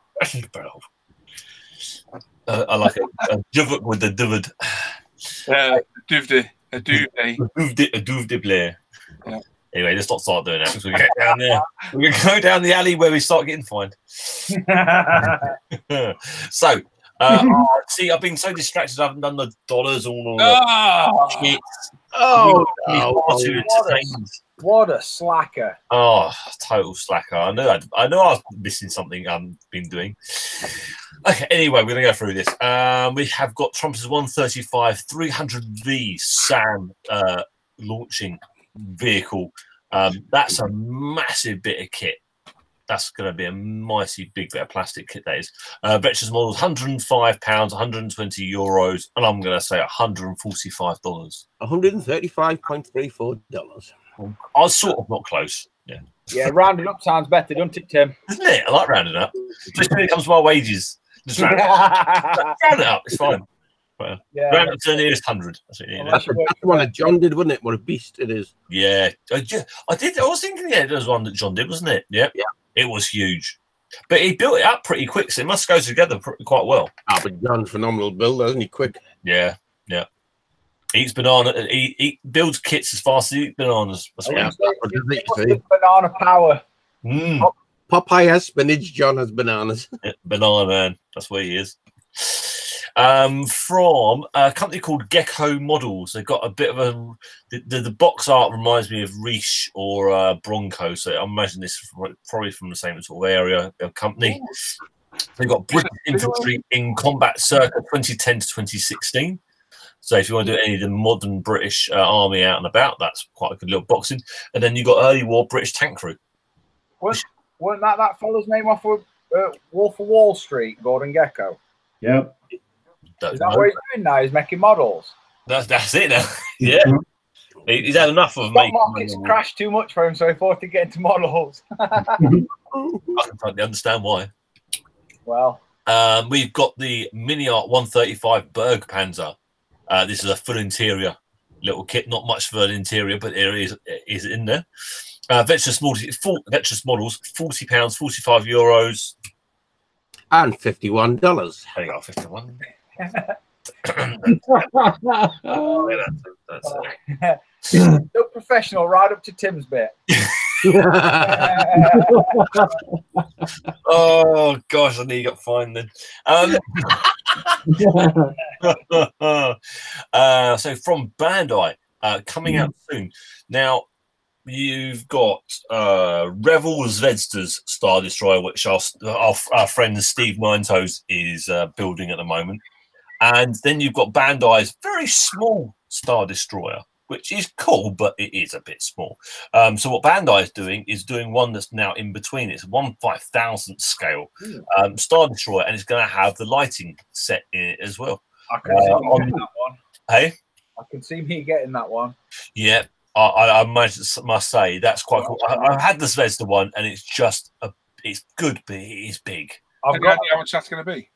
I like a duvut with the duvud. Duvde. A duvde. A duvde Blair. Yeah. Anyway, let's not start doing that because we get down there. We're going to go down the alley where we start getting fined. So, see, I've been so distracted. I haven't done the dollars all Oh, shit. Oh, What a slacker. Oh, total slacker. I know I was missing something I've been doing. Okay, anyway, we're going to go through this. We have got Trump's 135 300V SAM launching vehicle. That's a massive bit of kit. That's going to be a mighty big bit of plastic kit, that is. Veterans models, £105, 120 euros, and I'm going to say $145. $135.34. I was sort of not close. Yeah. Yeah, rounding up sounds better, doesn't it, Tim? Isn't it? I like rounding up. Just when it comes to my wages, just round it up. It's fine. Well, Yeah. round up to the nearest 100. That's what you need. That's one that John did, wasn't it? What a beast it is. Yeah, I did. I was thinking, yeah, there was one that John did, wasn't it? Yeah, Yeah. It was huge, but he built it up pretty quick, so it must go together quite well. Ah, but John's phenomenal build, isn't he? Quick. Yeah, yeah. He eats banana. He builds kits as fast as he eats bananas. That's what Yeah. Banana power. Popeye has spinach. John has bananas. Banana man. That's where he is. From a company called Gecko Models. They've got a bit of a the box art reminds me of Reach or Bronco, so I imagine this is probably from the same sort of area of company. They've got British infantry in combat circa 2010 to 2016. So if you want to do any of the modern British army out and about, that's quite a good little boxing. And then you've got early war British tank crew. Wasn't that fella's name off of Wolf of Wall Street, Gordon Gecko? Yep. Is that what he's doing now? He's making models. That's it now. Yeah. He's had enough of Stock me. market's crashed too much for him, so he thought to get into models. I can totally understand why. Well, we've got the Mini Art 135 Berg Panzer. This is a full interior little kit, not much for an interior, but there is in there. Veterans models, £40, 45 euros. And $51. There you go, 51. so professional, right up to Tim's bit. Oh gosh, I need to get fine then. So from Bandai, coming out soon. Now you've got Revel Zvedsta's Star Destroyer, which our friend Steve Ninetoes is building at the moment, and then you've got Bandai's very small Star Destroyer, which is cool, but it is a bit small. So what Bandai is doing one that's now in between. It's 1/5000th scale Star Destroyer, and it's going to have the lighting set in it as well. I can see me getting that one. Hey, I can see me getting that one. yeah, I must say that's quite cool. I've had the Zvezda one, and it's just it's good, but it is big. I've got how much that's going to be.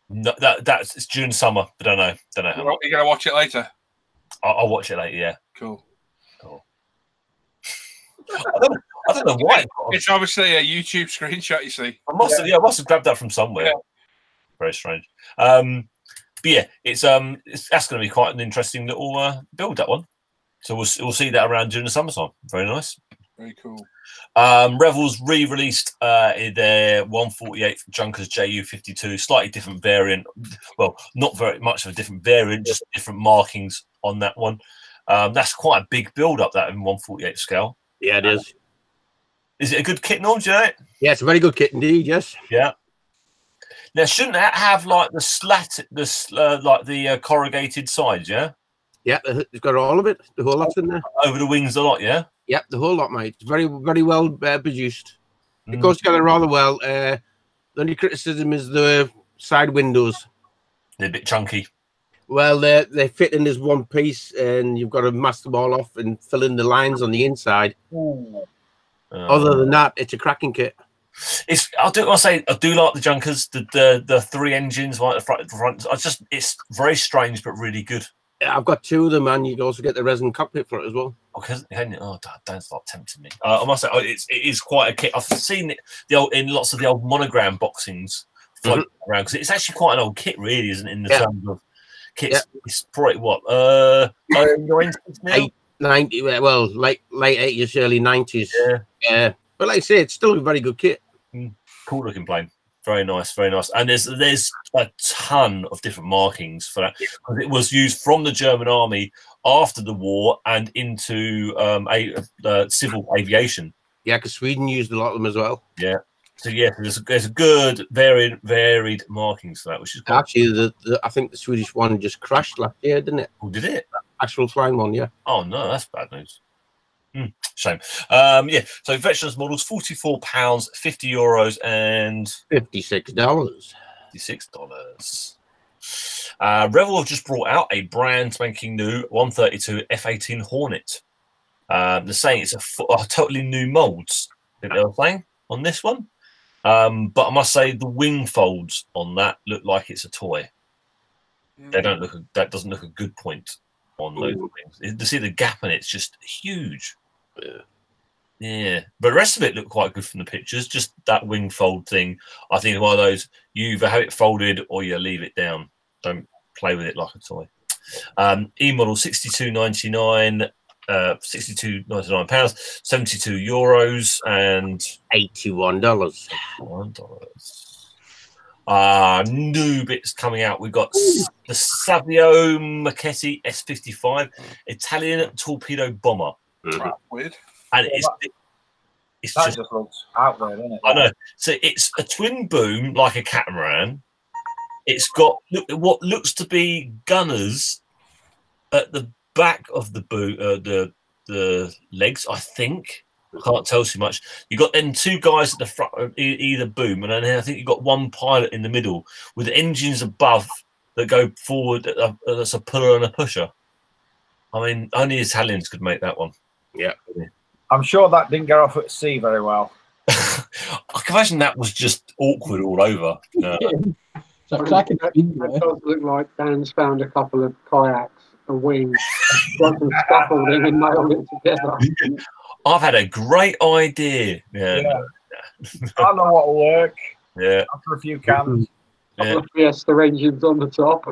No, it's June summer. I don't know how much. You're going to watch it later. I'll watch it later. Yeah. Cool. I don't know why. It's obviously a YouTube screenshot. You see. I must have grabbed that from somewhere. Yeah. Very strange. But yeah, that's going to be quite an interesting little build, that one. So we'll see that around during the summertime. Very nice. Very cool. Revel's re-released their 148 Junkers JU52, slightly different variant. Well, not very much of a different variant, just different markings on that one. That's quite a big build up, that in 148 scale. Yeah, it is. Is it a good kit, Norm? Do you know it? Yeah, it's a very good kit indeed. Yes. Yeah. Now, shouldn't that have like the corrugated sides? Yeah. Yeah, it's got all of it. The whole lot's in there. Over the wings a lot, yeah? Yep, the whole lot, mate. It's very, very well produced. It goes together rather well. The only criticism is the side windows. They're a bit chunky. Well, they fit in as one piece, and you've got to mask them all off and fill in the lines on the inside. Other than that, it's a cracking kit. I do like the Junkers, the three engines right at the front. It's very strange but really good. I've got two of them, and you can also get the resin cockpit for it as well. Don't start tempting me. I must say, it is quite a kit. I've seen it in lots of the old monogram boxings floating around, because it's actually quite an old kit, really, isn't it? In the terms of kits, it's probably what 90, well, late 80s, early 90s. Yeah, but like I say, it's still a very good kit. Cool looking plane. Very nice, very nice. And there's a ton of different markings for that, because it was used from the German army after the war and into civil aviation. Yeah, because Sweden used a lot of them as well. Yeah. So yeah, there's a good varied markings for that, which is cool. Actually, I think the Swedish one just crashed last year, didn't it? Oh, did it? Actual flying one, yeah. Oh no, that's bad news. Shame. Yeah. So veterans models, £44, €50, and $56. $56. Revel have just brought out a brand spanking new 132 F-18 Hornet. They're saying it's a totally new molds. I think they were saying on this one. But I must say the wing folds on that look like it's a toy. They don't look. That doesn't look a good point on those wings. To see the gap in it's just huge. Yeah, but the rest of it looked quite good from the pictures. Just that wing fold thing, I think, is one of those, you either have it folded or you leave it down. Don't play with it like a toy. E-model £62.99, £62.99, €72, and $81. New bits coming out. We've got the Savio Marchetti S55 Italian torpedo bomber. Weird. And it's just looks out there, doesn't it? I know. So it's a twin boom like a catamaran. It's got what looks to be gunners at the back of the boom, the legs. I think I can't tell too much. You got then two guys at the front of either boom, and then I think you got one pilot in the middle with engines above that go forward. That's a puller and a pusher. I mean, only Italians could make that one. Yeah. I'm sure that didn't get off at sea very well. I can imagine that was just awkward all over. So cracking that does look like Dan's found a couple of kayaks, a wing, got some scaffolding and nailed it together. I've had a great idea. Yeah. I know what'll work. Yeah. After a few cans. Couple of Fiesta engines on the top.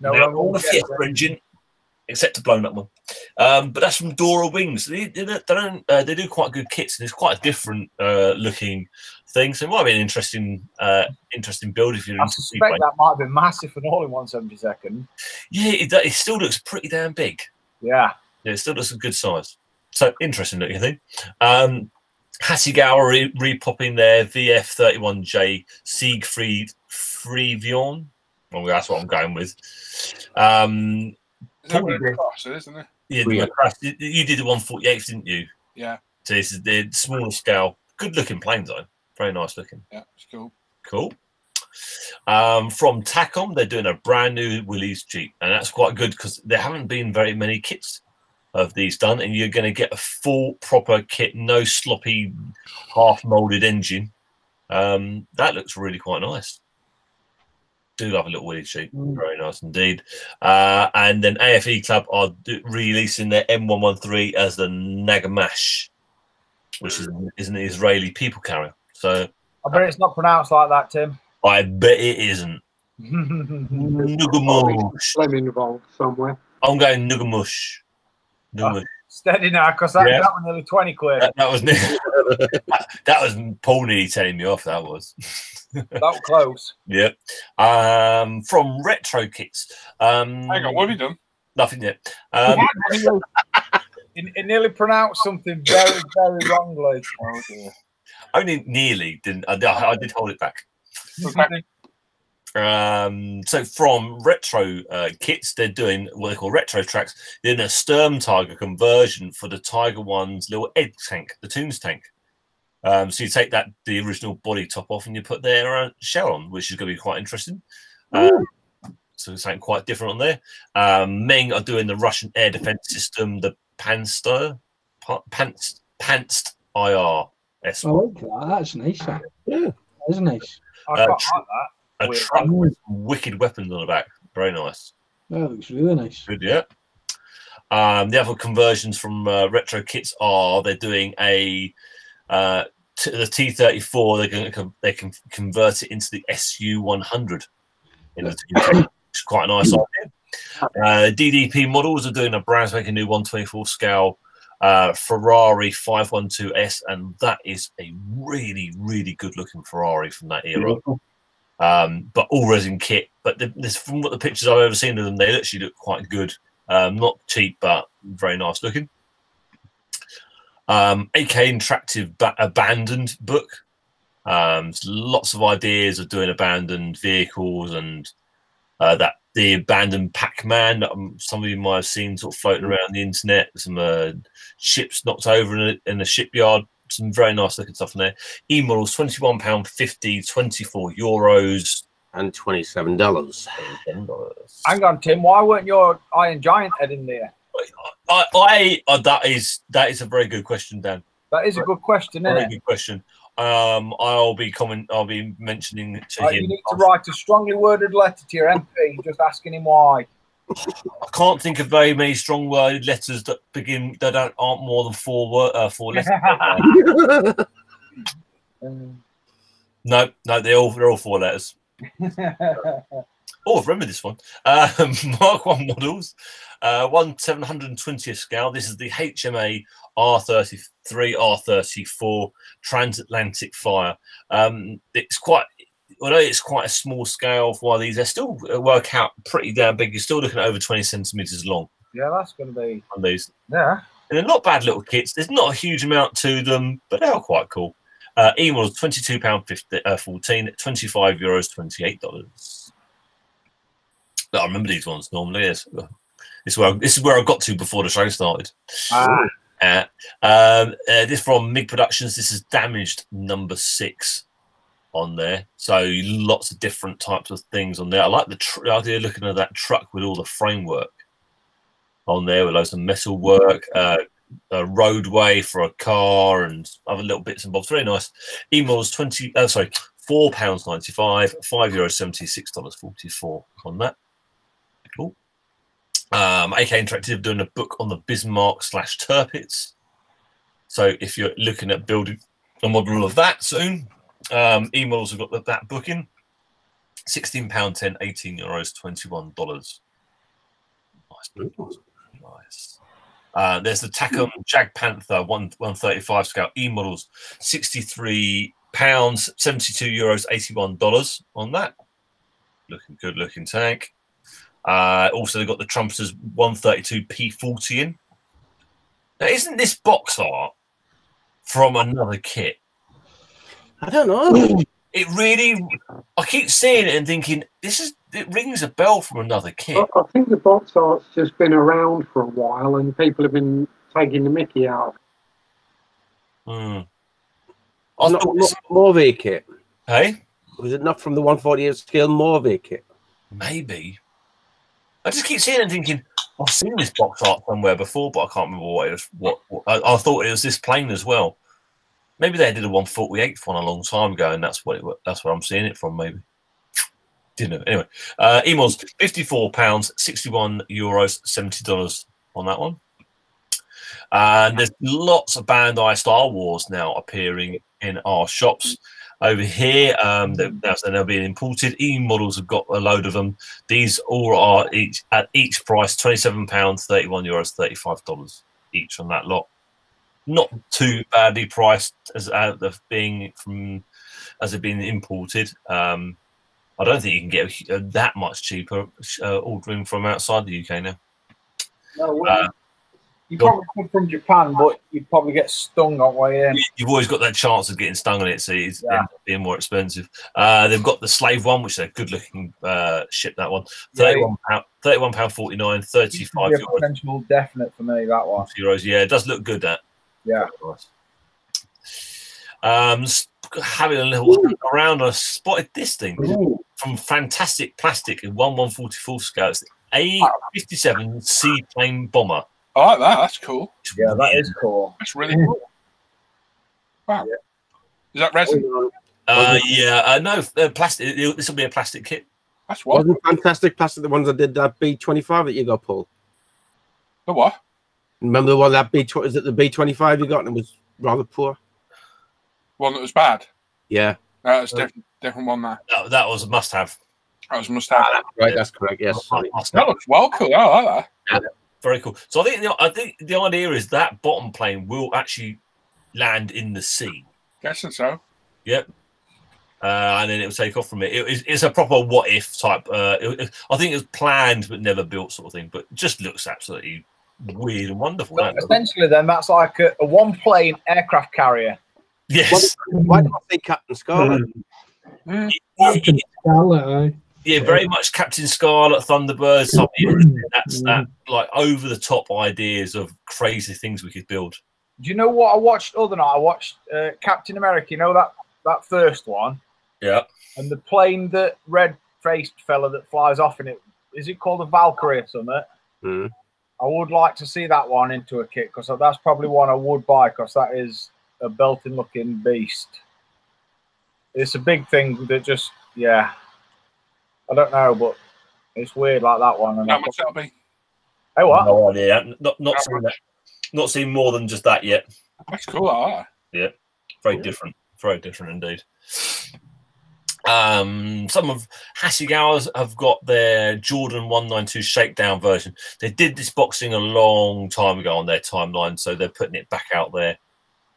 No, all the Fiesta engine. except a blown up one. But that's from Dora Wings. They do quite good kits, and it's quite a different looking thing. So it might be an interesting build if you're I into suspect that might be massive for an all in 1/72nd. Yeah, it still looks pretty damn big. Yeah, it still looks a good size. So interesting looking thing. Hasegawa repopping their VF31J Siegfried Freevion. Well, that's what I'm going with. Isn't it? Yeah, you did the 148th, didn't you? Yeah. So this is the smaller scale. Good looking planes though. Very nice looking. Yeah, it's cool. Cool. From Tacom, they're doing a brand new Willys Jeep, and that's quite good because there haven't been very many kits of these done, and you're going to get a full proper kit, no sloppy half molded engine. That looks really quite nice. Do love a little Willys Jeep. Very nice indeed. And then AFE Club are releasing their M113 as the Nagamash, which is an Israeli people carrier. So I bet it's not pronounced like that, Tim. I bet it isn't. Nugamush. Involved somewhere. I'm going Nugamush. Steady now, because that was nearly 20 quid. That was that was Paul nearly telling me off. That was that was close. Yep. From Retro Kits. Hang on, what have you done? Nothing yet. It nearly pronounced something very, very wrongly. Oh dear. Only nearly didn't. I did hold it back. Okay. So from Retro Kits, they're doing what they call retro tracks. They're doing a Sturm Tiger conversion for the Tiger One's little egg tank, the Toons tank. So you take the original body top off and you put their shell on, which is going to be quite interesting. So something quite different on there. Meng are doing the Russian air defense system, the Pantsed IR. I like that. That's nice. Yeah, that's nice. I quite like that. A truck with wicked weapons on the back. Very nice. That looks really nice. Good, yeah. The other conversions from Retro Kits are they're doing the T34. They can convert it into the SU100. Which is quite a nice idea. DDP models are doing a brand spanking new 124 scale Ferrari 512S, and that is a really, really good looking Ferrari from that era. But all resin kit. But from what the pictures I've ever seen of them, they actually look quite good. Not cheap, but very nice looking. AK Interactive Abandoned book. Lots of ideas of doing abandoned vehicles and the abandoned Pac-Man that some of you might have seen sort of floating around the internet. Some ships knocked over in a shipyard. Some very nice looking stuff in there. E-models, £21.50, €24, and $27. Hang on, Tim. Why weren't your Iron Giant head in there? That is a very good question, Dan. That is a good question, isn't it? Very good question. I'll be mentioning it to him. You need to write a strongly worded letter to your MP, just asking him why. I can't think of very many strong worded letters that aren't more than four letters. No, they're all 4 letters. Oh, remember this one. Mark 1 models, 1/720th scale. This is the HMA R33, R34 transatlantic flyer. Although it's quite a small scale for one of these, they still work out pretty damn big. You're still looking at over 20 centimeters long. Yeah, that's going to be on these. Yeah, and they're not bad little kits. There's not a huge amount to them, but they are quite cool. E-models £22.14, €25, $28. I remember these ones normally. Yes. This is where I got to before the show started. This from MiG Productions. This is Damaged number 6 on there. So lots of different types of things on there. I like the idea of looking at that truck with all the framework on there with loads of metal work, a roadway for a car and other little bits and bobs. Very nice. E-models £4.95, €5, $76.44 on that. Cool. AK Interactive doing a book on the Bismarck / Tirpitz. So if you're looking at building a model of that soon, E-models have got that book in. £16.10, €18, $21. Nice. Nice. There's the Tacom Jag Panther 135 scale E models, £63, €72, $81 on that. Looking good looking tank. Also, they've got the Trumpsters 132 P40 in. Now, isn't this box art from another kit? I don't know. It really, I keep seeing it and thinking, it rings a bell from another kit. I think the box art's just been around for a while and people have been taking the mickey out. I Not thought this, Morvay kit. hey? Was it not from the 148 scale Morvay kit? Maybe. I just keep seeing it and thinking, I've seen this box art somewhere before, but I can't remember what it was. I thought it was this plane as well. Maybe they did a 148th one a long time ago, and that's what I'm seeing it from. Maybe didn't know. Anyway, Emos £54, €61, $70 on that one. And there's lots of Bandai Star Wars now appearing in our shops. Over here, they're now being imported. E models have got a load of them. These all are at each price £27, €31, $35 each on that lot. Not too badly priced as they've been imported. I don't think you can get that much cheaper ordering from outside the UK now. No, you probably come from Japan, but you'd probably get stung on way in. You've always got that chance of getting stung on it, so it's ends up being more expensive. They've got the slave one, which is a good-looking ship. That one, £31.49, €35. Potential definite for me. That one. Euros. Yeah, it does look good. That. Yeah. Having a little look around, I spotted this thing from Fantastic Plastic in 1/144 scale. It's the A57 seaplane bomber. I like that. That's cool. Yeah, that is cool. That's really cool. Wow. Yeah. Is that resin? No, plastic. This will be a plastic kit. That's what. Wasn't Fantastic Plastic the ones that did that B25 that you got, Paul? The what? Remember the one that is it the B25 you got and it was rather poor? One that was bad. Yeah. That's different one there. That was a must-have. That was a must-have. Right, that's correct. Yes. That looks well cool. I like that. Very cool. So I think the idea is that bottom plane will actually land in the sea. Guessing so. Yep. And then it will take off from it. It's a proper what-if type. I think it was planned but never built sort of thing. But it just looks absolutely weird and wonderful. So essentially, then that's like a one-plane aircraft carrier. Yes. Why not say Captain Scarlet? Captain Scarlet, Yeah, very much Captain Scarlet, Thunderbird. That's that like over the top ideas of crazy things we could build. Do you know what I watched other night? I watched Captain America. You know that first one. Yeah. And the plane, that red-faced fella that flies off in it, is it called a Valkyrie or something? Mm. I would like to see that one into a kit because that's probably one I would buy because that is a belting-looking beast. It's a big thing that just, yeah. I don't know, but it's weird like that one. And How much that'll be? Hey, what? No idea. Not seen that. Not seen more than just that yet. That's cool. I like that. Yeah, very different. Very different indeed. Some of Hasegawa's have got their Jordan 192 shakedown version. They did this boxing a long time ago on their timeline, so they're putting it back out there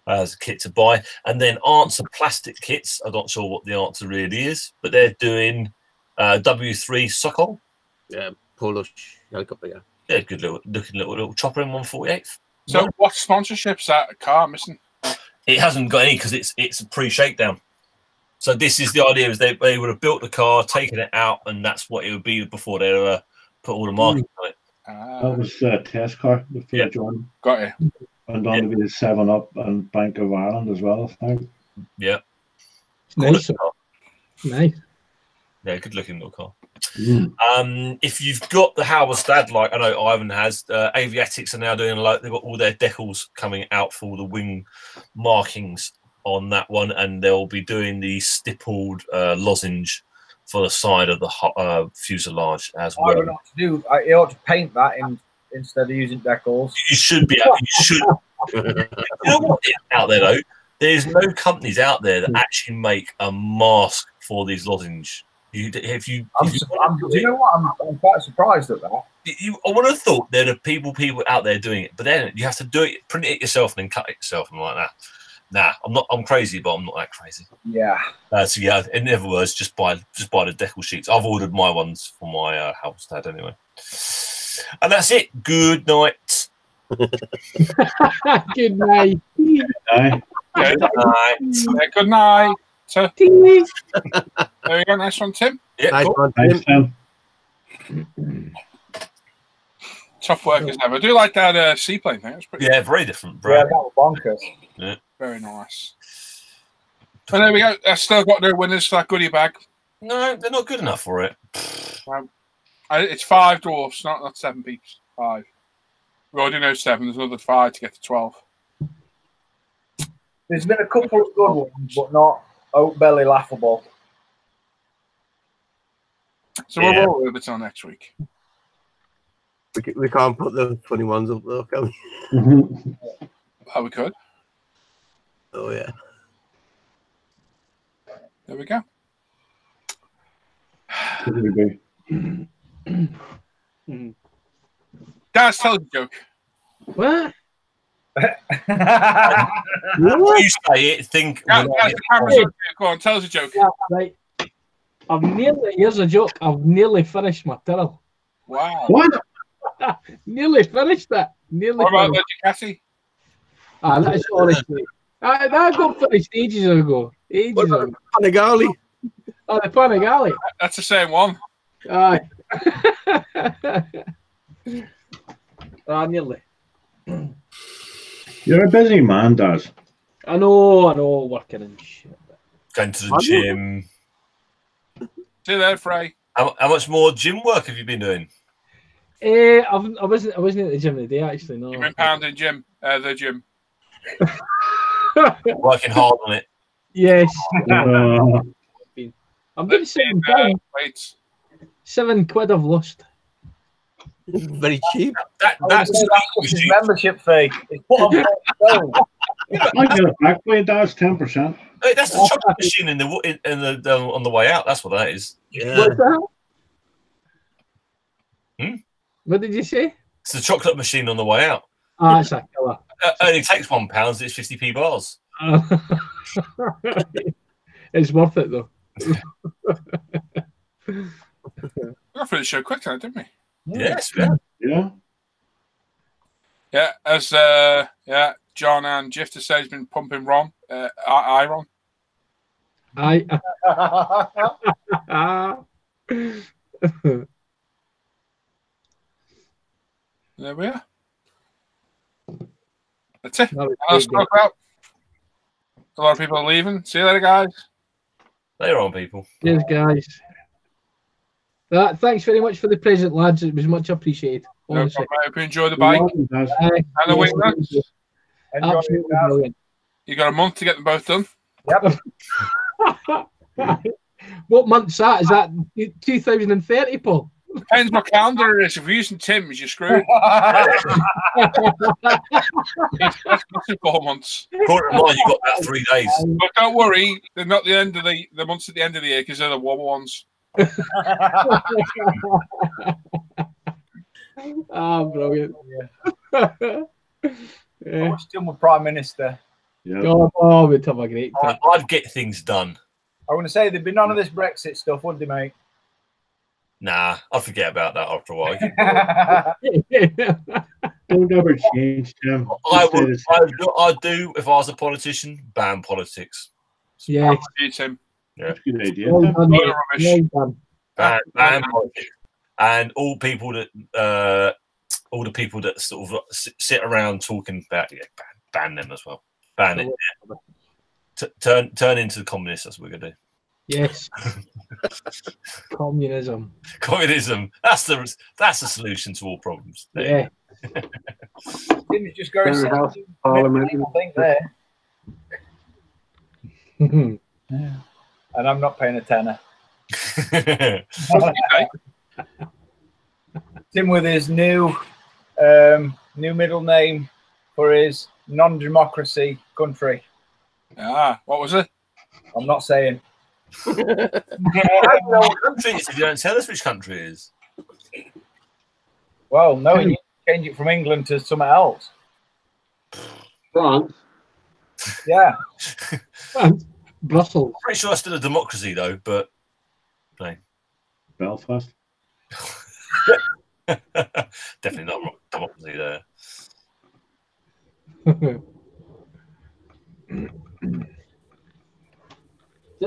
as a kit to buy. And then Answer plastic kits. I'm not sure what the answer really is, but they're doing W3 Sokol. Yeah, Polish helicopter. Yeah. Yeah, good looking little chopper in 1/48th. So, what sponsorship's that car missing? It hasn't got any because it's a pre-shakedown. So this is the idea: is they would have built the car, taken it out, and that's what it would be before they put all the markings on it. That was a test car before Jordan. Got you. And on to be the 7-Up and Bank of Ireland as well, I think. Yeah. Nice. Nice. Yeah, good looking little car. If you've got the Halberstad, like I know Ivan has, Aviatics are now doing they've got all their decals coming out for the wing markings on that one, and they'll be doing the stippled lozenge for the side of the fuselage as well. I don't know what to do. You ought to paint that instead of using decals. You should be. You should. You know what is out there though? There's no companies out there that actually make a mask for these lozenge. Do you know what? I'm quite surprised at that. I would have thought there are people out there doing it, but then you have to do it, print it yourself, and then cut it yourself, and like that. Nah, I'm not. I'm crazy, but I'm not that crazy. Yeah. So yeah, in other words, just buy the decal sheets. I've ordered my ones for my house dad anyway. And that's it. Good night. Good night. Aye. Good night. Good night. So, there you go. Nice one, Tim. Yeah, Nice cool. one, Thanks, Tim. Tim. Tough work as ever. I do like that seaplane thing. It's pretty Yeah, very different. Yeah, Bro. that was bonkers. very nice. And there we go. I still got no winners for that goodie bag. No, they're not good enough for it. It's 5 dwarfs, not 7 peeps. 5. We already know 7. There's another 5 to get to 12. There's been a couple of good ones, but not oat belly laughable. So we'll roll over till next week. We can't put the funny ones up though, can we? Oh, we could. Oh yeah. There we go. Daz, tell us a joke. What? You say it, think. Daz, the camera's on. Go on, tell us a joke. Yeah, right. Here's a joke. I've nearly finished my tale. Wow. What? Nearly finished it. Nearly What about finished. Cassie? That's honestly. That got finished ages ago. What about Panagali? Oh, the Panagali. That's the same one. Aye. Nearly. You're a busy man, Daz. I know, working and shit. Going to the gym. See you there, Frey. How much more gym work have you been doing? I wasn't at the gym today, actually. No. You've been pounding the gym. Working hard on it. Yes. Uh, I'm doing £7. Weights. £7 I've lost. Very cheap. That's his membership fee. It's put on I get it back for you, Daz, 10%. Hey, that's the chocolate machine in the on the way out. That's what that is. Yeah. What's that? What did you say? It's the chocolate machine on the way out. It's a killer. Only takes £1. It's 50p bars. It's worth it though. We got through the show quick tonight, didn't we? Yes, Yeah. Yeah, as John and Jifter said, he's been pumping Ron, Iron. Aye. There we are. That's it. That was Let's good. talk about. A lot of people are leaving. See you later, guys. They're on, people. Cheers, guys. Thanks very much for the present, lads. It was much appreciated. No Honestly. problem. I hope you enjoy the bike Daz. and the wing nuts. Enjoy it, Absolutely guys. brilliant. You got a month to get them both done. Yep. What month's that? Is that 2030, Paul? Depends what calendar it is. If you're using Tim's, you're screwed. That's 4 months. According to mine, you got about 3 days. But don't worry, they're not the end of the months at the end of the year because they're the warmer ones. Brilliant. I wish Tim were Prime Minister. Yeah. God, we'd have a great time. I'd get things done. I want to say there'd be none of this Brexit stuff, would they, mate? Nah, I'll forget about that after a while. Don't ever change, Tim. I'd do, if I was a politician, ban politics. Yes. You, Tim. That's a good idea. Well Tim. done, Load mate. of rubbish. Well done. Ban politics. And all people that, all the people that sort of sit around talking about, ban them as well. Ban it. Turn into the communists. That's what we're gonna do. Yes. Communism. Communism. That's the solution to all problems. Yeah. Tim's just going Fair enough. to Parliament. I think there. And I'm not paying a tenner. Tim with his new middle name for his non-democracy country. What was it? I'm not saying. Country it is, if you don't tell us which country it is. What do you think? I don't know what country it is if you don't tell us which country it is. Well, no, you need to change it from England to somewhere else. France. Yeah. Brussels. I'm pretty sure that's still a democracy, though, but no. Belfast. Definitely not democracy there.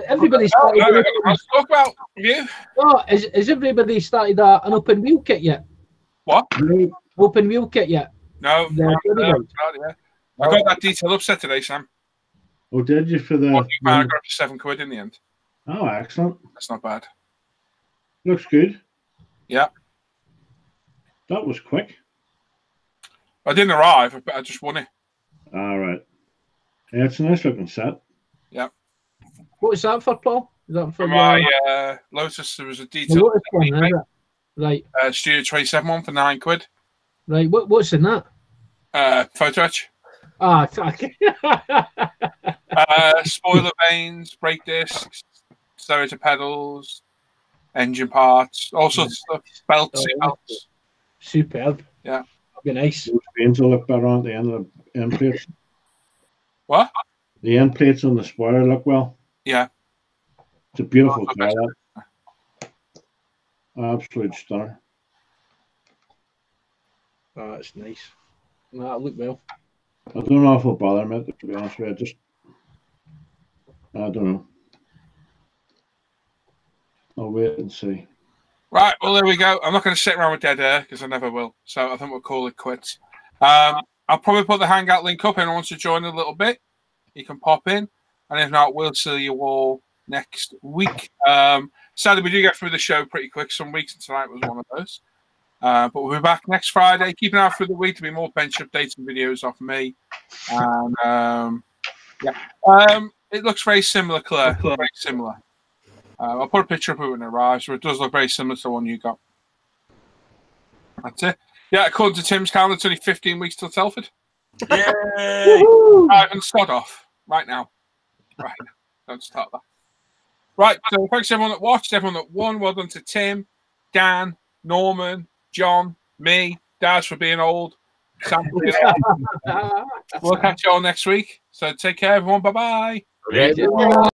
Everybody started. Let's talk about you. Oh, has everybody started an open wheel kit yet? What? Open wheel kit yet? No. Yeah, I got that detail upset today, Sam. Oh, did you for the? I got it for £7 in the end. Oh, excellent. That's not bad. Looks good. Yeah. That was quick. I didn't arrive, but I just won it. All right. Yeah, it's a nice looking set. Yeah. What was that for, Paul? Is that for my Lotus? There was a the detail. Lotus one, is it? Right. Studio 27 one for £9. Right. What's in that? Photo etch. Ah, spoiler vanes, brake discs, stereo pedals, engine parts, all sorts of stuff. Belts, belts. Superb. Yeah. That'd be nice. Those vanes will look better on the end of the end plates. What? The end plates on the spoiler look well. Yeah. It's a beautiful car. That. Absolute stunner. Oh, that's nice. That'll look well. I don't know if it'll bother me, to be honest with you. I don't know. I'll wait and see. Right, well, there we go. I'm not going to sit around with dead air because I never will. So I think we'll call it quits. I'll probably put the Hangout link up. Anyone wants to join in a little bit, you can pop in. And if not, we'll see you all next week. Sadly, we do get through the show pretty quick some weeks, and tonight was one of those. But we'll be back next Friday. Keep an eye out through the week to be more bench updates and videos off me. And it looks very similar, Claire. Very similar. I'll put a picture up of it when it arrives, but it does look very similar to the one you got. That's it. Yeah, according to Tim's calendar, it's only 15 weeks till Telford. Yay! Right, and start off right now. Right, don't start that. Right, so thanks to everyone that watched, everyone that won. Well done to Tim, Dan, Norman, John, me, Daz for being old, Sam for being old. We'll catch you all next week. So take care, everyone. Bye-bye. Yeah.